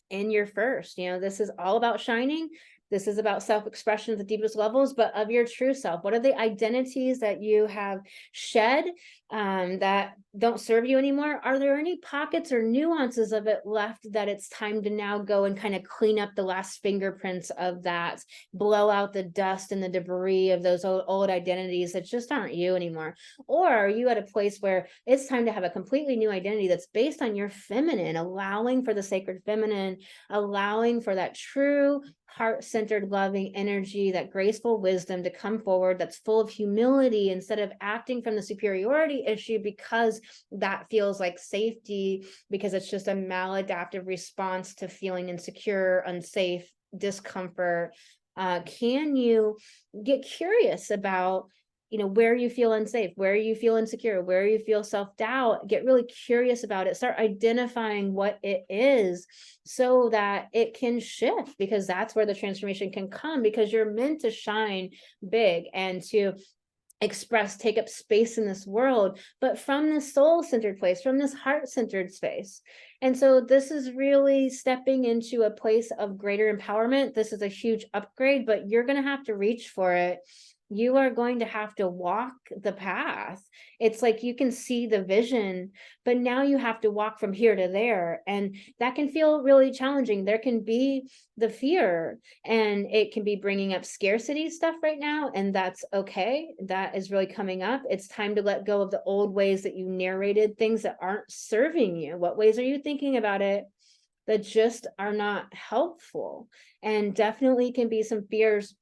in your first. You know, this is all about shining. This is about self-expression at the deepest levels, but of your true self. What are the identities that you have shed that don't serve you anymore? Are there any pockets or nuances of it left that it's time to now go and kind of clean up the last fingerprints of that, blow out the dust and the debris of those old identities that just aren't you anymore? Or are you at a place where it's time to have a completely new identity that's based on your feminine, allowing for the sacred feminine, allowing for that true heart-centered, loving energy, that graceful wisdom to come forward, that's full of humility, instead of acting from the superiority issue because that feels like safety, because it's just a maladaptive response to feeling insecure, unsafe, discomfort. Can you get curious about, you know, where you feel unsafe, where you feel insecure, where you feel self-doubt? Get really curious about it. Start identifying what it is so that it can shift, because that's where the transformation can come, because you're meant to shine big and to express, take up space in this world, but from this soul-centered place, from this heart-centered space. And so this is really stepping into a place of greater empowerment. This is a huge upgrade, but you're going to have to reach for it. You are going to have to walk the path. It's like you can see the vision, but now you have to walk from here to there. And that can feel really challenging. There can be the fear, and it can be bringing up scarcity stuff right now. And that's okay. That is really coming up. It's time to let go of the old ways that you narrated things that aren't serving you. What ways are you thinking about it that just are not helpful? And definitely can be some fears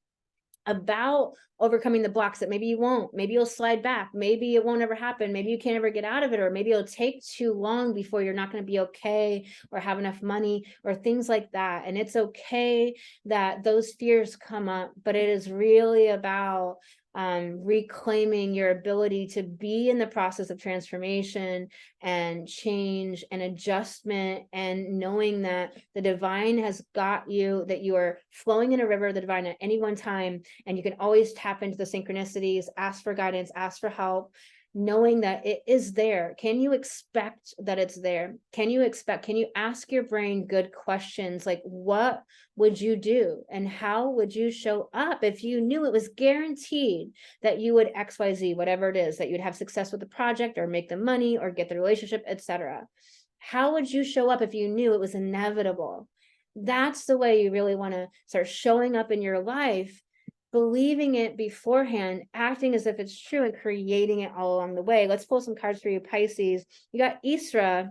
about overcoming the blocks that maybe you won't, maybe you'll slide back, maybe it won't ever happen, maybe you can't ever get out of it, or maybe it'll take too long before you're not going to be okay, or have enough money, or things like that. And it's okay that those fears come up, but it is really about reclaiming your ability to be in the process of transformation and change and adjustment, and knowing that the divine has got you, that you are flowing in a river of the divine at any one time, and you can always tap into the synchronicities, ask for guidance, ask for help, knowing that it is there. Can you expect that it's there? Can you ask your brain good questions like, what would you do and how would you show up if you knew it was guaranteed that you would XYZ, whatever it is, that you'd have success with the project or make the money or get the relationship, etc. How would you show up if you knew it was inevitable? That's the way you really want to start showing up in your life, believing it beforehand, acting as if it's true, and creating it all along the way. Let's pull some cards for you, Pisces. You got Isra,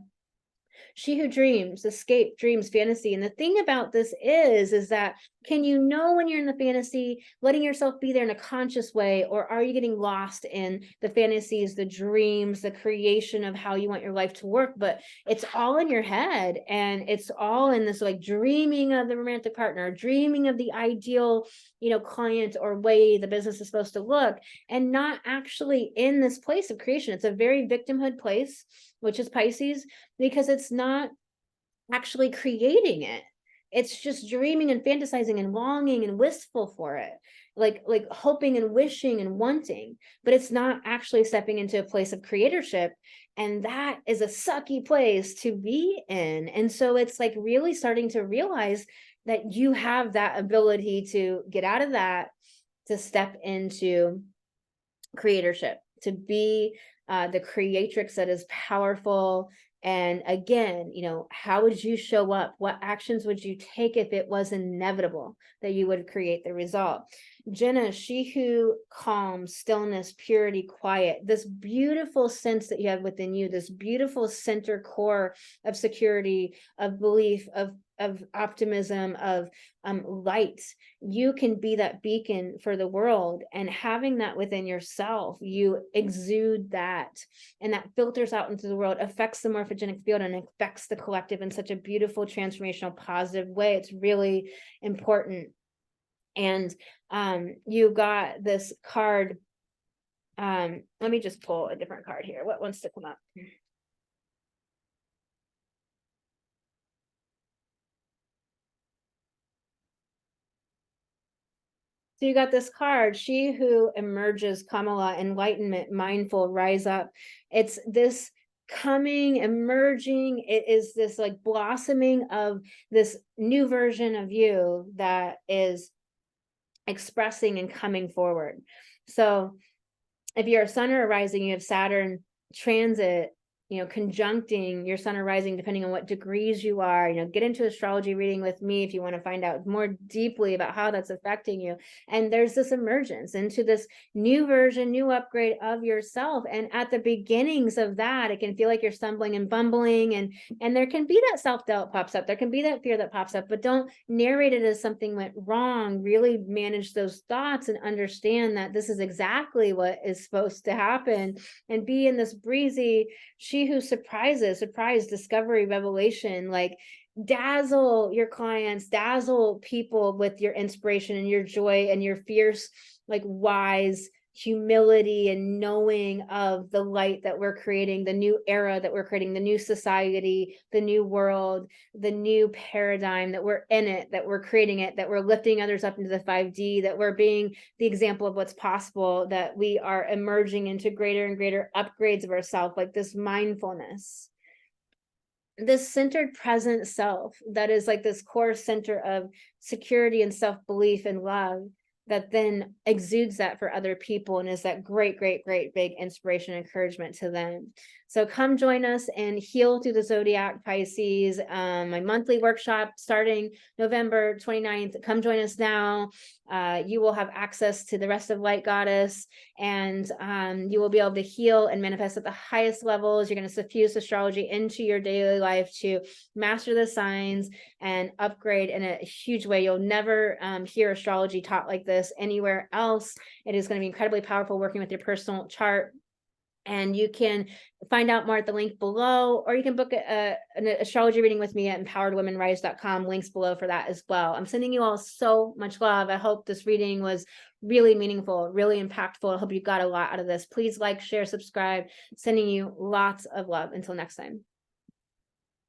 She who dreams, escape, dreams, fantasy. And the thing about this is that, can you know when you're in the fantasy, letting yourself be there in a conscious way, or are you getting lost in the fantasies, the dreams, the creation of how you want your life to work? But it's all in your head, and it's all in this like dreaming of the romantic partner, dreaming of the ideal, client or way the business is supposed to look, and not actually in this place of creation. It's a very victimhood place, which is Pisces, because it's not actually creating it. It's just dreaming and fantasizing and longing and wistful for it, like hoping and wishing and wanting, but it's not actually stepping into a place of creatorship. And that is a sucky place to be in. And so it's like really starting to realize that you have that ability to get out of that, to step into creatorship, to be the creatrix that is powerful. And again, how would you show up? What actions would you take if it was inevitable that you would create the result? Jenna, she who calms, stillness, purity, quiet, this beautiful sense that you have within you, this beautiful center core of security, of belief, of optimism, of light. You can be that beacon for the world, and having that within yourself, you exude that, and that filters out into the world, affects the morphogenic field, and affects the collective in such a beautiful, transformational, positive way. It's really important. And you got this card. Let me just pull a different card here. What wants to come up? So you got this card, she who emerges, Kamala, enlightenment, mindful, rise up. It's this coming, emerging. It is this like blossoming of this new version of you that is expressing and coming forward. So if you're a sun or a rising, you have Saturn transit, conjuncting your sun or rising, depending on what degrees you are. Get into astrology reading with me if you want to find out more deeply about how that's affecting you. And there's this emergence into this new version, new upgrade of yourself. And at the beginnings of that, it can feel like you're stumbling and bumbling, and there can be that self-doubt pops up. There can be that fear that pops up, but don't narrate it as something went wrong. Really manage those thoughts and understand that this is exactly what is supposed to happen, and be in this breezy, she who surprises, surprise, discovery, revelation, like dazzle your clients, dazzle people with your inspiration and your joy and your fierce, like wise humility and knowing of the light that we're creating, the new era that we're creating, the new society, the new world, the new paradigm, that we're in it, that we're creating it, that we're lifting others up into the 5D, that we're being the example of what's possible, that we are emerging into greater and greater upgrades of ourselves, like this mindfulness, this centered present self that is like this core center of security and self-belief and love, that then exudes that for other people and is that great, great, great big inspiration and encouragement to them. So come join us and heal through the zodiac, Pisces. My monthly workshop starting November 29th. Come join us now. You will have access to the rest of Light Goddess, and you will be able to heal and manifest at the highest levels. You're going to suffuse astrology into your daily life to master the signs and upgrade in a huge way. You'll never hear astrology taught like this anywhere else. It is going to be incredibly powerful working with your personal chart. And you can find out more at the link below, or you can book an astrology reading with me at empoweredwomenrise.com. Links below for that as well. I'm sending you all so much love. I hope this reading was really meaningful, really impactful. I hope you got a lot out of this. Please like, share, subscribe. Sending you lots of love. Until next time.